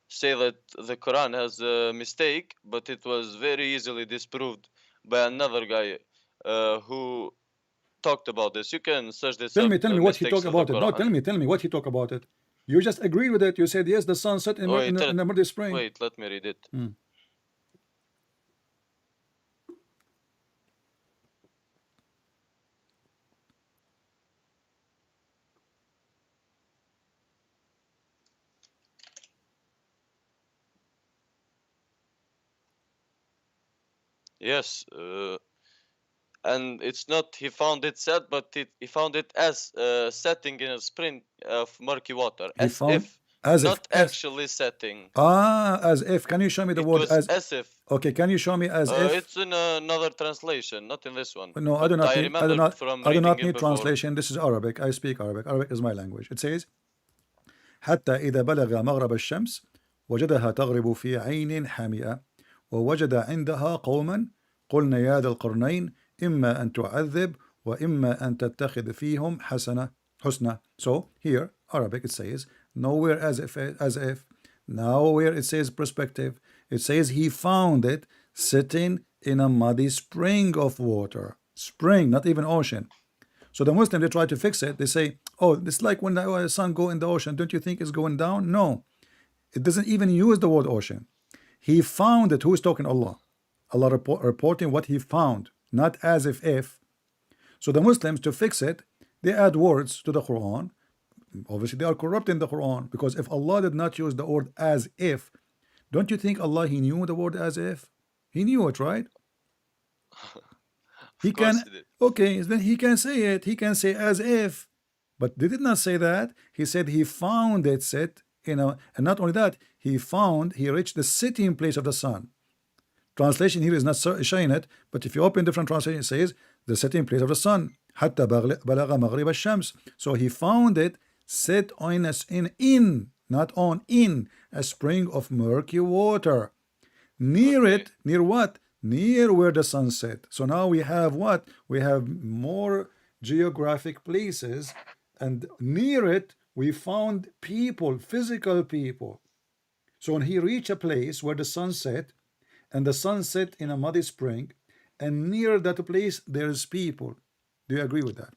say that the Quran has a mistake, but it was very easily disproved by another guy who talked about this. You can search this Tell up. me what he talked about it. No, tell me what he talked about it. You just agreed with it. You said, yes, the sun set in the muddy spring. Wait, let me read it. Yes, and it's not he found it set, but he found it as setting in a spring of murky water, as actually setting. As if. Can you show me the word as if? Okay, can you show me as if? It's in another translation, not in this one. No, I do not need before. translation. This is Arabic. I speak Arabic. Arabic is my language. It says حتى إذا بلغ مغرب الشمس وجدها تغرب في عين حامئة ووجد عندها قوما قلنا يا ذا القرنين إما أن تعذب وإما أن تتخذ فيهم حسنة. So here, Arabic, it says nowhere as if. Nowhere it says perspective. It says he found it sitting in a muddy spring of water. Spring, not even ocean. So the Muslim, they try to fix it. They say, oh, it's like when the sun go in the ocean. Don't you think it's going down? No. It doesn't even use the word ocean. He found it. Who is talking? Allah. Allah reporting what he found, not as if. So the Muslims, to fix it, they add words to the Quran. Obviously, they are corrupting the Quran, because if Allah did not use the word as if, don't you think Allah, he knew the word as if? He knew it, right? He can. Okay, then he can say it. He can say as if. But they did not say that. He said he found it set in a, and not only that, he reached the sitting place of the sun. Translation here is not showing it, but if you open different translation, it says the sitting place of the sun. حتى بلغ مغرب الشمس. So he found it set on not on, in a spring of murky water. Near it, near what? Near where the sun set. So now we have what? We have more geographic places, and near it we found people, physical people. So when he reached a place where the sun set, and the sun set in a muddy spring, and near that place there's people. Do you agree with that?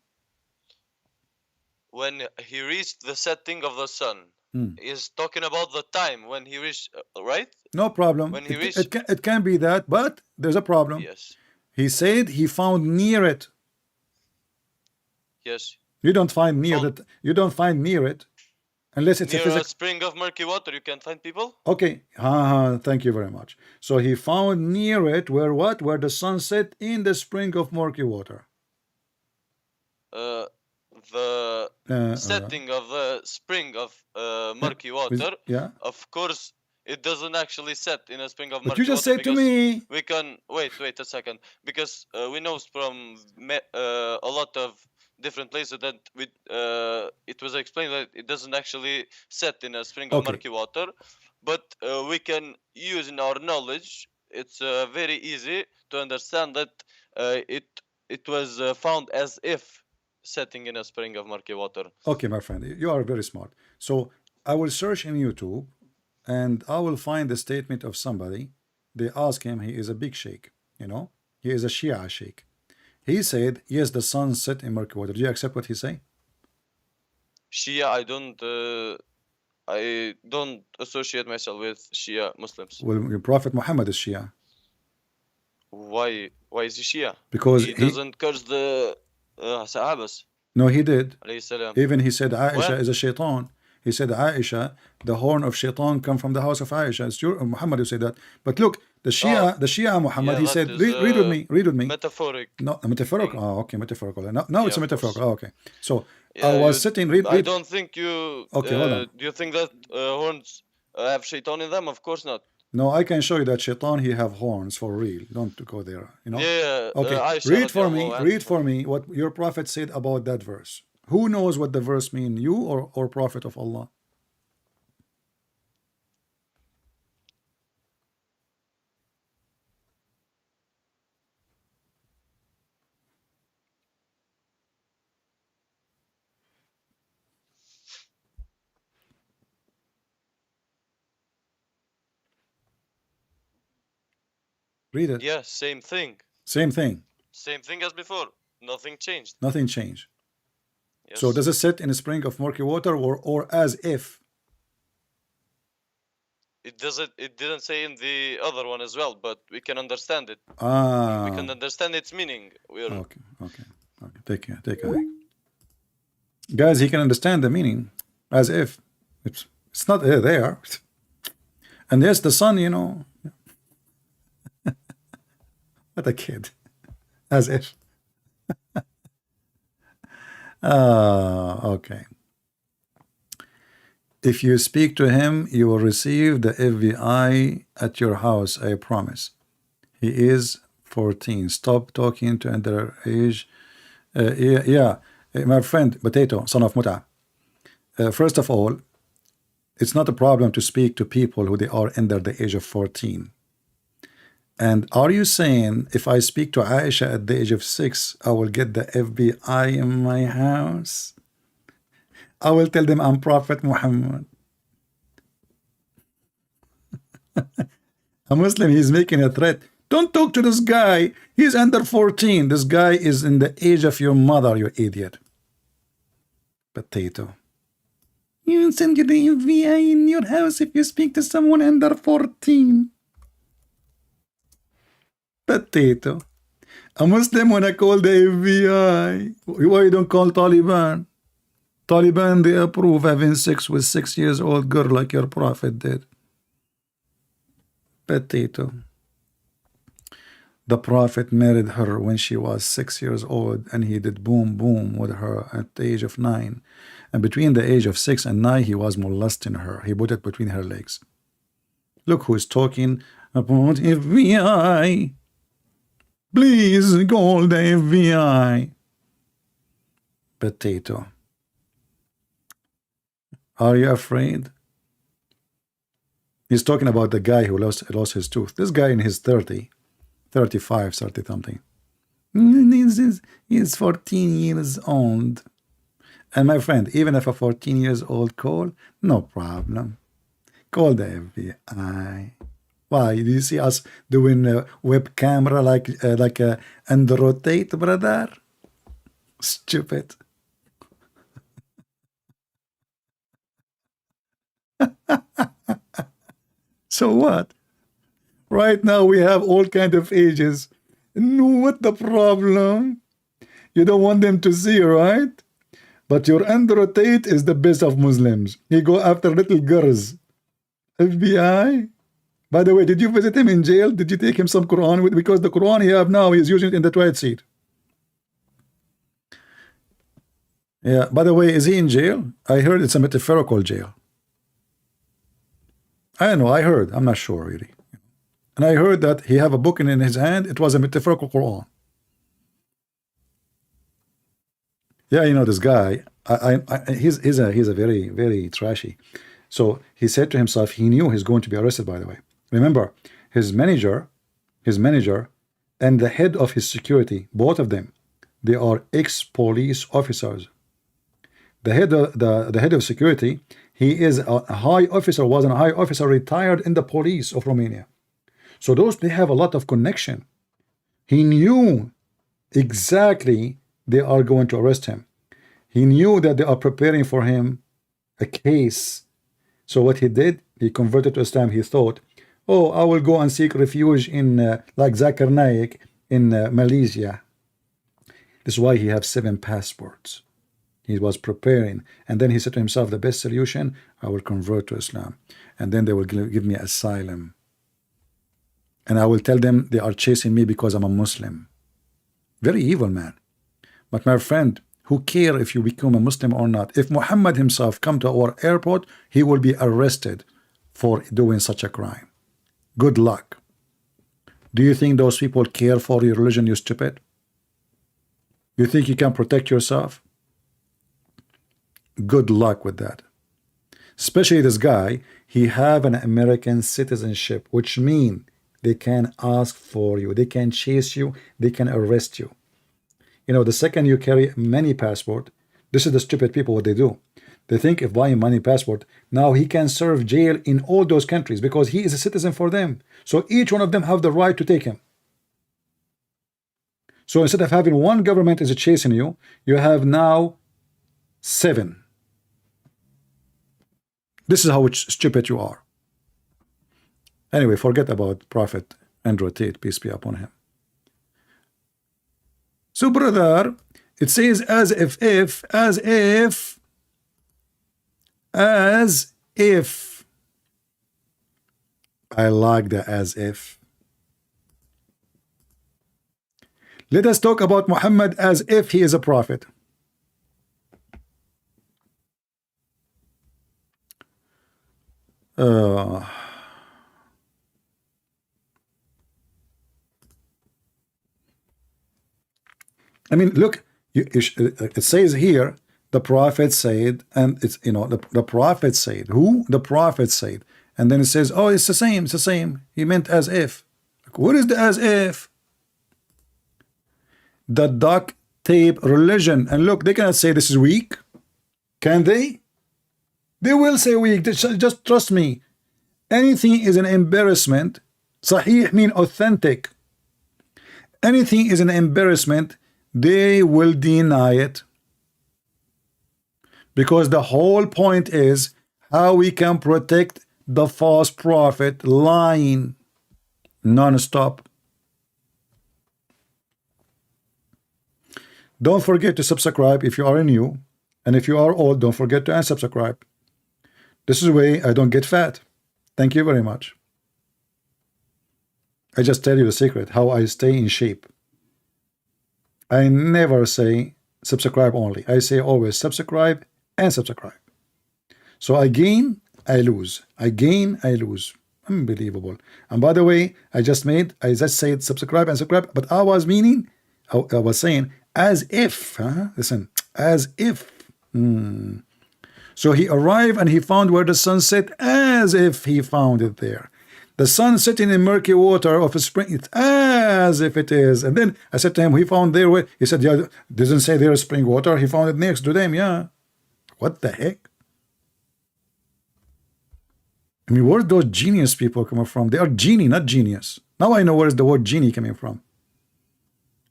When he reached the setting of the sun, he's talking about the time when he reached, right? No problem. When he it can be that, but there's a problem. Yes. He said he found near it. Yes. You don't find near that. You don't find near it, unless it's near a spring of murky water. You can find people. Okay. Thank you very much. So he found near it where what? Where the sun set in the spring of murky water. The setting of the spring of murky water. Yeah. Of course, it doesn't actually set in a spring of But murky you just water said to because me. we can wait a second, because we know from a lot of different places that it was explained that it doesn't actually set in a spring of Okay. murky water, but we can use in our knowledge. It's very easy to understand that it was found as if setting in a spring of murky water. Okay, my friend, you are very smart. So I will search in YouTube and I will find the statement of somebody. They ask him, he is a big sheikh, you know, he is a Shia sheikh. He said, yes, the sun set in murky water. Do you accept what he say? Shia, I don't associate myself with Shia Muslims. Well, your Prophet Muhammad is Shia. Why is he Shia? Because he doesn't curse the Sahabas. No, he did. Salam. Even he said Aisha What? is a shaitan. He said Aisha, the horn of shaitan come from the house of Aisha. It's your Muhammad who said that. But look, the Shia Muhammad, yeah, he that said, is, read with me, read with me. Metaphoric. No, metaphorical. Oh, okay, metaphorical. No, it's Yeah, a of course. metaphorical. Oh, okay. So Yeah, I was sitting, read. I don't think you. Okay, hold on. Do you think that horns have shaitan in them? Of course not. No, I can show you that shaitan, he have horns for real. Don't go there, you know. Yeah. Okay, Aisha read for me. radiallahu anha. Read for me what your prophet said about that verse. Who knows what the verse mean? You or prophet of Allah? Read it. Yeah, same thing. Same thing. Same thing as before. Nothing changed. Nothing changed. Yes. So does it set in a spring of murky water or as if? It doesn't. It didn't say in the other one as well, but we can understand it. Ah. We can understand its meaning. We're Okay. Take care. Guys, he can understand the meaning as if it's not there. And yes, the sun, you know. What a kid. As if. Okay. If you speak to him, you will receive the FBI at your house, I promise. He is 14. Stop talking to underage. Yeah, my friend, Potato, son of Muta. First of all, it's not a problem to speak to people who they are under the age of 14. And are you saying if I speak to Aisha at the age of 6, I will get the FBI in my house? I will tell them I'm Prophet Muhammad. A Muslim, he's making a threat. Don't talk to this guy. He's under 14. This guy is in the age of your mother, you idiot. Potato. You send you the FBI in your house if you speak to someone under 14. Potato. A Muslim wanna call the FBI. Why you don't call Taliban? Taliban, they approve having sex with 6 years old girl like your prophet did. Potato. The prophet married her when she was 6 years old, and he did boom boom with her at the age of 9. And between the age of 6 and 9, he was molesting her. He put it between her legs. Look who is talking about FBI. Please call the FBI. Potato. Are you afraid? He's talking about the guy who lost his tooth. This guy in his 30, 35, 30 something. He's 14 years old. And my friend, even if a 14 years old call, no problem. Call the FBI. Why? Do you see us doing a web camera like and rotate, brother? Stupid. So what? Right now we have all kind of ages. No, what the problem? You don't want them to see, right? But your Andrew Tate is the best of Muslims. He go after little girls. FBI? By the way, did you visit him in jail? Did you take him some Quran? Because the Quran he have now, he's using it in the toilet seat. Yeah, by the way, is he in jail? I heard it's a metaphorical jail. I don't know, I heard, I'm not sure really. And I heard that he have a book in his hand, it was a metaphorical Quran. Yeah, you know, this guy, he's a very, very trashy. So he said to himself, he knew he's going to be arrested, by the way. Remember, his manager and the head of his security, both of them, they are ex-police officers. The head of security, he is a high officer, was a high officer, retired in the police of Romania. So those, they have a lot of connection. He knew exactly they are going to arrest him. He knew that they are preparing for him a case. So what he did, he converted to Islam. He thought, oh, I will go and seek refuge in like Zakir Naik in Malaysia. This is why he has 7 passports. He was preparing, and then he said to himself, the best solution, I will convert to Islam, and then they will give me asylum, and I will tell them they are chasing me because I'm a Muslim. Very evil man. But my friend, who care if you become a Muslim or not? If Muhammad himself come to our airport, he will be arrested for doing such a crime. Good luck. Do you think those people care for your religion, you stupid? You think you can protect yourself? Good luck with that. Especially this guy, he have an American citizenship, which means they can ask for you, they can chase you, they can arrest you. You know, the second you carry many passport, this is the stupid people what they do. They think if buying money passport, now he can serve jail in all those countries because he is a citizen for them. So each one of them have the right to take him. So instead of having one government is chasing you, you have now 7. This is how stupid you are. Anyway, forget about Prophet Andrew Tate, peace be upon him. So brother, it says as if, as if. I like the as if. Let us talk about Muhammad as if he is a prophet. I mean, look, it says here, the prophet said, and it's, you know, the prophet said, who? The prophet said. And then it says, oh, it's the same, it's the same. He meant as if. Like, what is the as if? The duct tape religion. And look, they cannot say this is weak. Can they? They will say weak. Just trust me. Anything is an embarrassment. Sahih mean authentic. Anything is an embarrassment, they will deny it. Because the whole point is how we can protect the false prophet lying non-stop. Don't forget to subscribe if you are new, and if you are old, don't forget to unsubscribe. This is the way I don't get fat. Thank you very much. I just tell you the secret, how I stay in shape. I never say subscribe only. I say always subscribe and subscribe. So I gain, I lose. I gain, I lose. Unbelievable. And by the way, I just said subscribe and subscribe, but I was meaning, I was saying as if, listen, as if. So he arrived and he found where the sun set, as if he found it there. The sun sitting in murky water of a spring, it's as if it is. And then I said to him, he found there where, he said, yeah, doesn't say there is spring water. He found it next to them, yeah. What the heck? I mean, where those genius people coming from? They are genie, not genius. Now I know where is the word genie coming from.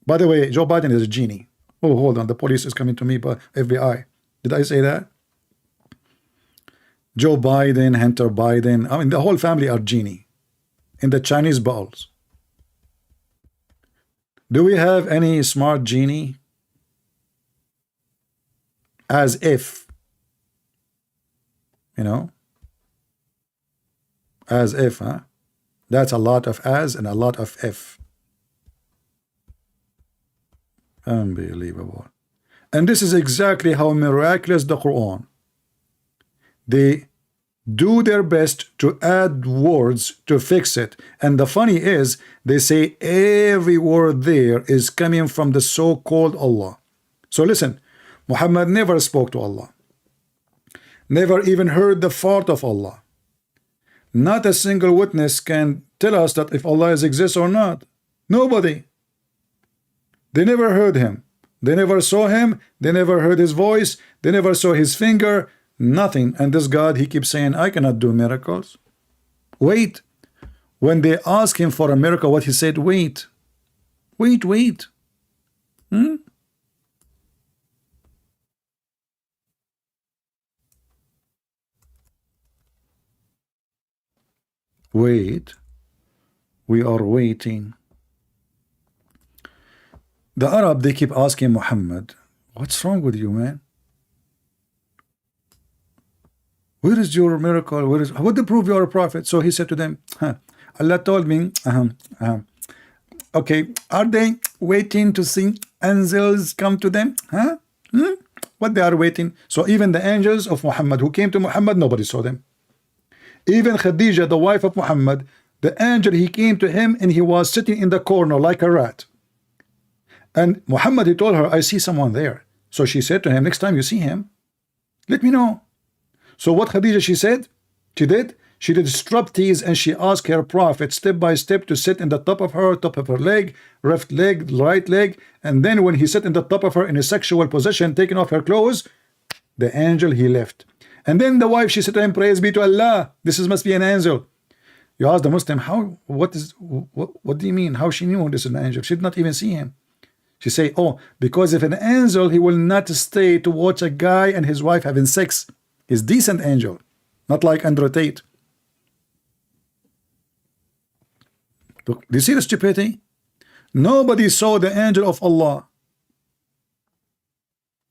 By the way, Joe Biden is a genie. Oh, hold on, the police is coming to me, but FBI. Did I say that? Joe Biden, Hunter Biden, I mean, the whole family are genie in the Chinese balls. Do we have any smart genie? As if, you know, as if, huh? That's a lot of as and a lot of if. Unbelievable. And this is exactly how miraculous the Quran. They do their best to add words to fix it. And the funny is, they say every word there is coming from the so-called Allah. So listen, Muhammad never spoke to Allah, never even heard the fart of Allah. Not a single witness can tell us that if Allah exists or not. Nobody. They never heard him. They never saw him. They never heard his voice. They never saw his finger. Nothing. And this God, he keeps saying, I cannot do miracles. Wait. When they asked him for a miracle, what he said, wait. Wait. Wait. Wait. We are waiting. The Arab, they keep asking Muhammad, what's wrong with you, man? Where is your miracle? What to prove you are a prophet? So he said to them, Allah told me, okay, are they waiting to see angels come to them? What they are waiting? So even the angels of Muhammad who came to Muhammad, nobody saw them. Even Khadija, the wife of Muhammad, the angel, he came to him and he was sitting in the corner like a rat. And Muhammad, he told her, I see someone there. So she said to him, next time you see him, let me know. So what Khadija, she said, she did striptease, and she asked her prophet step by step to sit in the top of her leg, left leg, right leg. And then when he sat in the top of her in a sexual position, taking off her clothes, the angel, he left. And then the wife, she said to him, praise be to Allah, this must be an angel. You ask the Muslim, what do you mean? How she knew this is an angel? She did not even see him. She say, oh, because if an angel, he will not stay to watch a guy and his wife having sex. He's decent angel, not like Andrew Tate. Look, do you see the stupidity? Nobody saw the angel of Allah.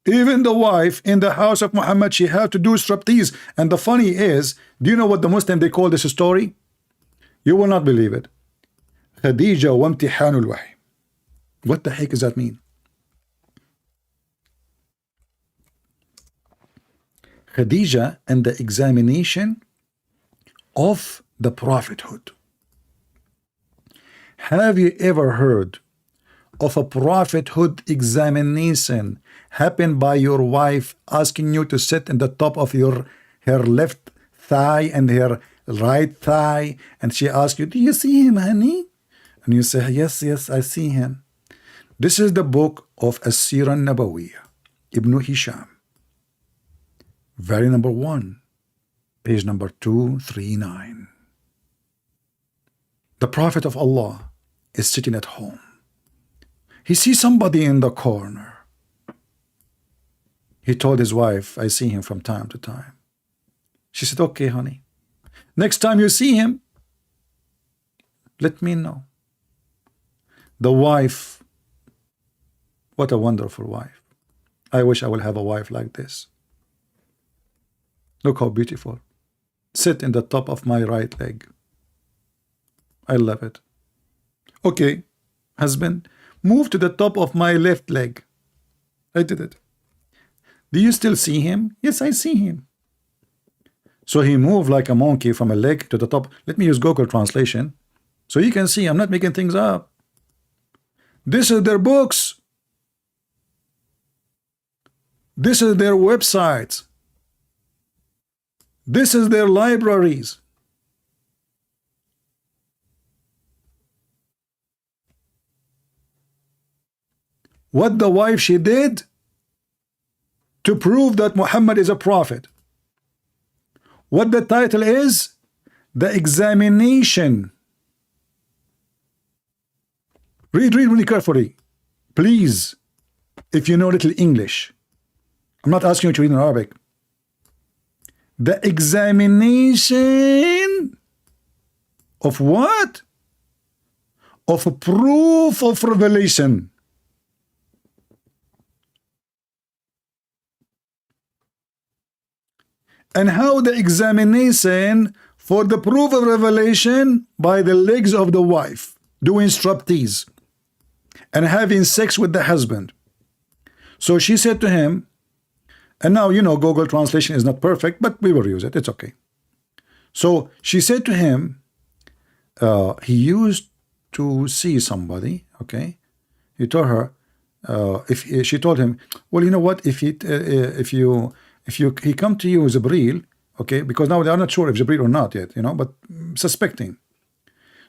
Even the wife in the house of Muhammad, she had to do striptease. And the funny is, do you know what the Muslim, they call this story? You will not believe it. Khadija wa imtihanul wahy. What the heck does that mean? Khadija and the examination of the prophethood. Have you ever heard of a prophethood examination happen by your wife asking you to sit in the top of her left thigh and her right thigh, and she asks you, do you see him, honey? And you say, yes, I see him. This is the book of As-Sirah Nabawiyah, Ibn Hisham, very number 1, page number 239. The Prophet of Allah is sitting at home. He sees somebody in the corner. He told his wife, I see him from time to time. She said, okay, honey. Next time you see him, let me know. The wife, what a wonderful wife. I wish I will have a wife like this. Look how beautiful. Sit in the top of my right leg. I love it. Okay, husband, move to the top of my left leg. I did it. Do you still see him? Yes, I see him. So he moved like a monkey from a leg to the top. Let me use Google translation so you can see I'm not making things up. This is their books. This is their websites. This is their libraries. What the wife she did to prove that Muhammad is a prophet. What the title is? The examination. Read really carefully. Please, if you know little English. I'm not asking you to read in Arabic. The examination of what? Of a proof of revelation. And how the examination for the proof of revelation by the legs of the wife, doing striptease and having sex with the husband. So she said to him, and now you know Google translation is not perfect, but we will use it, it's okay. So she said to him, he used to see somebody. Okay, he told her, if she told him, well, you know what, if he come to you as Jibril, okay, because now they are not sure if Jibril or not yet, you know, but suspecting.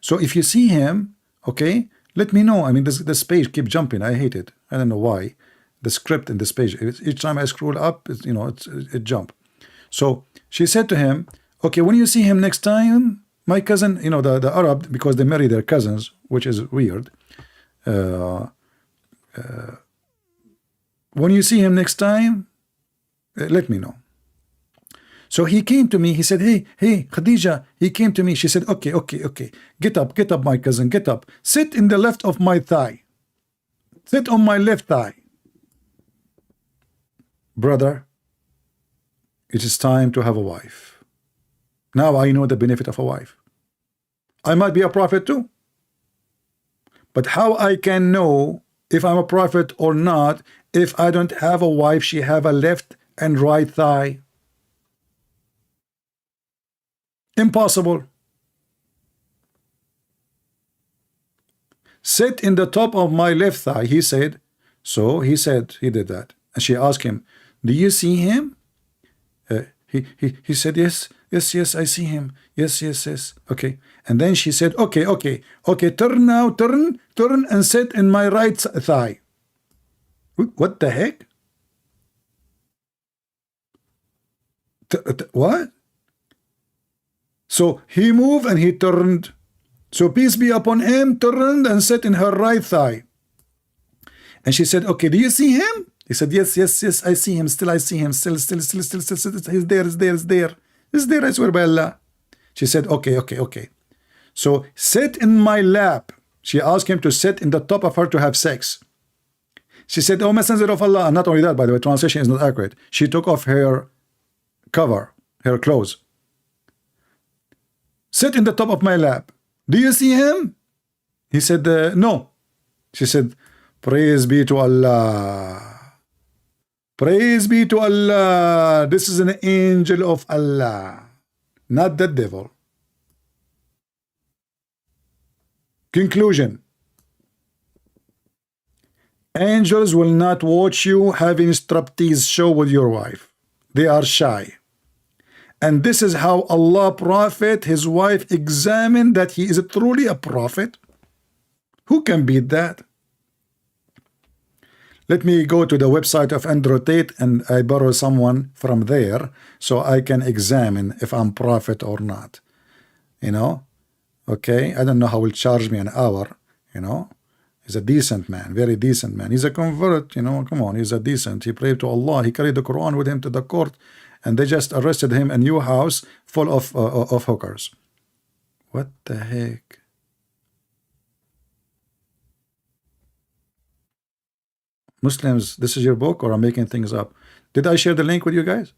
So if you see him, okay, let me know. I mean, this page keep jumping. I hate it. I don't know why. The script in this page, each time I scroll up, you know, it jump. So she said to him, okay, when you see him next time, my cousin, you know, the Arab, because they marry their cousins, which is weird. When you see him next time, let me know. So he came to me. He said, hey, Khadija. He came to me. She said, okay. Get up, my cousin. Get up. Sit in the left of my thigh. Sit on my left thigh. Brother, it is time to have a wife. Now I know the benefit of a wife. I might be a prophet too. But how I can know if I'm a prophet or not if I don't have a wife? She have a left and right thigh. Impossible. Sit in the top of my left thigh, he said. So he said he did that. And she asked him, do you see him? He said, yes, I see him. Yes. Okay. And then she said, okay, turn now, turn and sit in my right thigh. What the heck? What? So he moved and he turned. So peace be upon him, turned and sat in her right thigh. And she said, okay, do you see him? He said, yes, I see him. Still, I see him. Still. He's there. I swear by Allah. She said, okay. So sit in my lap. She asked him to sit in the top of her to have sex. She said, oh, Messenger of Allah. And not only that, by the way, translation is not accurate. She took off her cover, her clothes. Sit in the top of my lap. Do you see him? He said, no. She said, praise be to Allah. Praise be to Allah. This is an angel of Allah, not the devil. Conclusion. Angels will not watch you having a striptease show with your wife. They are shy. And this is how Allah Prophet, his wife, examined that he is truly a prophet. Who can beat that? Let me go to the website of Andrew Tate and I borrow someone from there so I can examine if I'm prophet or not. You know? Okay? I don't know how he'll charge me an hour. You know? He's a decent man, very decent man. He's a convert, you know, come on, he's a decent. He prayed to Allah. He carried the Quran with him to the court and they just arrested him in a new house full of hookers. What the heck? Muslims, this is your book or I'm making things up? Did I share the link with you guys?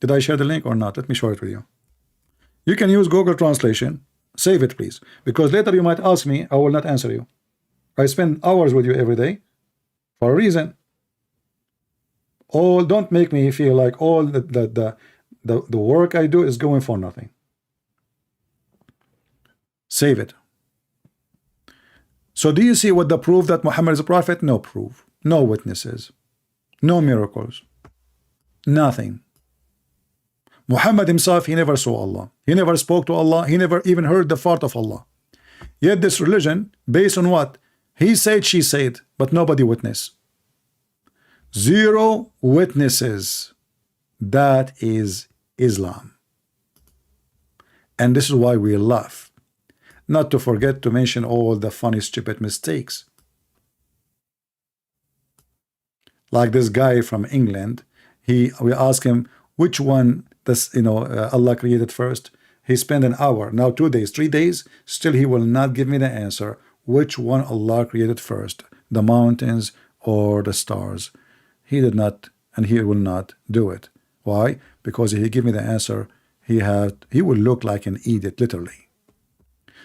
Did I share the link or not? Let me share it with you. You can use Google Translation. Save it, please. Because later you might ask me, I will not answer you. I spend hours with you every day for a reason. Don't make me feel like all the work I do is going for nothing. Save it. So do you see what the proof that Muhammad is a prophet? No proof. No witnesses. No miracles. Nothing. Muhammad himself, he never saw Allah. He never spoke to Allah. He never even heard the fart of Allah. Yet this religion, based on what? He said, she said, but nobody witnessed. Zero witnesses. That is Islam. And this is why we laugh. Not to forget to mention all the funny, stupid mistakes. Like this guy from England, we ask him which one Allah created first. He spent an hour, now 2 days, 3 days, still he will not give me the answer. Which one Allah created first, the mountains or the stars? He did not, and he will not do it. Why? Because if he give me the answer, he will look like an idiot, literally.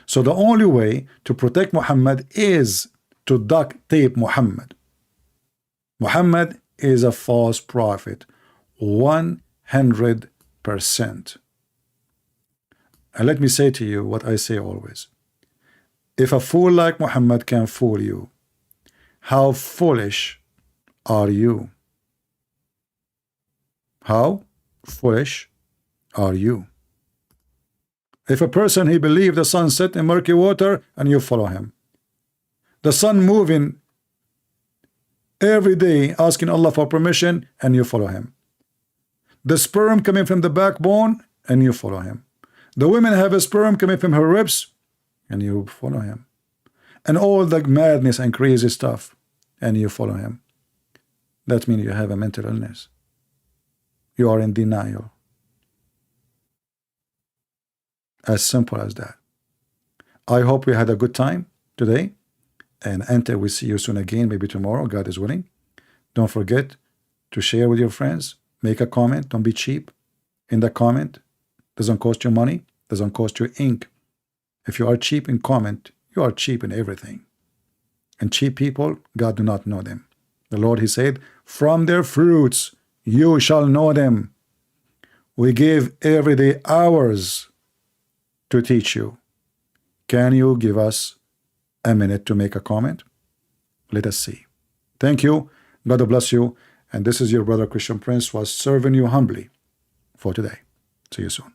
So the only way to protect Muhammad is to duct tape Muhammad. Muhammad is a false prophet, 100%. And let me say to you what I say always. If a fool like Muhammad can fool you, how foolish are you? How foolish are you? If a person, he believed the sun set in murky water and you follow him, the sun moving every day asking Allah for permission and you follow him, the sperm coming from the backbone and you follow him, the women have a sperm coming from her ribs and you follow him, and all the madness and crazy stuff and you follow him, that means you have a mental illness. You are in denial. As simple as that. I hope we had a good time today, and until we see you soon again, maybe tomorrow, God is willing. Don't forget to share with your friends, make a comment, don't be cheap in the comment. Doesn't cost you money, doesn't cost you ink. If you are cheap in comment, you are cheap in everything. And cheap people, God do not know them. The Lord, he said, from their fruits you shall know them. We give every day hours to teach you. Can you give us a minute to make a comment? Let us see. Thank you. God bless you. And this is your brother Christian Prince was serving you humbly for today. See you soon.